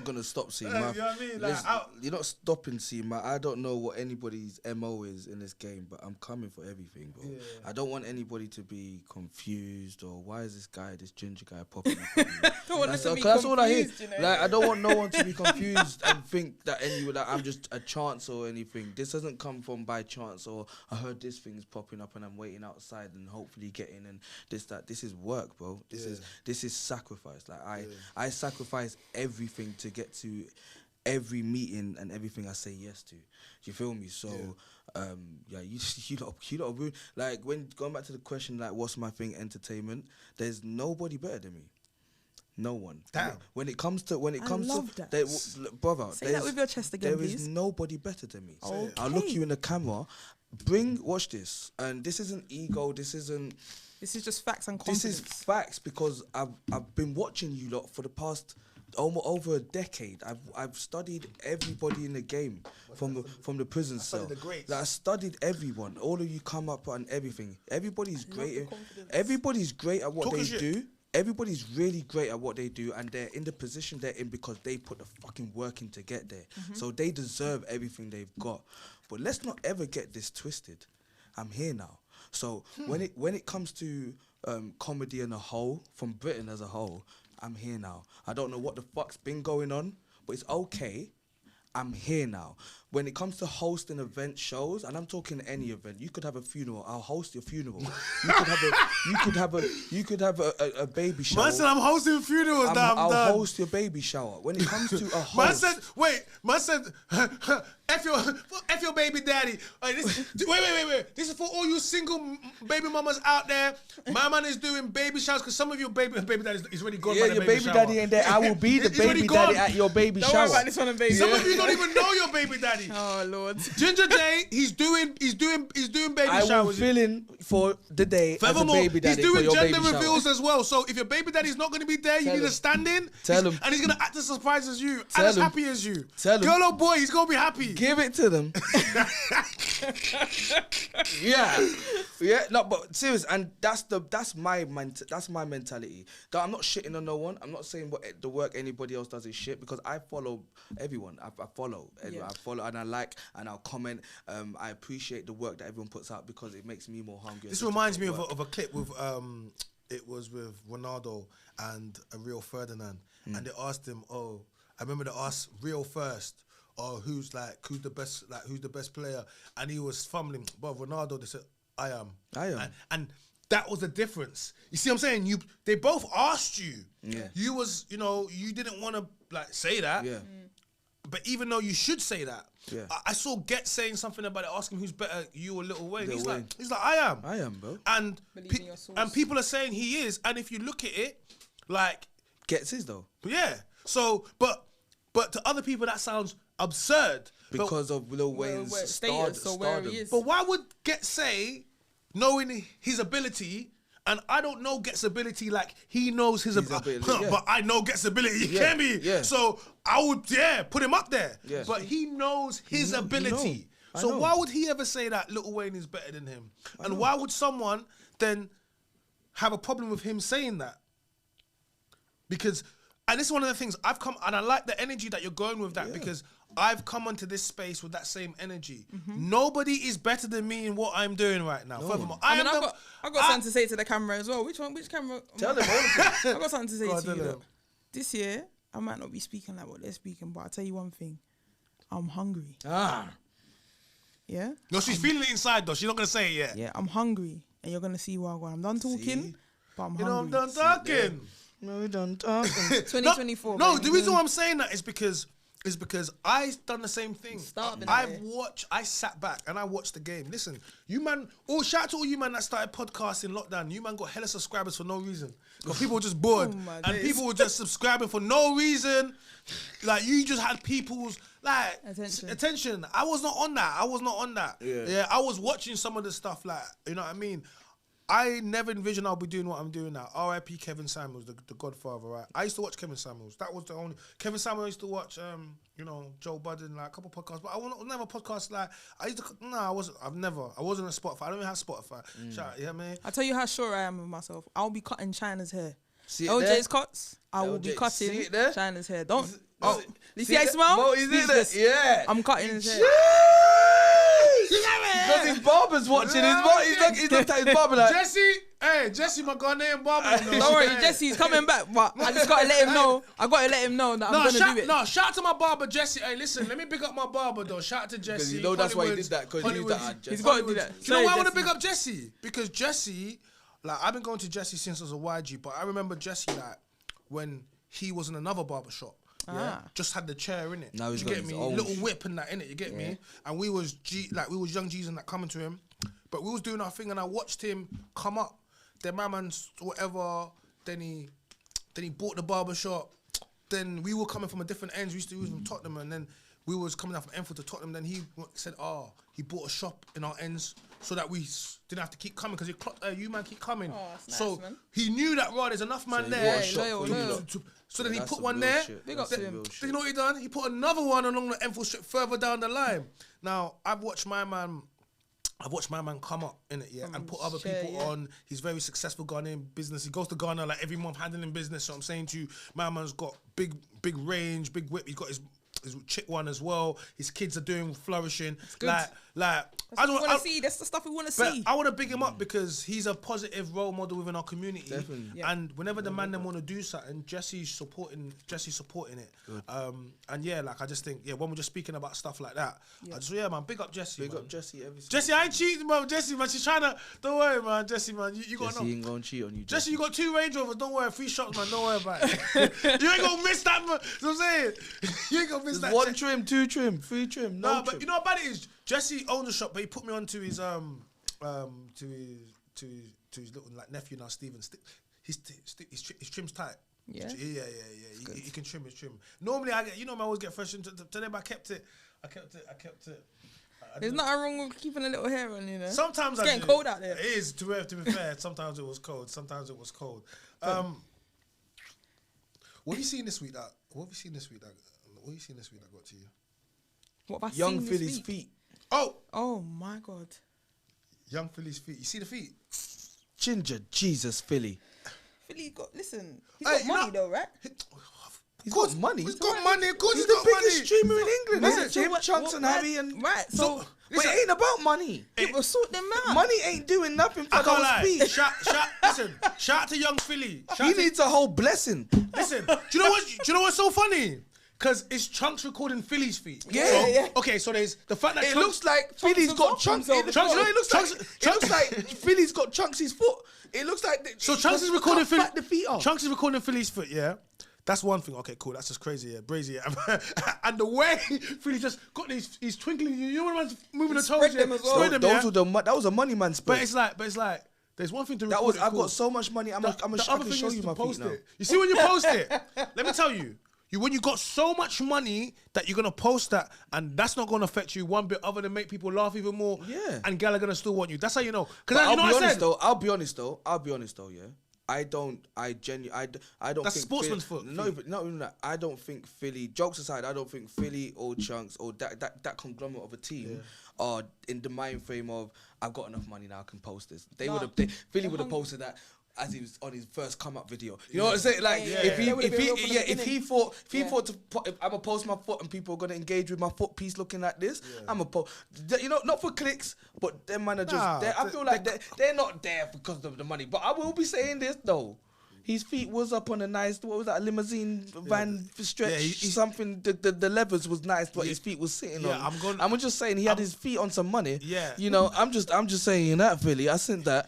gonna stop seeing my. You know what I mean? Like, you're not stopping seeing my. I don't know what anybody's MO is in this game, but I'm coming for everything, bro. I don't want anybody to be confused or why is this ginger guy popping up? That's all I hear. Like, I don't want no one to be confused and think that I'm just a chance or anything. This doesn't come from by chance, or I heard this thing's popping up and I'm waiting outside and hopefully getting and that. This is work, bro. This is sacrifice. Like I sacrifice everything to get to every meeting and everything I say yes to. You feel me? So you don't like, when going back to the question, like, what's my thing? Entertainment. There's nobody better than me. No one. Damn. Brother, say that with your chest again, please. There is nobody better than me. Okay. I'll look you in the camera. Watch this. And this isn't ego. This is just facts and confidence. This is facts, because I've been watching you lot for the past over a decade. I've studied everybody in the game from the prison cell. I studied everyone. All of you come up and everything. Everybody's great. Everybody's great at what they do. everybody's really great at what they do, and they're in the position they're in because they put the fucking work in to get there. So they deserve everything they've got. But let's not ever get this twisted. I'm here now. So when it comes to comedy in a whole, from Britain as a whole, I'm here now. I don't know what the fuck's been going on, but it's okay. I'm here now. When it comes to hosting event shows, and I'm talking any event, you could have a funeral. I'll host your funeral. You could have a baby shower. Man said I'm hosting funerals. I'll done. host your baby shower. When it comes to a host, Man said, F your baby daddy. Wait. This is for all you single baby mamas out there. My man is doing baby showers because some of your baby daddy is already gone. Yeah, your baby daddy ain't there. I will be the baby daddy at your baby shower. Don't worry about this one, baby. Some of you don't even know your baby daddy. Oh Lord. Ginger Day, he's doing baby I showers. will fill in for the day as a Furthermore, baby daddy he's doing for your gender baby reveals shower. as well. So if your baby daddy's not going to be there, you Tell need to him. stand in. Tell him. And he's going to act as surprised as you, Tell and as him. happy as you. Tell him. Girl or boy, he's going to be happy. Give it to them. yeah. No, but serious, and that's my mentality. That I'm not shitting on no one. I'm not saying what the work anybody else does is shit, because I follow everyone. I follow everyone. I follow and I like and I'll comment. I appreciate the work that everyone puts out because it makes me more hungry. This reminds me of a clip with it was with Ronaldo and a Rio Ferdinand, and they asked him, I remember they asked Rio first, who's the best player, and he was fumbling. But Ronaldo, they said, I am. And that was the difference. You see what I'm saying? They both asked you. Yeah. You didn't want to say that. Yeah. But even though you should say that, Yeah. I saw Get saying something about it, asking who's better, you or Lil Wayne. Lil Wayne. He's like, I am. I am, bro. And Believe in your source. and people are saying he is. And if you look at it, Gets his though. yeah. So, but to other people that sounds absurd Because of Lil Wayne's status or where he stardom. is. But why would Get say, knowing his ability, and I don't know Get's ability like he knows his ability, yeah. but I know Get's ability. You get me? Yeah. So I would put him up there. Yeah. But he knows his ability. I So know. why would he ever say that Lil Wayne is better than him? And why would someone then have a problem with him saying that? Because, and this is one of the things I've come, and I like the energy that you're going with that, because I've come onto this space with that same energy. Nobody is better than me in what I'm doing right now. Furthermore, I've got something to say to the camera as well. Which camera? Tell them all of it. I've got something to say Go on, to you. tell Look. them. This year, I might not be speaking like what they're speaking, but I'll tell you one thing. I'm hungry. Yeah? No, she's feeling it inside though. She's not going to say it yet. Yeah, I'm hungry. And you're going to see why I'm done talking, but I'm You know, I'm hungry. done talking. No, we don't talk. 2024. No, baby. the reason why I'm saying that is because I done the same thing. Starving I sat back and I watched the game. Listen, you man, shout out to all you man that started podcasting lockdown. You man got hella subscribers for no reason. Because people were just bored. Oh my And days. people were just subscribing for no reason. Like, you just had people's, attention. I was not on that. Yeah, I was watching some of the stuff, you know what I mean? I never envisioned I'll be doing what I'm doing now. R.I.P. Kevin Samuels, the Godfather, right? I used to watch Kevin Samuels. That was the only... Kevin Samuels, I used to watch, Joe Budden, a couple podcasts. But I was never podcast I wasn't on Spotify. I don't even have Spotify. Shout out, yeah, man. I'll tell you how sure I am with myself. I'll be cutting China's hair. See it LJ's there? cuts, I will be LJ, cutting see it there? China's hair. Don't... Oh, You see how I smell? Mo, is it there? Speechless. Yeah. I'm cutting his hair. Because his barber's watching. He's looked at his barber like... Jesse, my Ghanaian barber. Don't worry, Jesse's coming back, but I just gotta let him know. I gotta let him know that I'm gonna do it. No, shout out to my barber, Jesse. Hey, listen, let me pick up my barber, though. Shout out to Jesse. Because you know that's why he Hollywood- did that. Because he used Hollywood- that. He's got to do that. You know why I want to Jesse. pick up Jesse? Because Jesse, I've been going to Jesse since I was a YG, but I remember Jesse, when he was in another barber shop. Yeah, just had the chair in it. Now he's you got get his me, own little whip and that in it. You get me? And we was young G's and that coming to him, but we was doing our thing, and I watched him come up. Then my man's whatever. Then he bought the barber shop. Then we were coming from a different ends. We used to use from Tottenham, and then we was coming out from Enfield to Tottenham. Then he said, he bought a shop in our ends so that we didn't have to keep coming because he clocked, you man keep coming. Oh, that's nice, so man. he knew that there's enough man he there. bought a shop loyal, for you loyal. lot. So then he That's put some one real there. shit. Big That's up to some him. real Do shit. you know what he done? He put another one along the Enfield strip further down the line. Now, I've watched my man, I've watched my man come up in it, and put other share, people on. He's very successful Ghanaian business. He goes to Ghana like every month handling business. So I'm saying to you, my man's got big range, big whip. He's got his chick one as well. His kids are doing flourishing. Like I don't want to see. That's the stuff we want to but see. I want to big him up because he's a positive role model within our community. Definitely. Yeah. And whenever the man them want to do something, Jesse's supporting it. And yeah, like I just think, when we're just speaking about stuff like that, I just man, big up Jesse. Big man. up Jesse. Jesse, I ain't cheating, man. Jesse, man, she's trying to. Don't worry, man. Jesse, man, you got Jesse ain't gonna cheat on you. Jesse, you got 2 Range Rovers. Don't worry, 3 shots, man. Don't worry about it. You ain't gonna miss that, man. You know what I'm saying? You ain't gonna miss that. 1 trim, 2 trim, 3 trim. No, but trim. you know what bad it is? Jesse owns the shop, but he put me on to his to his little like nephew now, Steven. His trim's tight. Yeah. Yeah. He can trim his trim. Normally I get, I always get fresh into today, but I kept it. There's nothing wrong with keeping a little hair on, you know. Sometimes it's getting cold out there. It is, to be fair. Sometimes it was cold. What have you seen this week that got to you? What have I Young seen Philly's this week? feet. Oh my God. Young Philly's feet. You see the feet? Ginger Jesus Philly. Philly got, listen, he's got money though, right? He's got money. He's got money. Of course He's he's the got biggest money. streamer in England. Right, Isn't so Jim, what- Chunks and right, Harry and right, so but it ain't about money. it will sort them out. Money ain't doing nothing for I can't lie. those feet. Shout out to Young Philly. He needs a whole blessing. Listen, do you know what's so funny? Because it's Chunks recording Philly's feet. Yeah, So, yeah. Okay, so there's the fact that It Chunks, looks like Philly's has got got chunks. himself It as well. looks like Philly's got Chunks' foot. It looks like so Chunks is recording Philly. The feet are. Chunks is recording Philly's foot. Yeah, that's one thing. Okay, cool. That's just crazy. Yeah, brazy. Yeah. And the way Philly just got these, he's twinkling. You know when man's moving the toes. spread Yeah, them as well. spread them, Those yeah? were that was a money man spread. But it's like. There's one thing to That record was. it, I've cool. got so much money. I The can other thing show is you to my feet post now. it. You see when you post it, let me tell you, when you got so much money that you're gonna post that, and that's not gonna affect you one bit other than make people laugh even more. Yeah. And gal are gonna still want you. That's how you know. But Because I'll you know be what I honest said. though. I'll be honest though. Yeah. I don't That's think sportsman's foot. No, but not even that. I don't think Philly. Jokes aside, I don't think Philly or Chunks or that conglomerate of a team are in the mind frame of I've got enough money now. I can post this. Philly would have posted that as he was on his first come up video. You know what I'm saying? Like if he thought to put, if I'm gonna post my foot and people are gonna engage with my foot piece looking like this, I'm gonna post. You know, not for clicks, but them man are just. I feel like they're not there because of the money. But I will be saying this though. His feet was up on a nice, what was that, a limousine van stretch, something, the levers was nice, but his feet was sitting on. I'm just saying he had his feet on some money. Yeah. You know, I'm just saying that, Philly. I think that.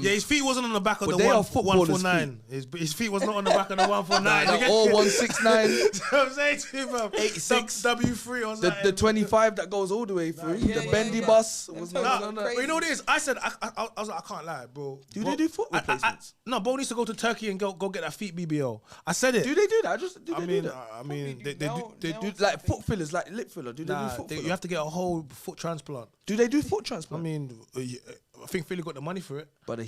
His feet wasn't on the back of the they are footballers' 149. His feet was not on the back of the 149. All 169, I'm saying to you, bro. 86, W3 or something. the 25 that goes all the way through. The bendy bus was not on that. But you know what it is? I said, I was like, I can't lie, bro. Do they do foot replacements? No, Bo needs to go to Turkey and go get that feet BBL. I said it. Do they do that? Do they do that? I mean, they Do like foot fillers, like lip filler? Do they do foot filler? you have to get a whole foot transplant. Do they do foot I transplant? mean, I think Philly got the money for it. But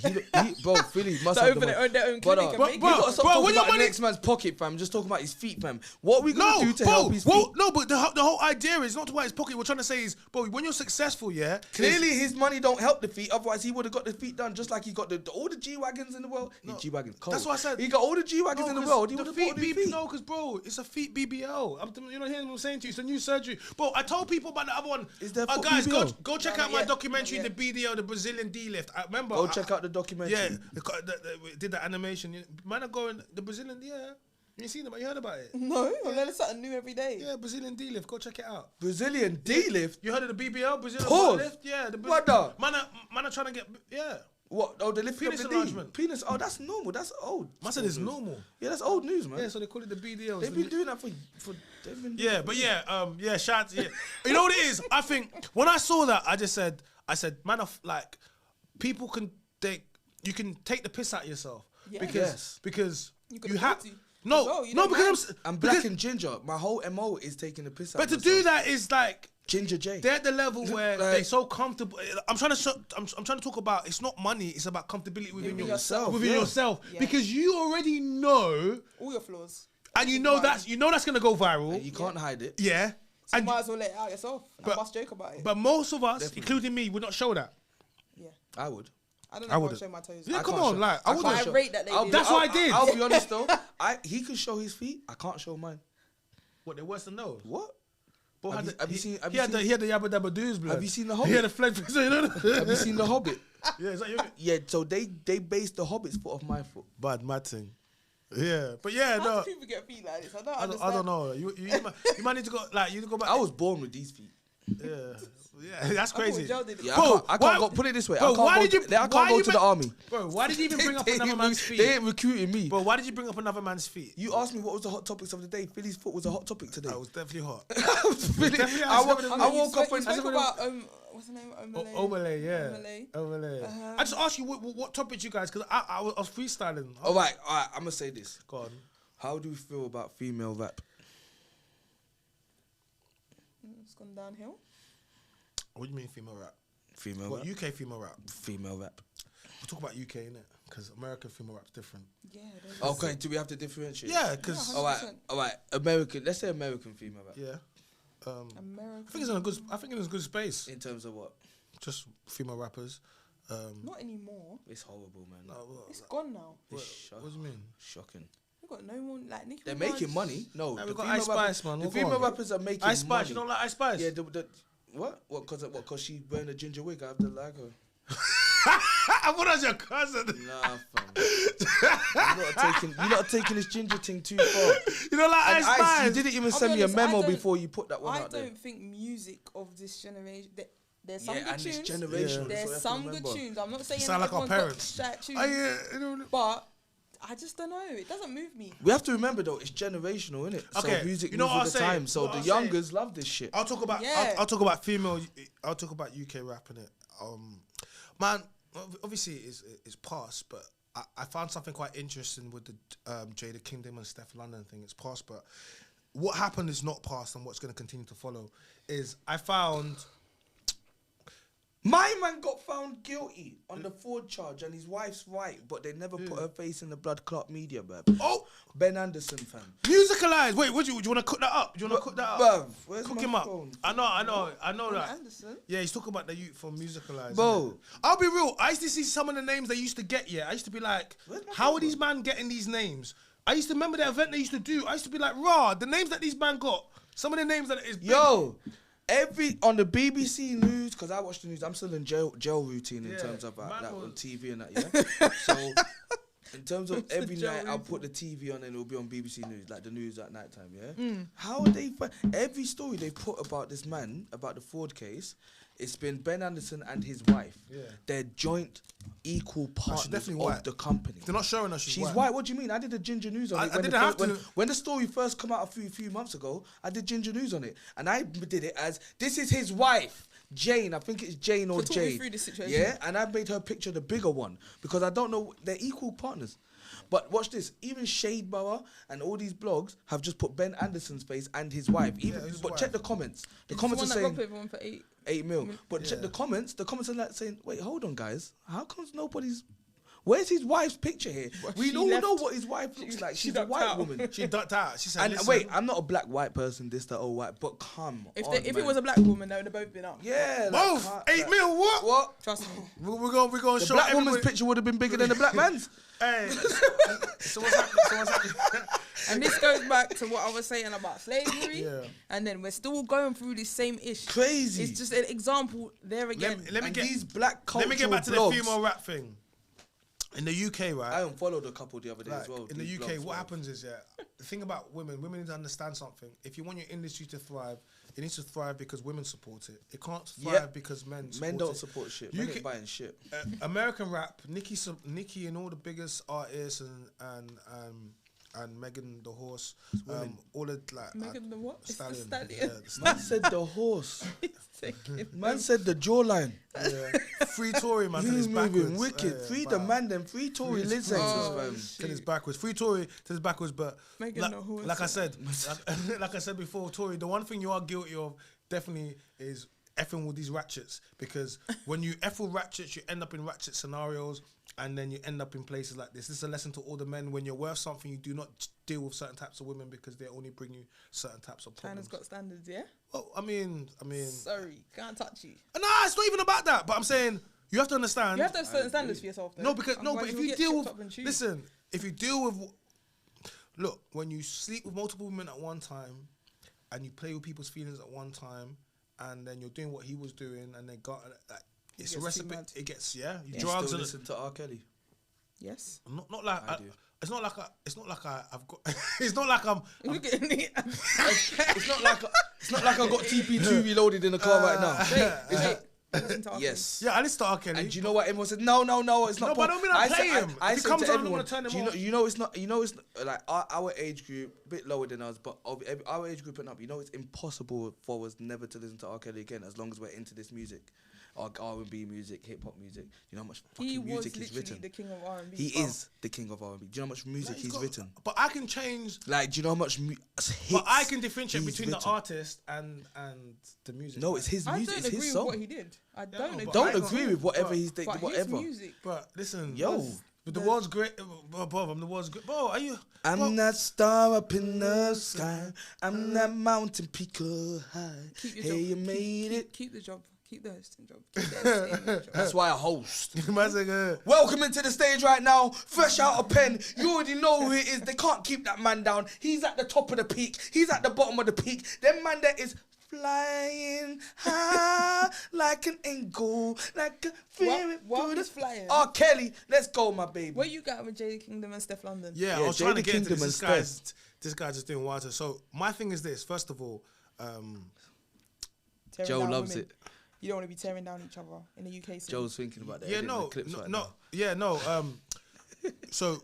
bro, Philly must So have open their own clinic and make you gotta stop talking when your about money- next man's pocket, fam. Just talking about his feet, fam. What are we gonna do to help his feet? No, but the whole idea is not to buy his pocket. We're trying to say is, bro, when you're successful, yeah. Clearly, his money don't help the feet. Otherwise, he would have got the feet done just like he got all the G wagons in the world. G-wagons, That's what I said. He got all the G wagons in the world. He would The have feet bought the BBL. feet. No, because bro, it's a feet BBL. You know, hearing what I'm saying to you, it's a new surgery. Bro, I told people about the other one. Is there foot guys, BBL? go check No, out not my yet. documentary, Not the BDL, the Brazilian D lift. I remember. Go check out the documentary. Yeah, we did the animation. Man, are going the Brazilian. Yeah, you seen it? You heard about it? No, I learn something new every day. Yeah, Brazilian D lift. Go check it out. Brazilian D lift. You heard of the BBL, Brazilian Pause. lift? Yeah, the What the? Man are trying to get What? Oh, the lift Penis of the enlargement. Penis. Oh, that's normal. That's old. Man said it's normal. Yeah, that's old news, man. Yeah, so they call it the BDL. They've been doing that for. They've been doing Yeah, that but for- yeah, shout. Yeah, you know what it is? I think when I saw that, I said, man, like people you can take the piss out of yourself because You could you afford have to. no, Well, you no, don't because I'm black and ginger. My whole MO is taking the piss out. but to of do myself. that is like. Ginger J. They're at the level where Like- they're so comfortable. I'm trying to talk about. It's not money. It's about comfortability within yourself. yourself. Yeah. Because you already know, All your flaws. and you know that's gonna go viral. You can't hide it. Yeah, So you and might as well let it out yourself and bust joke about it. but most of us, including me, would not show that. Yeah. I would. I don't I know if I'll wouldn't. show my toes. Yeah, I come can't on, show- like I I can't wouldn't. I show- rate that they do. That's what I did. I'll be honest though. He can show his feet. I can't show mine. What, they're worse than those? What? Bro, Have you seen? Have he you had the yabba dabba doos, blood. Have you seen the He Hobbit? had a flag. Have you seen the Hobbit? Yeah, is that your Yeah. So they based the Hobbit's foot off my foot. bad mad thing? Yeah, but yeah, How no, do people get feet like this? I don't I understand. don't know. You might need to go. Like, you need to go back. I was born with these feet. Yeah, that's I thought crazy. Joe did it. Yeah, Bro, I can't why- go. Put it this way. Bro, I can't why go. did you- I why can't go you to the ma- army. Bro, why did you even bring up another man's feet? They ain't recruiting me. Bro, why did you bring up another man's feet? You asked me what was the hot topics of the day. Philly's foot was a hot topic today. That was definitely hot. Philly- definitely I has wo- something to I do. woke up and You spoke about what's the name? Overlay, yeah. Overlay. Overlay. Uh-huh. I just asked you what topics you guys, because I was freestyling. All right. I'm gonna say this. Go on. How do you feel about female rap? It's gone downhill. What do you mean female rap? Female What, rap. UK female rap? Female rap. We'll talk about UK, innit? Because American female rap's different. Yeah. there's- Okay. Do we have to differentiate? Yeah, because Yeah, All right. 100%. All right. American. Let's say American female rap. yeah. American. I think it's in a good. I think it's in a good space. In terms of what? Just female rappers. Not anymore. It's horrible, man. No, what, It's gone now. what, It's what do you mean? Shocking. We've got no more like Nicki They're Minaj. making money. No, Nah, the we've got female Ice rappers- Spice, man. The We'll go female on. rappers are making Ice Spice, money. you don't like Ice Spice? Yeah, what? What? Cause she wearing a ginger wig. I have to like her. I thought that was your cousin. Nah, fam. You're not taking this ginger thing too far. You don't like And Ice Ice, Spice? you didn't even I'll send be me a honest, I memo don't- before you put that one I out there. don't think music of this generation. There's some Yeah, good and tunes. it's generational. There's that's what you have to some good remember. tunes. I'm not saying Sound like our everyone's got parents. shite tunes, Oh, yeah, you know. but I just don't know. It doesn't move me. We have to remember though, it's generational, innit? Okay, So music you know moves what with the I'll say? time. So What the I'll youngers love this shit. I'll talk about. Yeah. I'll talk about female. I'll talk about UK rap in it. Man, obviously it's past, but I found something quite interesting with the Jada Kingdom and Steph London thing. It's past, but what happened is not past, and what's going to continue to follow is I found. My man got found guilty on the fraud charge, and his wife's right, but they never put her face in the blood clot media, bruv. Oh, Ben Anderson, fam. musicalize. Wait, do you want to cook that up? Do you want to cook that up? Bruv, where's Cook my him up. phone? I know Ben that. Anderson. Yeah, he's talking about the youth from musicalize. Bro. innit? I'll be real. I used to see some of the names they used to get. Yeah, I used to be like, Where's my how phone? are these man getting these names? I used to remember the event they used to do. I used to be like, raw. The names that these man got. Some of the names that is. big. Yo, on the BBC News, because I watch the news, I'm still in jail routine in Yeah, terms of man that was- on TV and that, yeah? So, in terms of every jail night, I'll routine. put the TV on and it'll be on BBC News, like the news at night time, yeah? Mm. How are they, every story they put about this man, about the fraud case, it's been Ben Anderson and his wife. Yeah. They're joint, equal partners definitely of white. the company. They're not showing us She's white. What do you mean? I did a ginger news on I it. When didn't have to. When the story first come out a few months ago, I did ginger news on it, and I did it as this is his wife, Jane. I think it's Jane or So talk me Jade. through this situation. Yeah, and I made her picture the bigger one because I don't know. They're equal partners. But watch this. Even Shade Bauer and all these blogs have just put Ben Anderson's face and his wife. Even, his but wife. check the comments. The It's comments the are one that saying robbed everyone for 8. 8 mil. But check the comments. The comments are like saying, "Wait, hold on, guys. How comes nobody's? Where's his wife's picture here? We she all know left. what his wife looks like. she She's a ducked white out. woman." She ducked out. She said, And listen, wait, I'm not a black white person. This, that, all white. But come If on, it man. was a black woman, they would have both been up. yeah, both like, 8 mil. What? What? Trust me. We're going to The show black woman's everybody- picture would have been bigger than the black man's. Hey, so what's happening? And this goes back to what I was saying about slavery. Yeah. And then we're still going through this same issue. Crazy. It's just an example there again. Let me And get these black cultural Let me get back to blogs, the female rap thing. In the UK, right? I unfollowed a couple the other day Like, as well. in the these UK, blogs, what man. happens is, the thing about women need to understand something. If you want your industry to thrive, it needs to thrive because women support it. It can't thrive Yeah. because men support Men don't it. support shit. You Men can- ain't buying shit. American rap, Nicki and all the biggest artists and Megan the Horse, all the like Megan the what? It's the Stallion. stallion. Yeah, the Man said the horse. Man said the jawline. yeah. Free Tory man, till You it's moving backwards. wicked. Free the man, then free Tory Free- Liz free- fam. till it's backwards. Free Tory till it's backwards, but Megan like, the Horse. like I said, like I said before, Tory, the one thing you are guilty of definitely is effing with these ratchets, because when you eff with ratchets, you end up in ratchet scenarios, and then you end up in places like this. This is a lesson to all the men. When you're worth something, you do not deal with certain types of women because they only bring you certain types of problems. China's got standards, yeah? Well, I mean, Sorry, can't touch you. nah, it's not even about that. But I'm saying You have to understand. You have to have certain standards for yourself, though. No, because no, but Otherwise if you'll you get deal tripped up and with, chewed. listen, if you deal with, look, when you sleep with multiple women at one time, and you play with people's feelings at one time, and then you're doing what he was doing, and they got it's a gets too recipe. mad. It gets You drugs still and listen to R. Kelly. Yes. not like I do. it's not like I've got. It's not like I'm. Look at me. It's not like I got TP2 reloaded in the car right now. Wait. Listen to R. Yes. Yeah, I listen to R. Kelly. And do you know what everyone said? No, it's not. No, but I don't mean I play him. I If he said comes to on, I'm everyone, gonna turn him do you know, off. you know it's not, like our age group, a bit lower than us, but of our age group and up. You know, it's impossible for us never to listen to R. Kelly again as long as we're into this music, or R&B music, hip hop music. You know how much He fucking was music he's literally written. the king of R&B. He is the king of R&B. Do you know how much music he's written? But I can change. Like, do you know how much hits? But I can differentiate he's between the written? artist and the music. No, it's his I music. don't It's agree his with song. what he did. I don't agree. but Don't I agree with whatever he's But whatever. his music. But listen, Yo. but the world's great. Bro, I'm the world's great. Bro, are you? I'm bro, that star up in the sky. I'm that mountain peak high. Keep your Hey, job. you made it. Keep the job. Keep the hosting job. Keep the entertainment job. That's why I host. man's like, Welcome into the stage right now, fresh out of pen. You already know who it is. They can't keep that man down. He's at the top of the peak. He's at the bottom of the peak. Them man that is flying high like an eagle, like a feeling What through is the flying? R. Kelly, let's go, my baby. Where you got with Jada Kingdom and Steph London? yeah, Yeah, I was trying to Jada get into Kingdom this. and This guy's just doing water. So my thing is this. First of all, Tearing Joe down loves women. it. You don't want to be tearing down each other in the UK scene. Joe's thinking about that. yeah, editing no, the clips no, right no, now. yeah, no. So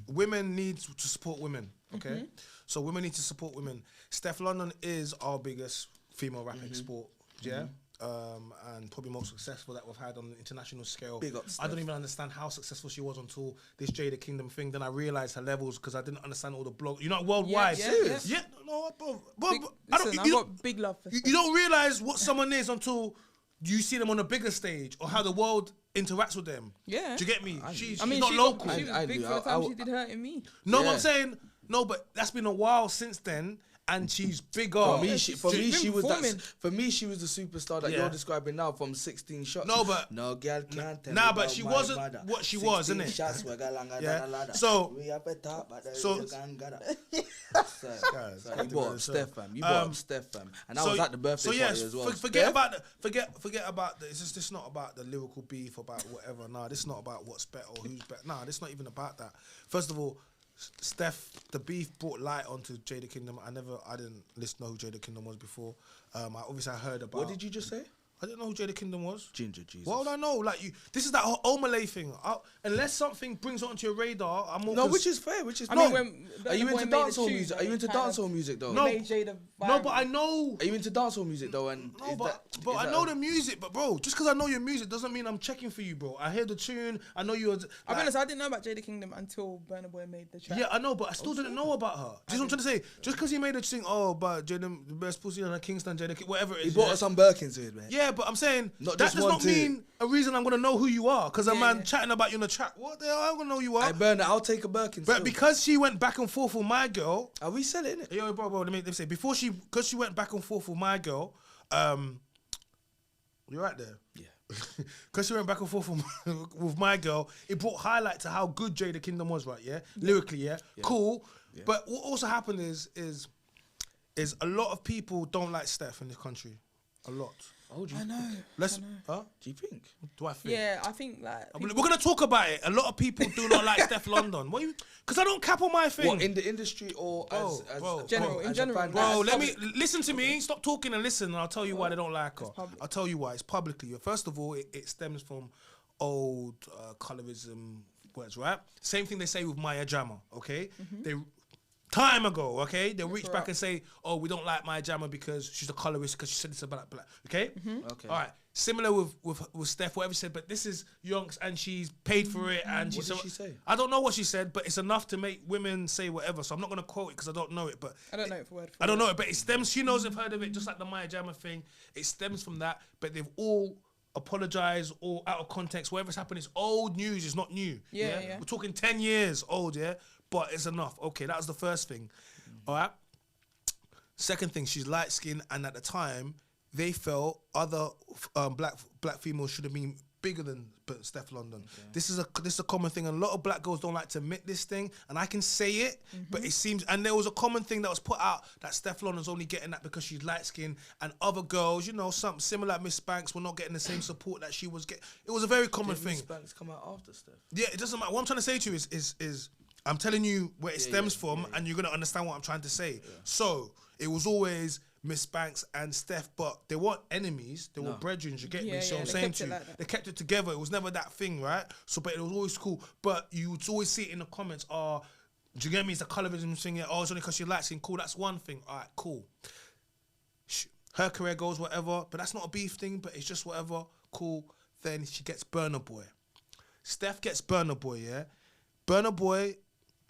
women need to support women. Okay, Mm-hmm. so women need to support women. Steph London is our biggest female rap export. Yeah. And probably most successful that we've had on an international scale. Big up, I don't even understand how successful she was until this Jada Kingdom thing. Then I realised her levels because I didn't understand all the blog. You know, worldwide. Yeah, yeah. No, bro. Big, listen, I've got big love for You Steph. don't realise what someone is until you see them on a bigger stage or how the world interacts with them. Yeah. Do you get me? She's I mean, not she local. She was I big knew. for the I time w- she did Hurting Me. No, Yeah. I'm saying no, but that's been a while since then, and she's bigger. For me, she's she been was performing. that. For me, she was the superstar that Yeah. you're describing now from 16 shots. No, but- no girl can't tell Nah, me but about she my wasn't mother. what she was, 16 innit? shots, we got longer Yeah. than a ladder. So- we have a top, but there so- you can't get up. Guys, So you brought up so- Steph, fam. You brought up Steph, fam. And I was at the birthday so party as well. Forget Steph? about the. It's just not about the lyrical beef about whatever. Nah, this is not about what's better or who's better. Nah, this is not even about that. First of all, Steph, the beef brought light onto Jada Kingdom. I didn't know who Jada Kingdom was before. I heard about. What did you just say? I didn't know who Jada Kingdom was. Ginger Jesus. What would I know? Like this is that whole Omalay thing. Unless something brings it onto your radar, I'm all. No, which is fair. Which is I no. mean, when Are you Burna Boy into made the dancehall tune, music? Are you it into kind of dancehall music though? No. made Jada no, viral. but I know. Are you into dancehall music though? And No, is but that- bro, is I that know a- the music, but bro, just because I know your music doesn't mean I'm checking for you, bro. I hear the tune. I know you're. I'll be honest, I didn't know about Jada Kingdom until Burna Boy made the track. Yeah, I know, but I still didn't know about her. Just what I'm trying to say. Just because he made a thing, but Jada, the best pussy on Kingston, Jada, whatever it He is. brought yeah? us some Birkins with, man. Yeah, but I'm saying Not that just does one not too. mean a reason I'm gonna know who you are. Because a Yeah, man yeah. chatting about you in the chat, what the hell? I'm gonna know who you are. Hey, Burner, I'll take a Birkin. But still. because she went back and forth with my girl, Are we selling it? yo, bro, let me say because she went back and forth with my girl, you're right there. Yeah. Because she went back and forth with my girl, it brought highlight to how good Jada Kingdom was, right? Yeah, lyrically, yeah, cool. Yeah. But what also happened is a lot of people don't like Steph in this country, a lot. Oh, do you, I know. Let's, I know. huh? do you think? Do I think? Yeah, I think like We're gonna talk about it. A lot of people do not like Steph London. What? Because I don't cap on my thing. What, in the industry or Bro, as General, in as a general. fan? Bro, That's let me listen to me. Stop talking and listen, and I'll tell you why they don't like her. public. I'll tell you why. It's publicly. First of all, it stems from old colorism words, right? Same thing they say with Maya Jama. Okay, they time ago. Okay, they reach back and say, "Oh, we don't like Maya Jama because she's a colorist because she said it's about black." Okay, Okay. all right. Similar with Steph, whatever she said, but this is Yonks and she's paid for it and What she's. did she say? I don't know what she said, but it's enough to make women say whatever. So I'm not gonna quote it because I don't know it, but I don't know it for word for I don't word. know it, but it stems. She knows I've heard of it, just like the Maya Jama thing. It stems from that, but they've all apologized or out of context. Whatever's happened, it's old news. It's not new. Yeah, yeah. We're talking 10 years old, yeah. But it's enough. Okay, that was the first thing. All right. Second thing, she's light skinned, and at the time, they felt other black females should have been bigger than Steph London. Okay. This is a common thing. And a lot of black girls don't like to admit this thing, and I can say it, but it seems. And there was a common thing that was put out that Steph London's only getting that because she's light skinned, and other girls, you know, something similar like Miss Banks, were not getting the same support that she was getting. It was a very common thing. Miss Banks come out after Steph? Yeah, it doesn't matter. What I'm trying to say to you is I'm telling you where it stems from, and you're gonna understand what I'm trying to say. Yeah. So it was always Miss Banks and Steph, but they weren't enemies. They were brethren. You get me? So I'm saying to you, they kept it together. It was never that thing, right? So, but it was always cool. But you would always see it in the comments. Do you get me? It's the colorism thing. Yeah. It's only because she likes it. Cool. That's one thing. All right, cool. Her career goes whatever, but that's not a beef thing. But it's just whatever. Cool. Then she gets Burna Boy. Steph gets Burna Boy. Yeah. Burna Boy.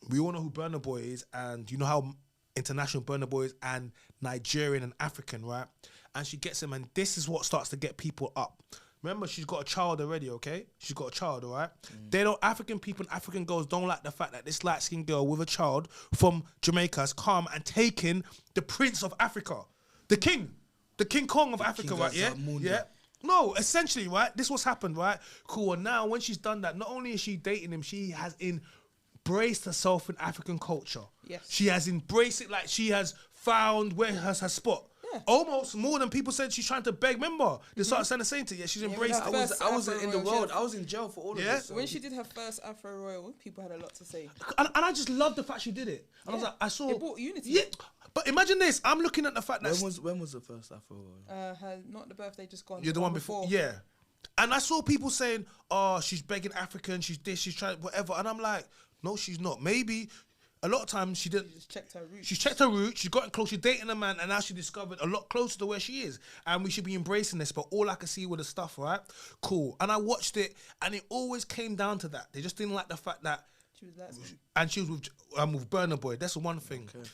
We all know who Burna Boy is, and you know how international Burna Boy is, and Nigerian and African, right? And she gets him, and this is what starts to get people up. Remember, she's got a child already, okay? She's got a child, all right? African people and African girls don't like the fact that this light-skinned girl with a child from Jamaica has come and taken the Prince of Africa, the King Kong of Africa, right? Yeah, yeah. No, essentially, right? This what's happened, right? Cool. And now when she's done that, not only is she dating him, she has embraced herself in African culture. Yes. She has embraced it, like she has found where her spot. Yeah. Almost more than people said she's trying to beg. Remember, they started saying the same thing. Yeah, she's embraced it. I was in the world. I was in jail for all of this. So. When she did her first Afro Royal, people had a lot to say. And I just love the fact she did it. And I was like, it brought unity. Yeah, but imagine this. I'm looking at the fact that when was the first Afro Royal? Not the birthday, just gone. Yeah, the one before. Yeah. And I saw people saying, she's begging African, she's this, she's trying whatever. And I'm like, no, she's not. Maybe a lot of times she didn't. She just checked her roots. She checked her roots. She got close. She's dating a man, and now she discovered a lot closer to where she is. And we should be embracing this. But all I could see were the stuff, right? Cool. And I watched it, and it always came down to that. They just didn't like the fact that she was lesbian. And she was with Burna Boy. That's the one thing. Okay.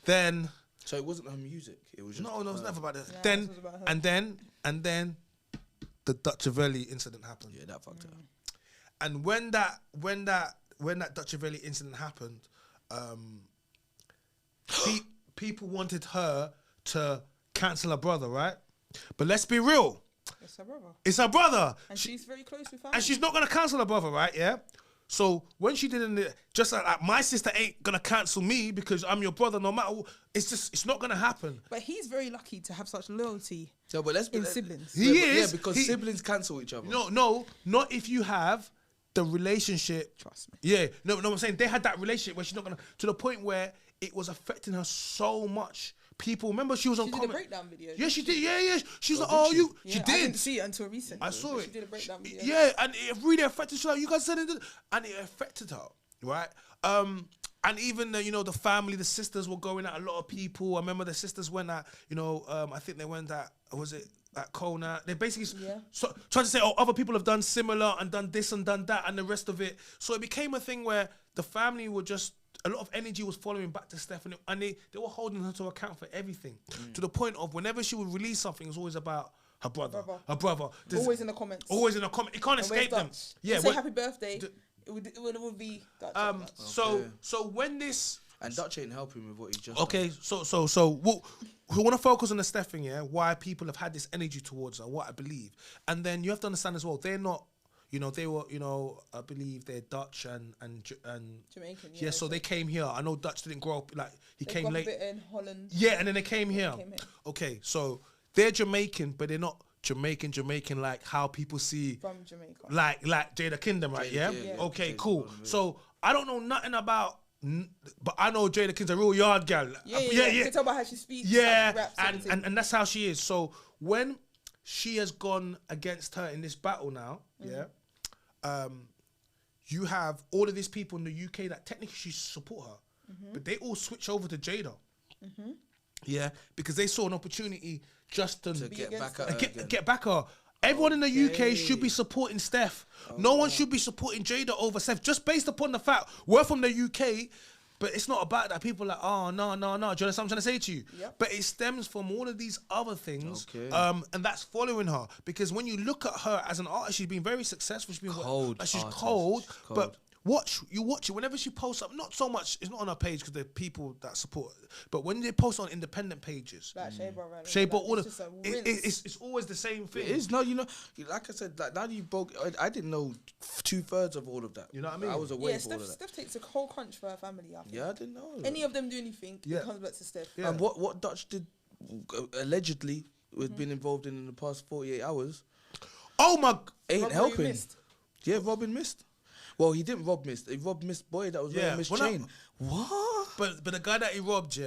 Then. So it wasn't her music. It was just no, it was never about that. Yeah, then and then the Dutchavelli incident happened. Yeah, that fucked up. And when that Dutchavelli incident happened, people wanted her to cancel her brother, right? But let's be real. It's her brother. It's her brother. And she's very close with family. And she's not going to cancel her brother, right? Yeah? So when she did it, just like my sister ain't going to cancel me because I'm your brother no matter what. It's not going to happen. But he's very lucky to have such loyalty in siblings. He is. Yeah, because siblings cancel each other. No, not if you have the relationship. Trust me. Yeah, no, I'm saying they had that relationship where she's not gonna, to the point where it was affecting her so much. People remember she was on. She did a breakdown video. Yeah, she did. Yeah. She was like, she did. I didn't see it until recently. I saw it. She did a breakdown video. Yeah, and it really affected her. Like, you guys said it, and it affected her, right? And even the family, the sisters were going at a lot of people. I remember the sisters went at, I think they went at, was it at Kona? They basically trying to say, other people have done similar and done this and done that and the rest of it. So it became a thing where the family were just, a lot of energy was following back to Stephanie, and they were holding her to account for everything. To the point of whenever she would release something, it was always about her brother. Her brother. Always in the comments. Always in the comment. It can't escape them. Yeah. Say happy birthday. It would be Dutch. So when this. And Dutch ain't helping with what he just okay, done. So we want to focus on the Steph thing, yeah? Why people have had this energy towards her, what I believe. And then you have to understand as well, they're not, they were, I believe they're Dutch and Jamaican. Yeah, so they came here. I know Dutch didn't grow up, like, he came late. A bit in Holland. Yeah, and then they came here. Okay, so they're Jamaican, but they're not Jamaican like how people see. From Jamaica. Like Jada Kingdom, right? Yeah? Okay, cool. So I don't know nothing about, but I know Jada King's a real yard gal. Yeah. You can tell by how she speaks. Yeah, raps, and that's how she is. So when she has gone against her in this battle now, you have all of these people in the UK that technically she support her, but they all switch over to Jada. Yeah, because they saw an opportunity just to get back at her. Get back at her. Everyone in the UK should be supporting Steph. No one should be supporting Jada over Steph, just based upon the fact we're from the UK. But it's not about that. People are like, oh, no. Do you understand what I'm trying to say to you? Yep. But it stems from all of these other things. And that's following her. Because when you look at her as an artist, she's been very successful. She's been cold. She's cold. But watch it whenever she posts up. Not so much. It's not on her page because there are people that support. But when they post on independent pages, Like Shayba, Shayba, all it's of just a rinse. it's always the same thing. It is no, you know, like I said, like now you broke. I didn't know 2/3 of all of that. You know what I mean? I was away Yeah, for all of that. Steph takes a whole crunch for her family. I think. Yeah, I didn't know. Any of them do anything, Yeah. it comes back to Steph. Yeah. And what Dutch did allegedly was been involved in the past 48 hours Oh my! ain't Robbery helping. missed. Yeah, Robin missed. Well, he didn't rob Mist. He robbed Miss Boy that was wearing Miss when I- Chain. What? But the guy that he robbed,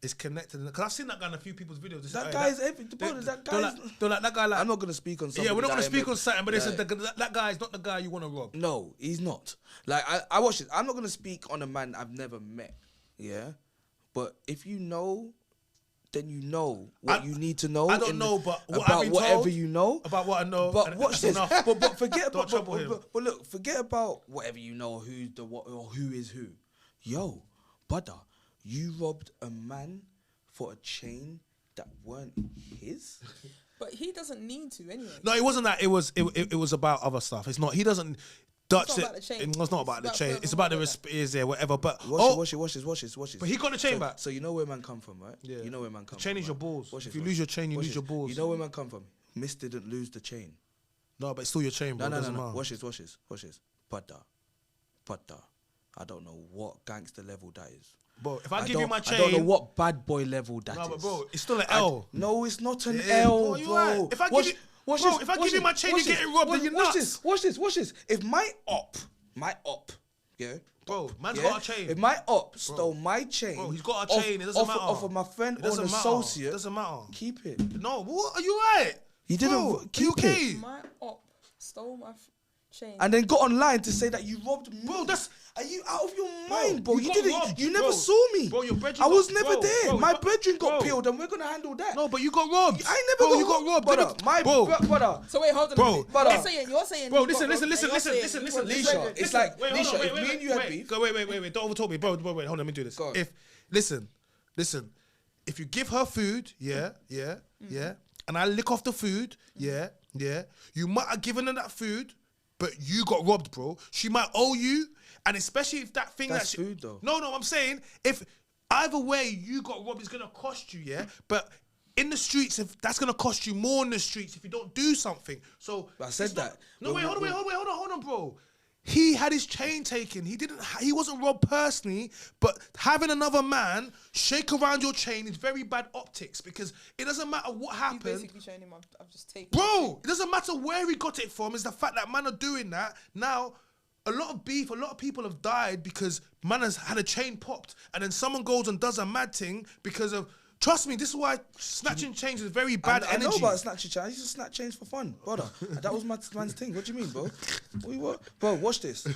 is connected. Because I've seen that guy in a few people's videos. They say, That "Hey, guy's every. Bro, that guy's. they're like that guy. Like, I'm not gonna speak on something. yeah, we're not that gonna I speak met- on something, but they said that- that guy is not the guy you want to rob. No, he's not. Like I watched it. I'm not gonna speak on a man I've never met. Yeah, but if you know, then you know what you need to know. I don't know, but what I've about been whatever told you know. about what I know. But and watch that's this. enough. But forget Don't about. trouble him. But look, forget about whatever you know. Who's the what or who is who? Yo, brother, you robbed a man for a chain that weren't his. But he doesn't need to anyway. No, it wasn't that. It was about other stuff. It's not. He doesn't. Dutch not it. about the chain. It's not about the It's chain. about It's about the further respect. Is there whatever? But Watch this. But he got the chain so, back. So you know where man come from, right? Yeah. You know where man come from. chain is your right? balls. Watch If this, you watch lose your this. chain, you Watch lose your this. balls. You know where man come from. Miss didn't lose the chain. No, but it's still your chain, bro. No. Doesn't matter. Watch this. Butter. I don't know what gangster level that is. Bro, if I give you my chain, I don't know what bad boy level that is. no, but bro, it's still an L. No, it's not an Yeah, L, bro, bro. you right. If I give you- watch bro, this, if I watch give you this, my chain, watch you're this, getting robbed, then you're nuts. Watch this. If my op, yeah, Bro, man's yeah, got a chain. If my op stole my chain, Bro, he's got a chain, it doesn't matter. Off of my friend It or doesn't an matter. associate, It doesn't matter. keep it. No, what? Are you right? He didn't Bro, keep are you okay? it. My op stole my chain. And then got online to say that you robbed me. Bro, that's- Are you out of your mind, bro? You got didn't. robbed, You never bro. saw me. Bro, your brethren I was got- never bro, there. bro, My you got- brethren got bro. peeled, and we're gonna handle that. No, but you got robbed. I never Bro, got you got robbed. brother. My bro, brother. So wait, hold on. Bro, a minute. brother. You're saying. Bro, you listen, got robbed, and you're saying listen. you was Lisha, pregnant. it's like, Wait, hold Lisha, on, if me and you had beef. Go, wait. Don't overtalk me, bro. Wait, hold on. Let me do this. Go on. If listen, if you give her food, yeah, and I lick off the food, yeah, you might have given her that food, but you got robbed, bro. She might owe you, and especially if that thing That's that food, though. No, I'm saying if either way you got robbed, it's gonna cost you, yeah, but. In the streets, if that's gonna cost you more in the streets if you don't do something. So I said it's not- that. No, wait, But- hold on, bro. He had his chain taken. He wasn't robbed personally, but having another man shake around your chain is very bad optics because it doesn't matter what You happened. basically showing him I've just taken. Bro, it doesn't matter where he got it from. It's the fact that man are doing that. Now, a lot of people have died because man has had a chain popped and then someone goes and does a mad thing because of... Trust me, this is why snatching chains is very bad I energy. know about snatching chains. I used to snatch chains for fun, brother. That was my man's thing. What do you mean, bro? What? Bro, watch this. I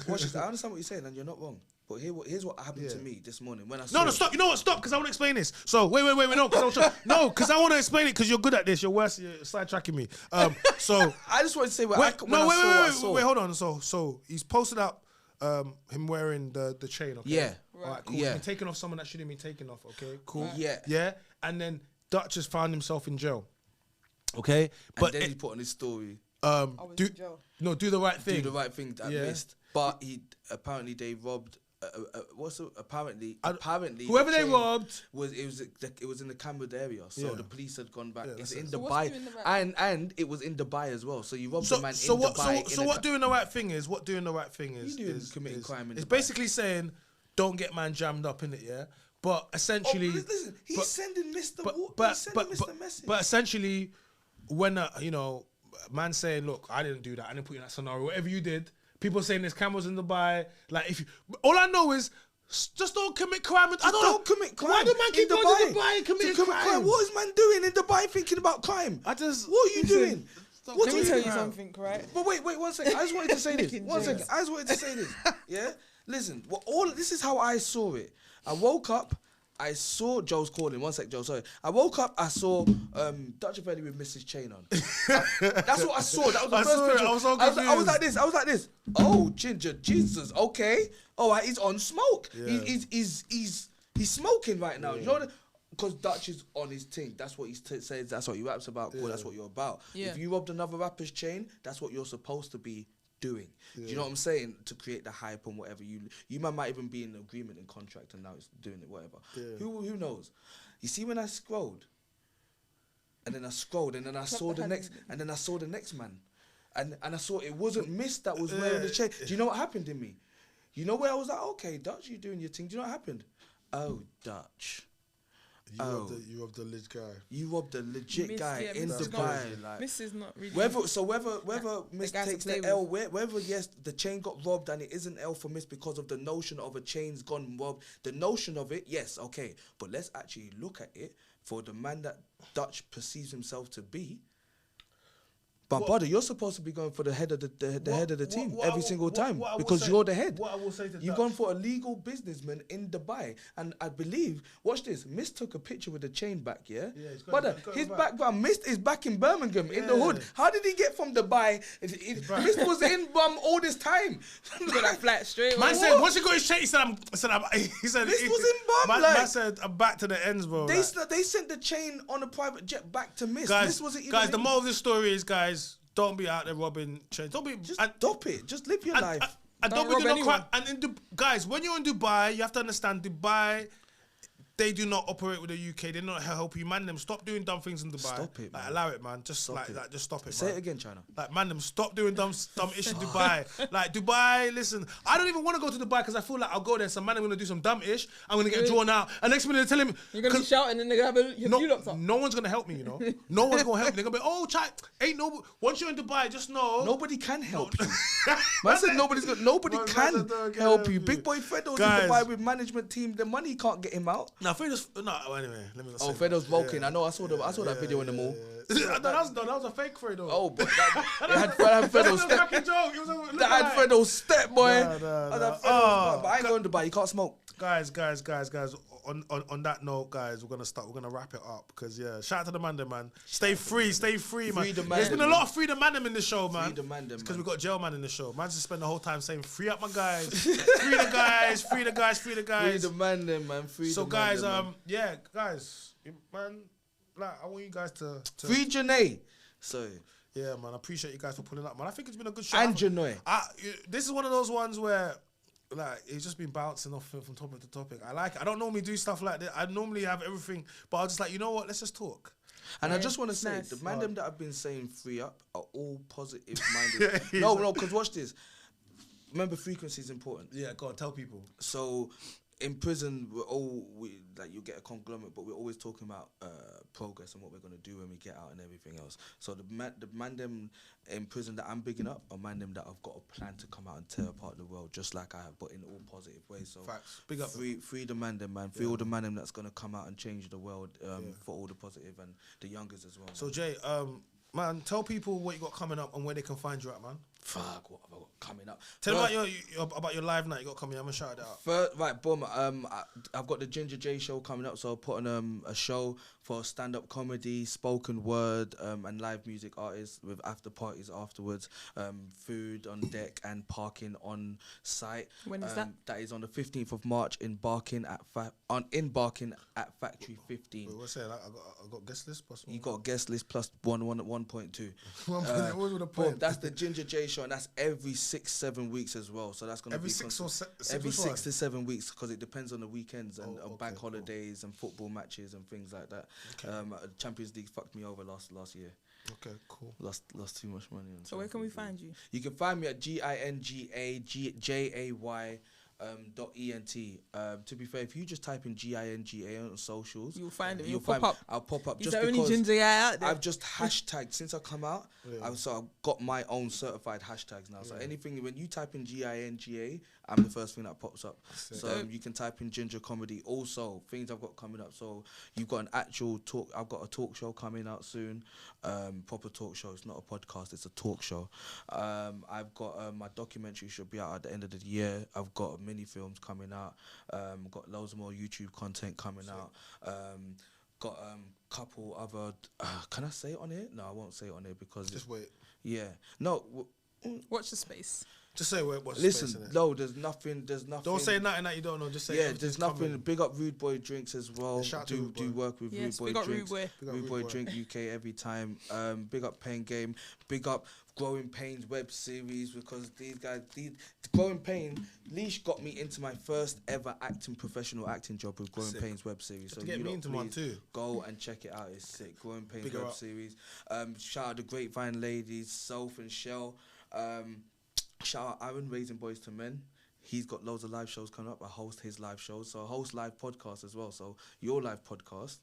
understand what you're saying, and you're not wrong. But here's what happened to me this morning when I saw. No, stop. You know what? Stop, because I want to explain this. So, wait. No, because I want to explain it because you're good at this. You're worse. You're sidetracking me. So... I just want to say what Wait, I saw. hold on. So he's posted up him wearing the chain, okay? Yeah. All right, cool. Yeah. He's been taken off someone that shouldn't be taken off, okay? Cool. Yeah. Yeah. And then Dutch has found himself in jail. Okay? But And then he put on his story, I was do in jail. do the right thing. do the right thing that I Yeah. missed. But apparently they robbed. Apparently Whoever the they chain robbed was in the Camwood area, so Yeah. the police had gone back. Yeah, It's that's in it. So what's Dubai, doing the right- and it was in Dubai as well. So you robbed So, a man so in what? Dubai. So what? Doing the right thing is what? Doing the right thing is You doing is committing is- crime in It's Dubai. basically saying don't get man jammed up in it, yeah. But essentially, listen, he's but- sending Mr. but he's sending Mr. Message. But essentially, when man saying, look, I didn't do that, I didn't put you in that scenario. Whatever you did, people saying there's cameras in Dubai. Like if you, all I know is. Just don't commit crime. I don't commit crime. Why do man keep in going to Dubai and committing To commit crime? What is man doing in Dubai thinking about crime? What are you doing? Stop What Let are me you tell you doing? something, right? But wait, one second. I just wanted to say this. Licking One James. second. I just wanted to say this. Yeah? Listen, this is how I saw it. I woke up, I saw Joe's calling. One sec, Joe, sorry. I woke up, I saw Dutch Belly with Mrs. Chain on. That's what I saw. That was the I first saw it. picture. I was so I was confused. like this. Oh, Ginger, Jesus, okay. All right, he's on smoke. Yeah. He's smoking right now. You know because Dutch is on his thing. That's what he says. That's what he raps about. Cool, that's what you're about. Yeah. If you robbed another rapper's chain, that's what you're supposed to be doing. Do you know what I'm saying? To create the hype and whatever. You might even be in agreement in contract and now it's doing it, whatever. Yeah. Who knows? You see, when I scrolled, and then I scrolled, and then I saw the next, man, and I saw it wasn't Miss that was wearing the chain. Do you know what happened in me? You know where I was like, okay, Dutch, you doing your thing. Do you know what happened? Oh, Dutch. You robbed the legit guy. You robbed a legit Miss, guy yeah, in Miss is Dubai. not- Miss is not really. Whether Miss guy to takes play the with. L, whether yes, the chain got robbed and it isn't L for Miss because of the notion of a chain's gone robbed. The notion of it, yes, okay. But let's actually look at it for the man that Dutch perceives himself to be. But brother, you're supposed to be going for the head of the head of the team every single time because you're the head. What I will say to You've gone for a legal businessman in Dubai, and I believe, watch this. Miss took a picture with the chain back, yeah. He's got Brother, it his back. background, Miss is back in Birmingham in the hood. How did he get from Dubai? Miss was in all this time. Got that flat straight. Man away. said once he got his chain, he said This was in Bum, Man like- said I'm back to the ends, bro. They like. they sent the chain on a private jet back to Miss. Guys, Miss wasn't even guys, the in. moral of this story is, guys, don't be out there robbing chains. Don't be. Just and- stop it. Just live your and- life. and Don't don't be rob doing no anyone. crime. And guys, when you're in Dubai, you have to understand Dubai. They do not operate with the UK. They don't help you, man. Them stop doing dumb things in Dubai. Stop it, Like, man. allow it, man. Just Stop like it. that. Just stop it. Say man. it again, China. Like, man, them stop doing dumb ish in Dubai. Like, Dubai, listen, I don't even want to go to Dubai because I feel like I'll go there. Some man, I'm going to do some dumb ish. I'm going to get drawn out. And next minute, they're telling me. You're gonna be shouting and they're gonna have you locked up. No one's going to help me, you know. No one's going to help me. They're going to be, oh, chat, ain't no. Once you're in Dubai, just know. Nobody can help you. Man said nobody Man can said don't help help you. you. Big boy Fredo's Guys. in Dubai with management team. The money can't get him out. Now, anyway, let me not say Oh, Fredo's smoking. I know. I saw that video in the mall. that was a fake Fredo. Oh, but that had Fredo was a step. fucking joke. It was a That had Fredo step, boy. Nah. That had Fredo Oh, step. But I ain't going to Dubai. You can't smoke. Guys. On that note, guys, we're gonna wrap it up because shout out to the Mandem, man. Stay free, man. Free the There's been a Mandem, lot of free the Mandem in the show, man. Free the Mandem, because man. we got Jail Man in the show. Man just spend the whole time saying, "Free up my guys, free the guys, free the guys, free the Free guys." the man, then, man. Free So the guys, man, man. guys, man, like I want you guys to Free Janae. So yeah, man. I appreciate you guys for pulling up, man. I think it's been a good show. and Janoy. This is one of those ones where, like, it's just been bouncing off from topic to topic. I like it. I don't normally do stuff like that. I normally have everything, but I was just like, you know what? Let's just talk. And I just want to say, nice. the man them that have been saying free up are all positive minded. No, because watch this. Remember, frequency is important. Yeah, go on, tell people. So in prison, like you get a conglomerate, but we're always talking about progress and what we're gonna do when we get out and everything else. So the man them in prison that I'm bigging up are man them that have got a plan to come out and tear apart the world, just like I have, but in all positive ways. So Facts. Big up. free the man them, man. Free all the man them that's gonna come out and change the world for all the positive and the youngers as well. So Jay, man, tell people what you got coming up and where they can find you at, man. Fuck, what have I got coming up? Tell them about your live night you got coming. I'm gonna shout that out. First, right, boom. I've got the Ginger J show coming up, so I'll put on a show for stand-up comedy, spoken word, and live music artists with after parties afterwards, food on deck and parking on site. When is that? That is on the 15th of March in Barking at Factory 15. Wait, what's that? I got guest list plus one. You got a guest list plus 1.2. What would the Boom, point? that's the Ginger J show, and that's every 6-7 weeks as well. So that's gonna Every be every 6 to 7 weeks because it depends on the weekends and bank holidays and football matches and things like that. Okay. Champions League fucked me over last year. Okay, cool. Lost too much money. On So where can we Champions find you? League. You can find me at GINGAJAY. .ent. To be fair, if you just type in GINGA on socials, You'll find it. you'll You'll pop find up. I'll pop up He's just the only because ginger guy out there. I've just hashtagged since I come out. I've got my own certified hashtags now. So anything when you type in GINGA, I'm the first thing that pops up. So you can type in ginger comedy. Also, things I've got coming up. So you've got an actual talk. I've got a talk show coming out soon. Proper talk show. It's not a podcast. It's a talk show. I've got my documentary should be out at the end of the year. I've got mini films coming out. Got loads more YouTube content coming out. Got couple other. Can I say it on here? No, I won't say it on here because Just wait. yeah. No. Watch the space. Just say where it was. Listen, no, there's nothing. Don't say nothing that you don't know. Just say there's nothing. Coming. Big up Rude Boy Drinks as well. Do work with Yes, Rude Boy Drinks. Rude Boy Drink UK every time. Big up Pain Game. Big up Growing Pains web series, because these guys, Growing Pain, Leash got me into my first ever professional acting job with Growing Pains web series. So get me into one too. Go and check it out. It's sick. Growing Pains Bigger web up. series. Shout out the Grapevine ladies, Soph and Shell. Shout out Aaron, Raising Boys to Men. He's got loads of live shows coming up. I host his live shows. So I host live podcasts as well. So your live podcast,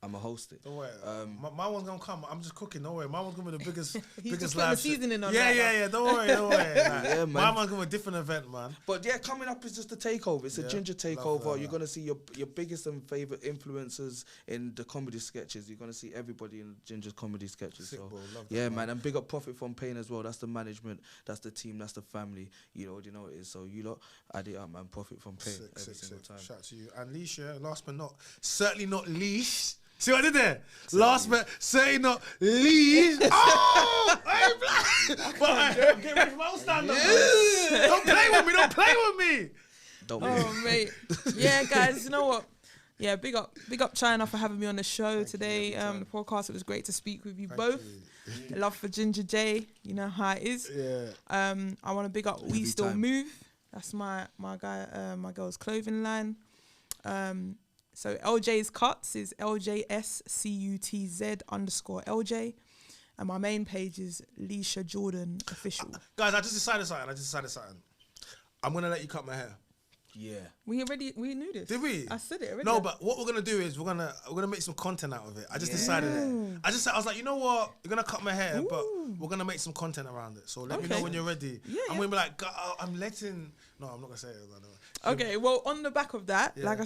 I'm a host it. Don't worry. My one's going to come. I'm just cooking. Don't worry. My one's going to be the biggest He's biggest just live putting the seasoning on Yeah. that. Don't worry. Like, Yeah, man. My one's going to be a different event, man. But yeah, coming up is just a takeover. It's a ginger takeover. You're going to see your biggest and favourite influencers in the comedy sketches. You're going to see everybody in Ginger's comedy sketches. Sick, so bro. Love that, yeah, man. And big up Profit from Pain as well. That's the management. That's the team. That's the family. You already know what it is. So you lot, add it up, man. Profit from Pain every single time. Shout out to you. And Lisha, last but certainly not least. See what I did there? Last but certainly not least. Oh! Hey, black! But get ready for my own stand-up. Don't play with me. Don't Oh, mate. Yeah, guys, you know what? Yeah, big up China for having me on the show today. The podcast, it was great to speak with you both. Love for Ginger J, you know how it is. Yeah. I want to big up We Still Move. That's my girl's clothing line. So LJ's Cuts is LJSCUTZ_LJ. And my main page is Lisha Jordan Official. Guys, I just decided something. I'm going to let you cut my hair. Yeah. We knew this. Did we? I said it already. No, but what we're gonna do is we're gonna make some content out of it. I just decided it. I was like, you know what? You're gonna cut my hair, but we're gonna make some content around it. So let me know when you're ready. Yeah, I'm gonna be like, I'm letting. No, I'm not gonna say it. Okay, well, on the back of that, like I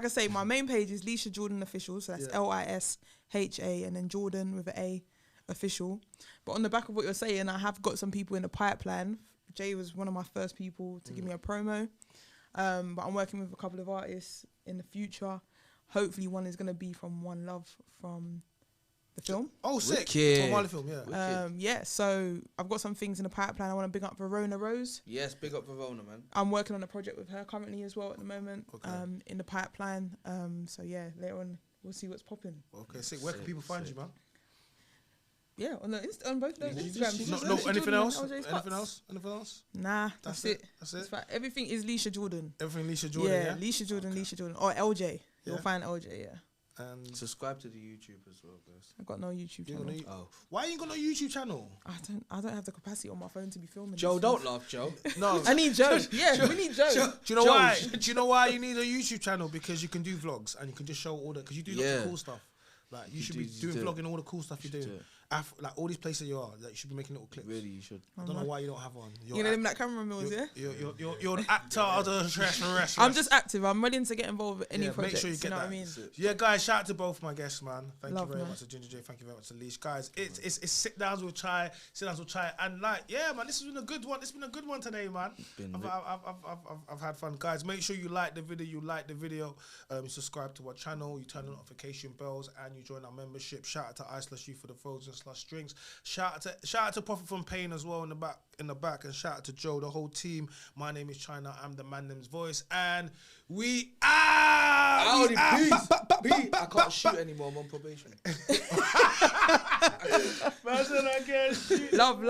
say, my main page is Lisha Jordan Official. So that's LISHA and then Jordan with an A Official. But on the back of what you're saying, I have got some people in the pipeline. Jay was one of my first people to give me a promo. But I'm working with a couple of artists in the future. Hopefully one is going to be from One Love from the film. Oh, sick. From One Film, yeah. So I've got some things in the pipeline. I want to big up Verona Rose. Yes, big up Verona, man. I'm working on a project with her currently as well at the moment, in the pipeline. So yeah, later on we'll see what's popping. Okay, sick. Where can people find you, man? Yeah, on both those Instagrams. No, anything else? Anything else? Nah, that's it. That's it. Everything is Lisha Jordan. Everything Lisha Jordan, yeah? Lisha Jordan, or LJ. You'll find LJ, yeah. And subscribe to the YouTube as well, guys. I've got no YouTube channel. Why you got no YouTube channel? I don't have the capacity on my phone to be filming. Joe, don't laugh, Joe. No, I need Joe. Yeah, we need Joe. Do you know why? Do you know why you need a YouTube channel? Because you can do vlogs and you can just show all that. Because you do lots of cool stuff. Like you should be doing vlogging all the cool stuff you're doing. Like all these places you are, like you should be making little clips. Really, you should. I don't know why you don't have one. You know them like camera mills, yeah? You're an actor of the rest. I'm just active. I'm willing to get involved with any project. Make sure you get know that. What I mean? Yeah, guys, shout out to both my guests, man. Thank Love, you very much to Ginger J. Thank you very much to Leash. Guys, it's sit downs with Chai, and like, yeah, man, this has been a good one. It's been a good one today, man. I've had fun, guys. Make sure you like the video. You subscribe to our channel. You turn on notification bells, and you join our membership. Shout out to I/U for the frozen/drinks. Shout out to Profit from Pain as well in the back, and shout out to Joe, the whole team. My name is China. I'm the man them's voice, and we are. Peace. I can't shoot anymore. I'm on probation. Love.